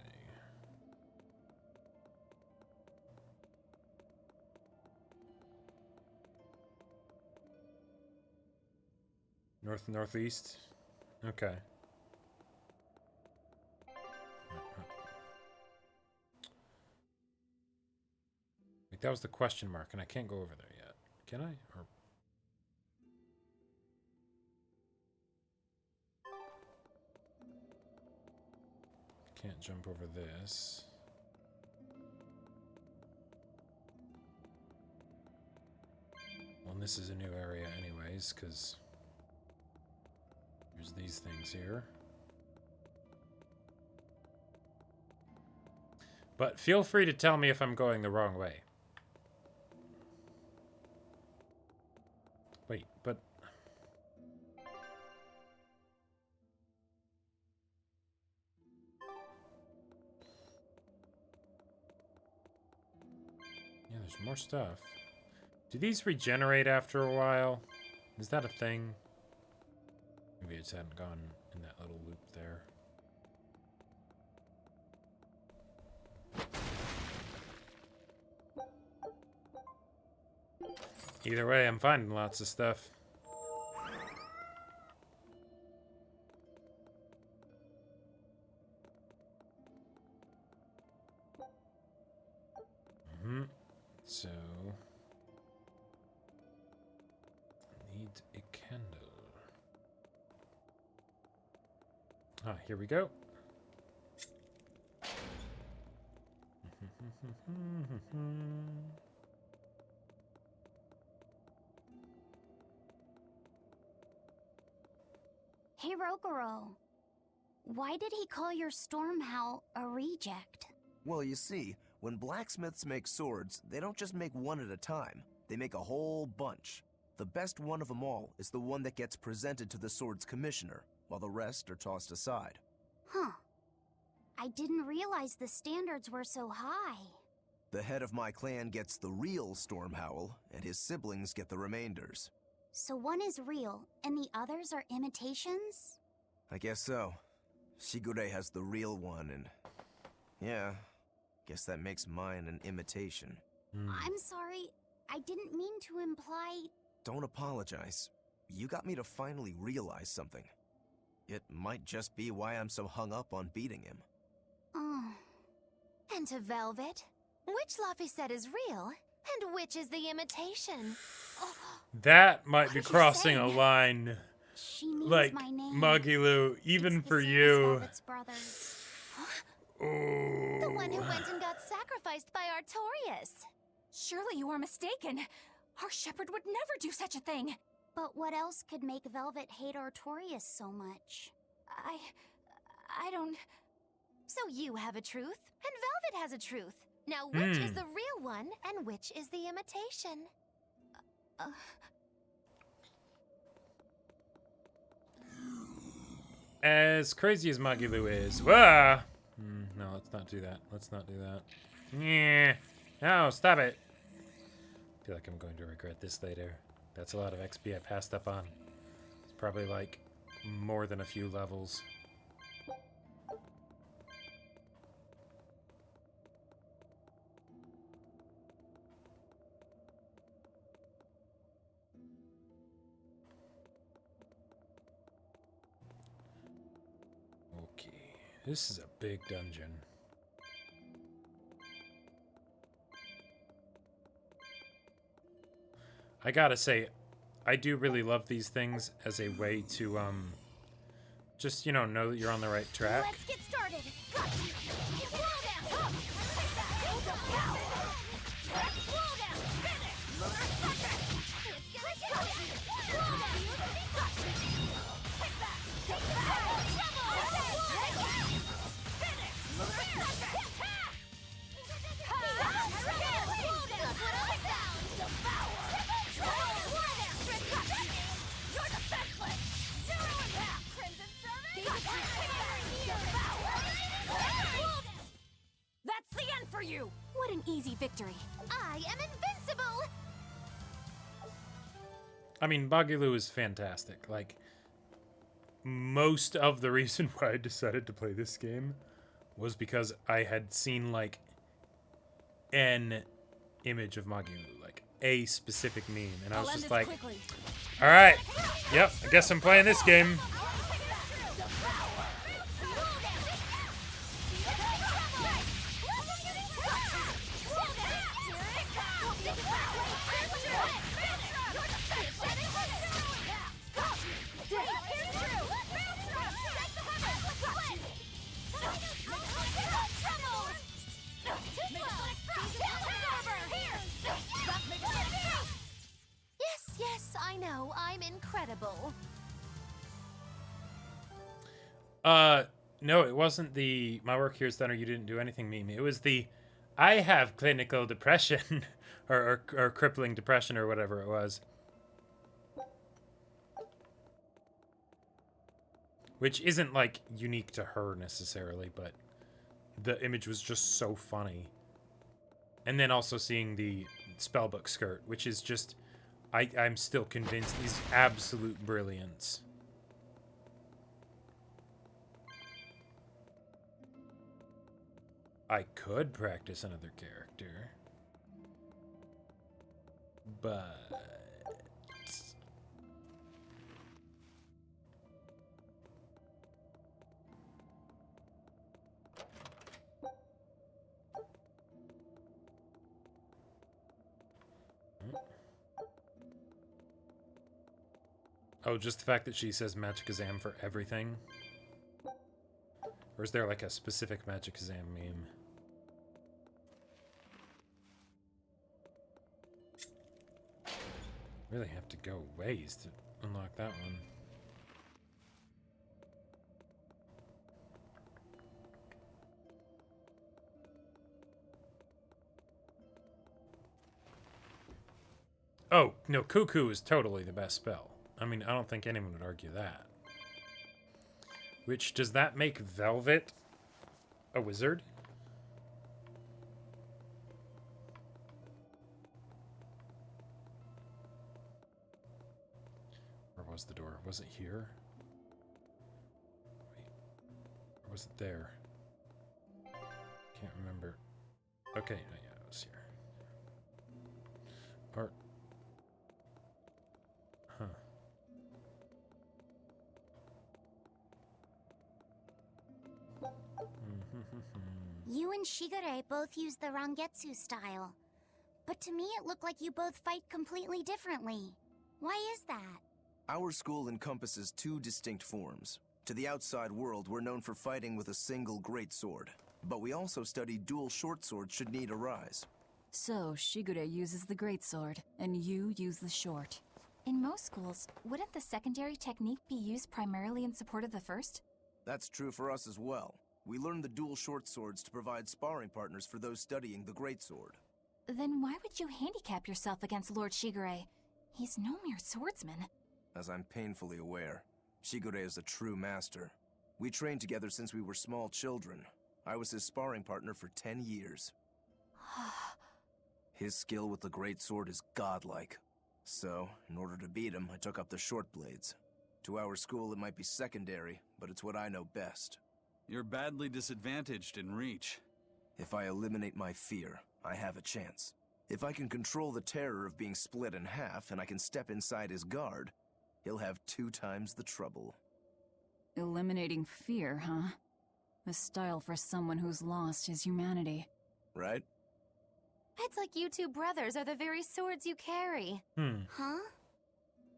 Northeast? Okay. Like, that was the question mark, and I can't go over there yet. Can I? Or... Can't jump over this. Well, and this is a new area anyways, because there's these things here. But feel free to tell me if I'm going the wrong way. Wait, but... Yeah, there's more stuff. Do these regenerate after a while? Is that a thing? Maybe I just hadn't gone in that little loop there. Either way, I'm finding lots of stuff. So... need a candle. Ah, here we go.
Hey, Rokuro. Why did he call your Stormhowl a reject?
Well, you see, when blacksmiths make swords, they don't just make one at a time. They make a whole bunch. The best one of them all is the one that gets presented to the sword's commissioner, while the rest are tossed aside.
Huh. I didn't realize the standards were so high.
The head of my clan gets the real Storm Howl, and his siblings get the remainders.
So one is real, and the others are imitations?
I guess so. Shigure has the real one, and... yeah, guess that makes mine an imitation.
I'm sorry, I didn't mean to imply...
Don't apologize. You got me to finally realize something. It might just be why I'm so hung up on beating him.
Oh.
And to Velvet, which Laphicet is real, and which is the imitation?
That might be crossing a line.
She means
Like,
my name.
Muggy even
It's
for
the same as
you.
Velvet's brothers.
Oh.
The one who went and got sacrificed by Artorias.
Surely you are mistaken. Our shepherd would never do such a thing.
But what else could make Velvet hate Artorias so much?
I don't...
So you have a truth, and Velvet has a truth. Now which is the real one, and which is the imitation?
As crazy as Magilu is, wah! No, let's not do that. Let's not do that. Yeah. No, stop it. I feel like I'm going to regret this later. That's a lot of XP I passed up on. It's probably like more than a few levels. Okay, this is a big dungeon. I gotta say, I do really love these things as a way to, just, you know that you're on the right track.
Let's get started. Slow down. Up. Take that. Slow down. Finish. Take that. Take
That's the end for you! What an easy victory.
I am invincible!
I mean, Bagilu is fantastic. Like, most of the reason why I decided to play this game was because I had seen, like, an image of Magilu, like, a specific meme, and I was just like, alright, yep, I guess I'm playing this game.
Yes, I know. I'm incredible.
No, it wasn't the my work here is done or you didn't do anything meme. It was the I have clinical depression or crippling depression or whatever it was. Which isn't, like, unique to her necessarily, but the image was just so funny. And then also seeing the spellbook skirt, which is just, I'm still convinced is absolute brilliance. I could practice another character, but... Oh, just the fact that she says Magicazam for everything? Or is there like a specific Magicazam meme? Really have to go ways to unlock that one. Oh, no, Cuckoo is totally the best spell. I mean, I don't think anyone would argue that. Which, does that make Velvet A wizard? Where was the door? Was it here? Wait. Or was it there? Can't remember. Okay, yeah, it was here. Or... Huh.
You and Shigure both use the Rangetsu style. But to me it looked like you both fight completely differently. Why is that?
Our school encompasses two distinct forms. To the outside world, we're known for fighting with a single greatsword. But we also study dual short swords should need arise.
So, Shigure uses the greatsword, and you use the short.
In most schools, wouldn't the secondary technique be used primarily in support of the first?
That's true for us as well. We learn the dual short swords to provide sparring partners for those studying the greatsword.
Then why would you handicap yourself against Lord Shigure? He's no mere swordsman.
As I'm painfully aware, Shigure is a true master. We trained together since we were small children. I was his sparring partner for 10 years. His skill with the greatsword is godlike. So, in order to beat him, I took up the short blades. To our school, it might be secondary, but it's what I know best.
You're badly disadvantaged in reach.
If I eliminate my fear, I have a chance. If I can control the terror of being split in half and I can step inside his guard, he'll have 2 times the trouble.
Eliminating fear, huh? A style for someone who's lost his humanity.
Right?
It's like you two brothers are the very swords you carry.
Huh?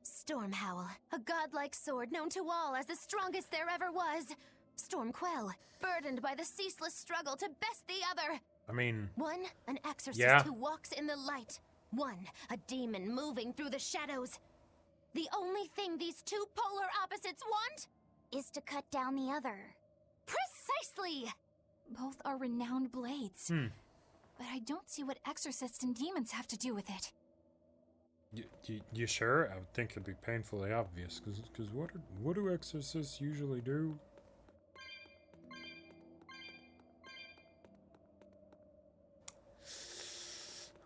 Stormhowl, a godlike sword known to all as the strongest there ever was. Stormquell, burdened by the ceaseless struggle to best the other.
I mean...
One, an exorcist
yeah.
who walks in the light. One, a demon moving through the shadows. The only thing these two polar opposites want
is to cut down the other.
Precisely!
Both are renowned blades. But I don't see what exorcists and demons have to do with it.
You sure? I would think it'd be painfully obvious, because what do exorcists usually do?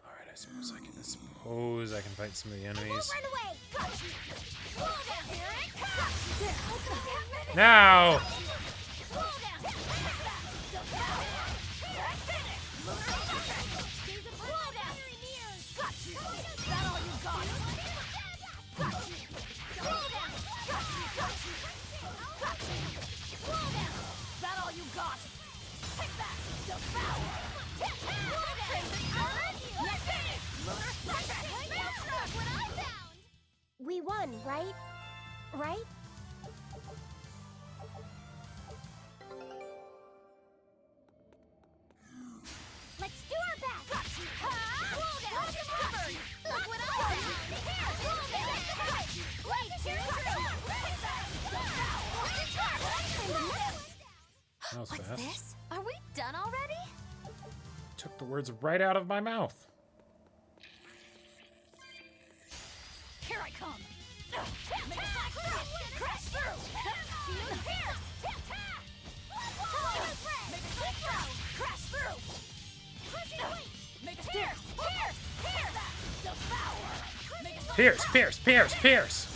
Alright, I suppose I can fight some of the enemies. Now!
We won, right? Right? Let's do our best!
Look what I
That was
What's
fast.
this? Are we done already?
Took the words right out of my mouth.
Here I come! Crash through! Crash through! Make a pierce! Devour!
Pierce, pierce, pierce, pierce!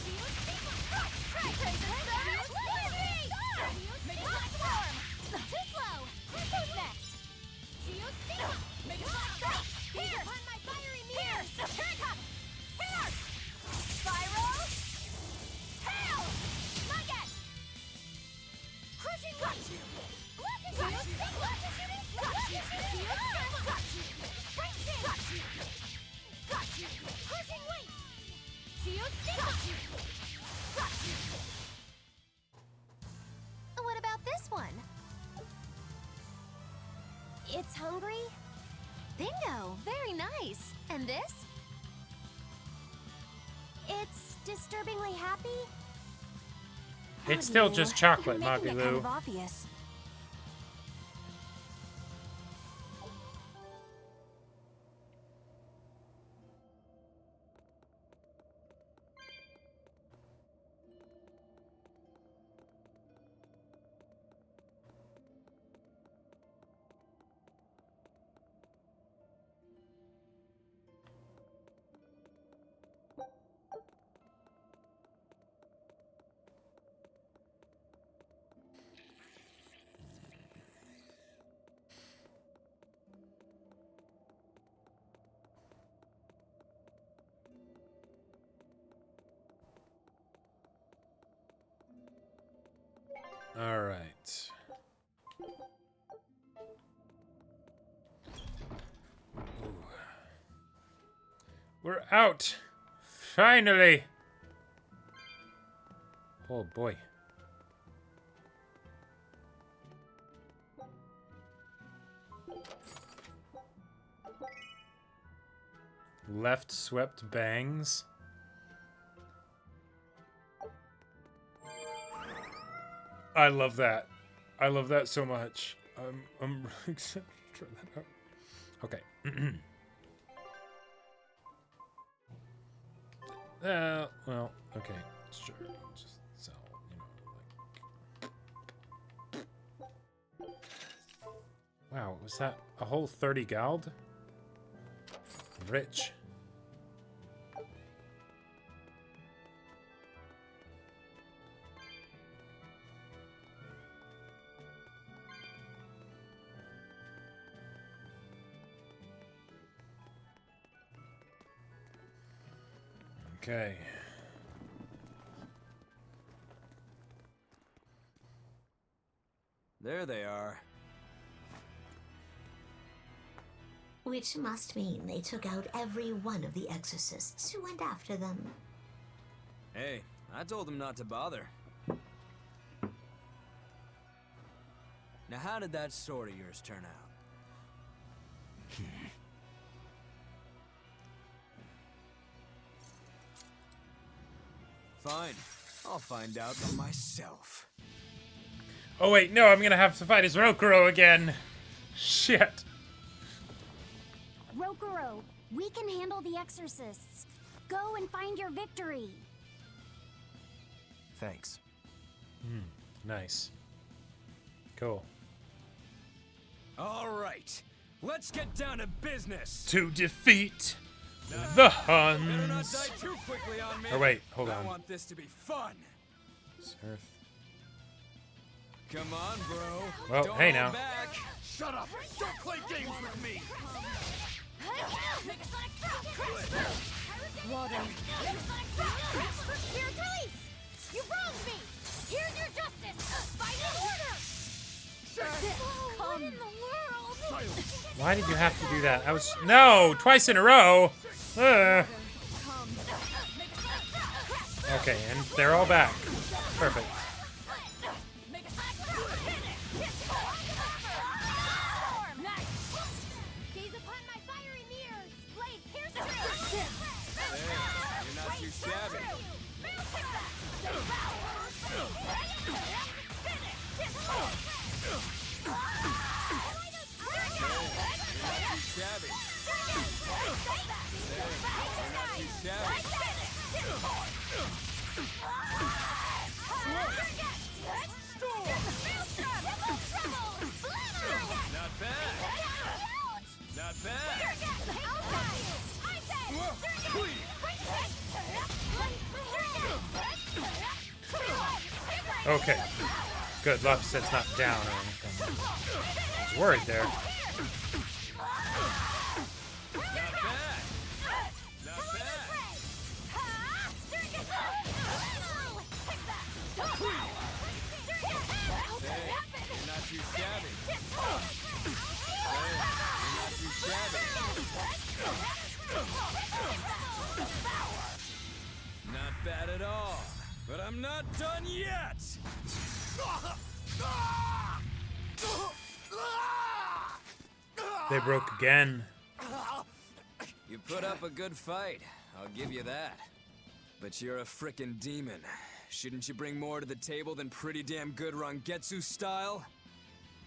What about this one?
It's hungry?
Bingo! Very nice. And this?
It's disturbingly happy?
It's still just chocolate,
You're making it kind
Mabilou.
of obvious.
All right. Ooh. We're out. Finally. Oh boy. Left swept bangs. I love that. I love that so much. I'm really excited to try that out. Okay. Well, okay, sure. Just sell, like. Wow, was that a whole 30 gold? Rich. Okay.
There they are.
Which must mean they took out every one of the exorcists who went after them.
Hey, I told them not to bother. Now how did that sword of yours turn out? Fine. I'll find out for myself.
Oh wait, no, I'm gonna have to fight as Rokuro again. Shit.
Rokuro, we can handle the exorcists. Go and find your victory.
Thanks.
Nice. Cool.
All right, let's get down to business.
To defeat the
Better not
Huns.
die too quickly on me.
Or wait, hold
I
on.
want this to be fun.
Earth.
Come on, bro.
Well,
Don't
hey
hold
now.
Back. Shut up. Don't play games with me.
Water. Spirit release! You wronged me! Here's your justice! Final order! What in the world?
Why did you have to do that? I was no twice in a row. Okay, and they're all back. Perfect.
Gaze upon my fiery mirrors! Blade pierce
You're not too shabby. Shabby. You're not too shabby. Not bad. Not bad.
Okay. Good. Love said's not down or anything. I was worried there.
Not bad. Not bad. Hey, you're not too shabby. Hey, you're not too shabby. Not bad at all. But I'm not done yet!
They broke again.
You put up a good fight, I'll give you that. But you're a frickin' demon. Shouldn't you bring more to the table than pretty damn good Rangetsu style?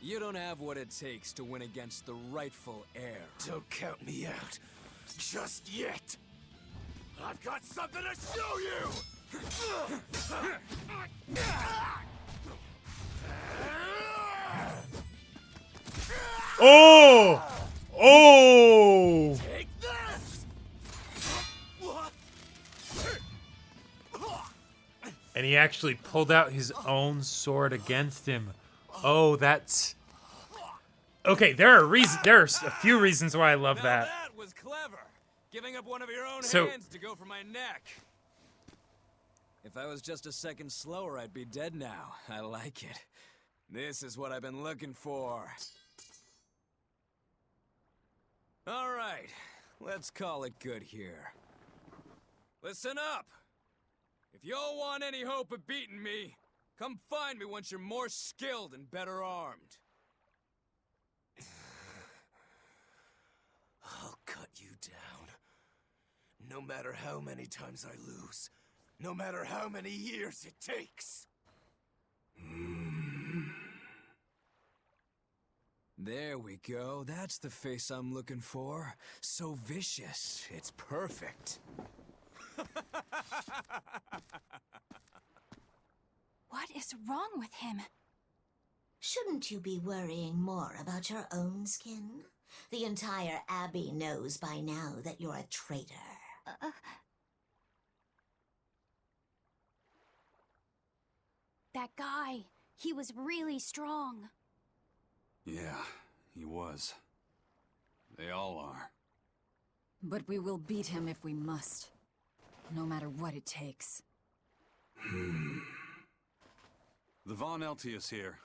You don't have what it takes to win against the rightful heir.
Don't count me out. Just yet. I've got something to show you!
Oh! Oh!
Take this!
And he actually pulled out his own sword against him. Oh, that's... Okay, there are a few reasons why I love
Now
that.
that was clever. Giving up one of your own
So-
hands to go for my neck. If I was just a second slower, I'd be dead now. I like it. This is what I've been looking for. All right, let's call it good here. Listen up! If y'all want any hope of beating me, come find me once you're more skilled and better armed.
I'll cut you down. No matter how many times I lose. No matter how many years it takes.
There we go. That's the face I'm looking for. So vicious. It's perfect.
What is wrong with him?
Shouldn't you be worrying more about your own skin? The entire Abbey knows by now that you're a traitor.
That guy, he was really strong.
Yeah, he was. They all are.
But we will beat him if we must. No matter what it takes.
The Von Eltius here.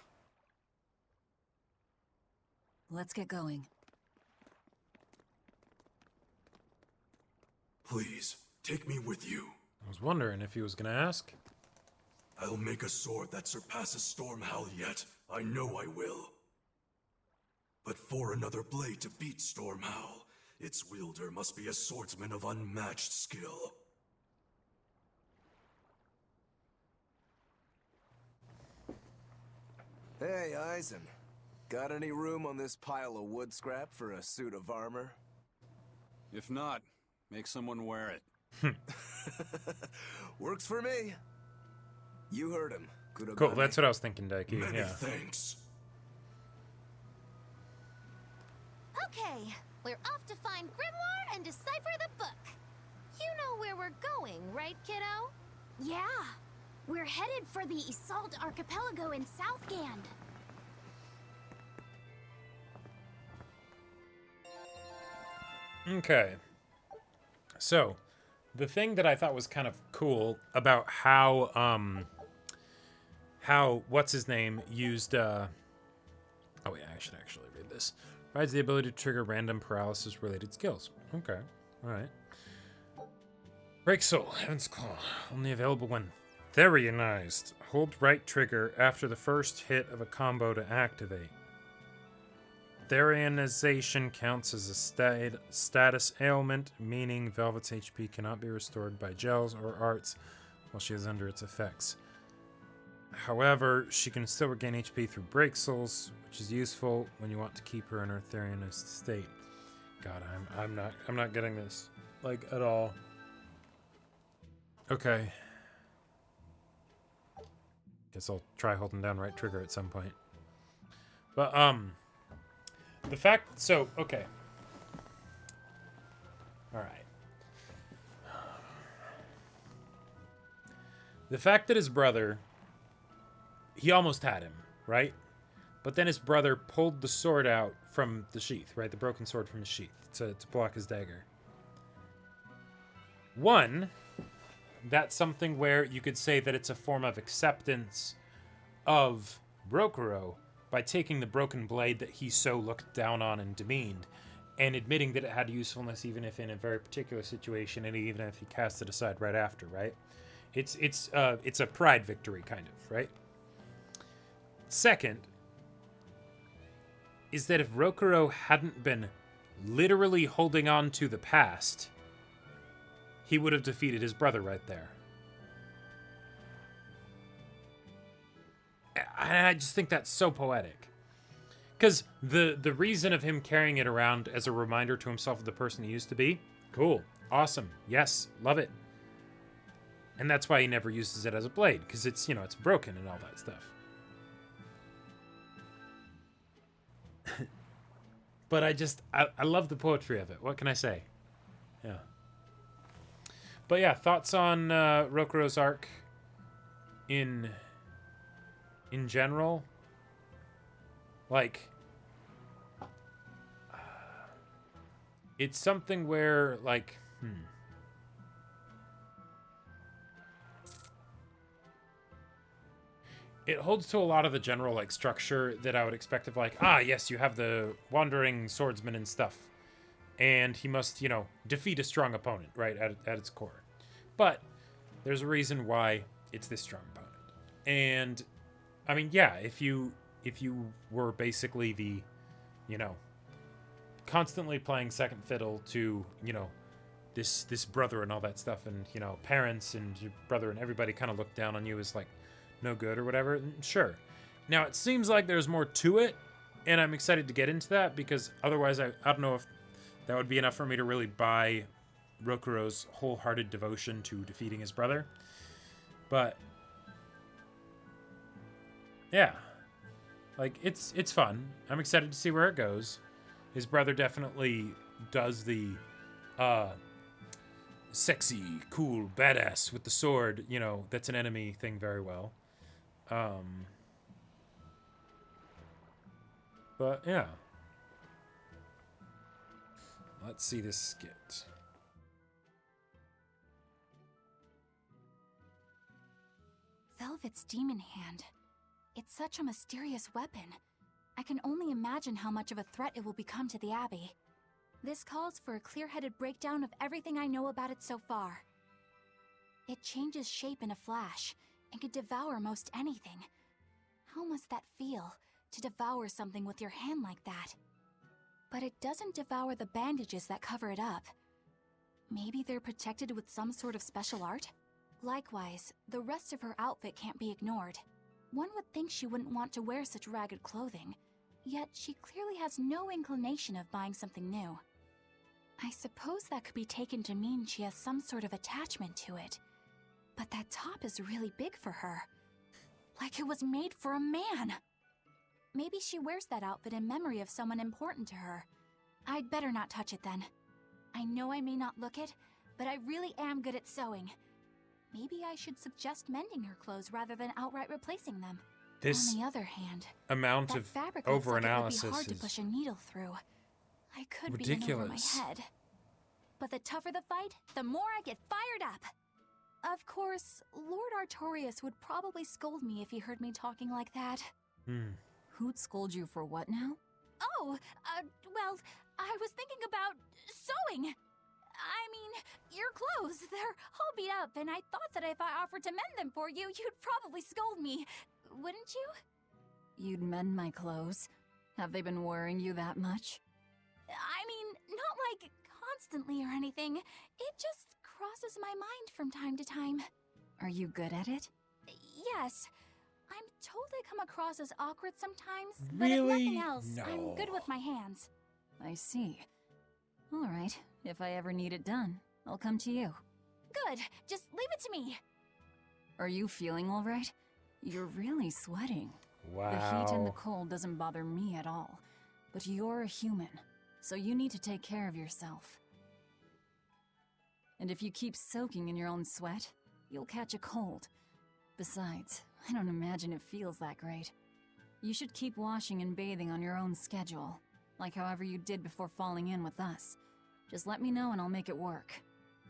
Let's get going.
Please, take me with you.
I was wondering if he was gonna ask.
I'll make a sword that surpasses Stormhowl yet. I know I will. But for another blade to beat Stormhowl, its wielder must be a swordsman of unmatched skill.
Hey, Eisen. Got any room on this pile of wood scrap for a suit of armor?
If not, make someone wear it.
Works for me. You heard him.
Cool, that's what I was thinking, Daiki.
Many
Yeah.
thanks.
Okay, we're off to find Grimoire and decipher the book. You know where we're going, right, kiddo?
Yeah, we're headed for the Assault Archipelago in Southgand.
Okay. So, the thing that I thought was kind of cool about how what's his name used oh wait, I should actually read this. Provides the ability to trigger random paralysis related skills. Okay. Alright. Break Soul, Heaven's Claw. Only available when Therianized. Hold right trigger after the first hit of a combo to activate. Therianization counts as a status ailment, meaning Velvet's HP cannot be restored by gels or arts while she is under its effects. However, she can still regain HP through Break Souls, which is useful when you want to keep her in her Therianized state. God, I'm not getting this like at all. Okay. Guess I'll try holding down right trigger at some point. But the fact, so, okay. Alright. The fact that his brother, he almost had him, right? But then his brother pulled the sword out from the sheath, right? The broken sword from his sheath to block his dagger. One, that's something where you could say that it's a form of acceptance of Brokuro, by taking the broken blade that he so looked down on and demeaned, and admitting that it had usefulness even if in a very particular situation, and even if he cast it aside right after, right? It's a pride victory, kind of, right? Second, is that if Rokuro hadn't been literally holding on to the past, he would have defeated his brother right there. I just think that's so poetic. Because the reason of him carrying it around as a reminder to himself of the person he used to be, cool, awesome, yes, love it. And that's why he never uses it as a blade, because it's, it's broken and all that stuff. But I love the poetry of it. What can I say? Yeah. But yeah, thoughts on Rokuro's arc in general? Like, it's something where, like, it holds to a lot of the general like structure that I would expect of like, ah, yes, you have the wandering swordsman and stuff, and he must, you know, defeat a strong opponent, right, at its core. But there's a reason why it's this strong opponent. And I mean, yeah, if you were basically the, you know, constantly playing second fiddle to, you know, this brother and all that stuff, and, you know, parents and your brother and everybody kind of look down on you as like no good or whatever, sure. Now it seems like there's more to it, and I'm excited to get into that, because otherwise I don't know if that would be enough for me to really buy Rokuro's wholehearted devotion to defeating his brother. But yeah, like it's fun. I'm excited to see where it goes. His brother definitely does the sexy, cool, badass with the sword, you know, that's an enemy thing very well. But yeah. Let's see this skit.
Velvet's demon hand. It's such a mysterious weapon. I can only imagine how much of a threat it will become to the Abbey. This calls for a clear-headed breakdown of everything I know about it so far. It changes shape in a flash, and can devour most anything. How must that feel, to devour something with your hand like that? But it doesn't devour the bandages that cover it up. Maybe they're protected with some sort of special art? Likewise, the rest of her outfit can't be ignored. One would think she wouldn't want to wear such ragged clothing, yet she clearly has no inclination of buying something new. I suppose that could be taken to mean she has some sort of attachment to it. But that top is really big for her. Like it was made for a man. Maybe she wears that outfit in memory of someone important to her. I'd better not touch it then. I know I may not look it, but I really am good at sewing. Maybe I should suggest mending her clothes rather than outright replacing them.
This
On the other hand,
amount
that
of
fabric looks like it would
overanalysis
be hard to
is
push a needle through. I could
ridiculous.
be in over my head. But the tougher the fight, the more I get fired up. Of course, Lord Artorias would probably scold me if he heard me talking like that.
Who'd scold you for what now?
Oh, well, I was thinking about sewing. I mean, your clothes, they're all beat up, and I thought that if I offered to mend them for you, you'd probably scold me. Wouldn't you?
You'd mend my clothes? Have they been worrying you that much?
I mean, not like constantly or anything. It just crosses my mind from time to time.
Are you good at it?
Yes. I'm told I come across as awkward sometimes, but if
Really?
nothing else,
No.
I'm good with my hands.
I see. All right, if I ever need it done, I'll come to you.
Good, just leave it to me.
Are you feeling all right? You're really sweating.
Wow.
The heat and the cold doesn't bother me at all, but you're a human, so you need to take care of yourself. And if you keep soaking in your own sweat, you'll catch a cold. Besides, I don't imagine it feels that great. You should keep washing and bathing on your own schedule, like however you did before falling in with us. Just let me know and I'll make it work.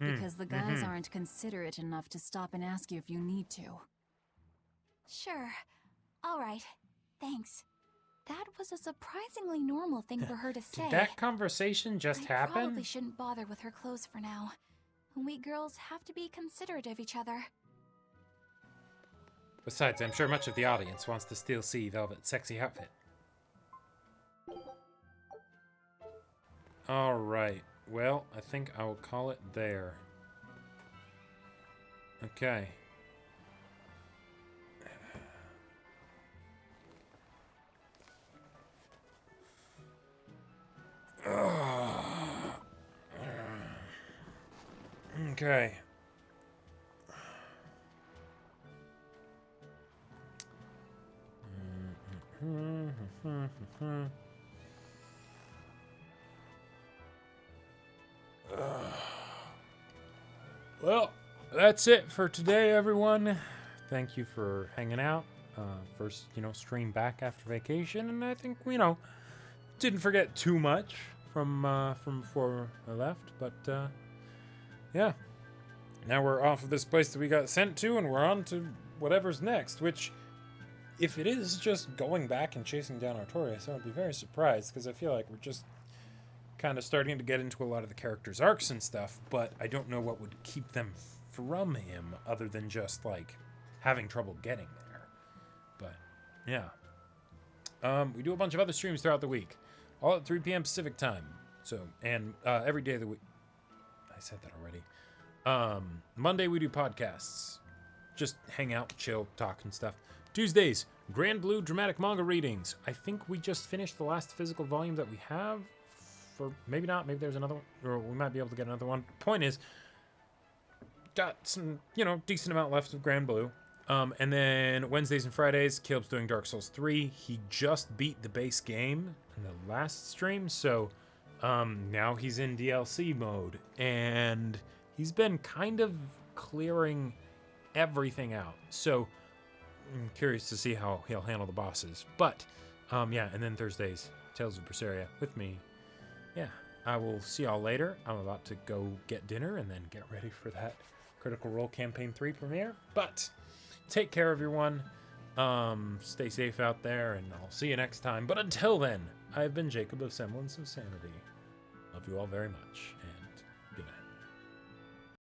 Because the guys aren't considerate enough to stop and ask you if you need to.
Sure. All right. Thanks. That was a surprisingly normal thing for her to say.
Did that conversation just
I
happen?
probably shouldn't bother with her clothes for now. We girls have to be considerate of each other.
Besides, I'm sure much of the audience wants to still see Velvet's sexy outfit. Alright, well, I think I will call it there. Okay. Okay. Well, that's it for today, everyone. Thank you for hanging out. First, stream back after vacation, and I think, didn't forget too much from before I left, but yeah. Now we're off of this place that we got sent to, and we're on to whatever's next, which if it is just going back and chasing down Artorias, I would be very surprised, because I feel like we're just kind of starting to get into a lot of the characters' arcs and stuff, but I don't know what would keep them from him other than just, like, having trouble getting there. But, yeah. We do a bunch of other streams throughout the week, all at 3 p.m. Pacific time. So, and every day of the week. I said that already. Monday we do podcasts. Just hang out, chill, talk and stuff. Tuesdays, Grand Blue dramatic manga readings. I think we just finished the last physical volume that we have. For maybe not, maybe there's another one, or we might be able to get another one. Point is, got some, decent amount left of Grand Blue. And then Wednesdays and Fridays, Caleb's doing Dark Souls 3. He just beat the base game in the last stream, so now he's in DLC mode. And he's been kind of clearing everything out. So I'm curious to see how he'll handle the bosses. But, yeah, and then Thursdays, Tales of Berseria with me. Yeah, I will see y'all later. I'm about to go get dinner and then get ready for that Critical Role Campaign 3 premiere. But take care, everyone. Stay safe out there, and I'll see you next time. But until then, I've been Jacob of Semblance of Sanity. Love you all very much, and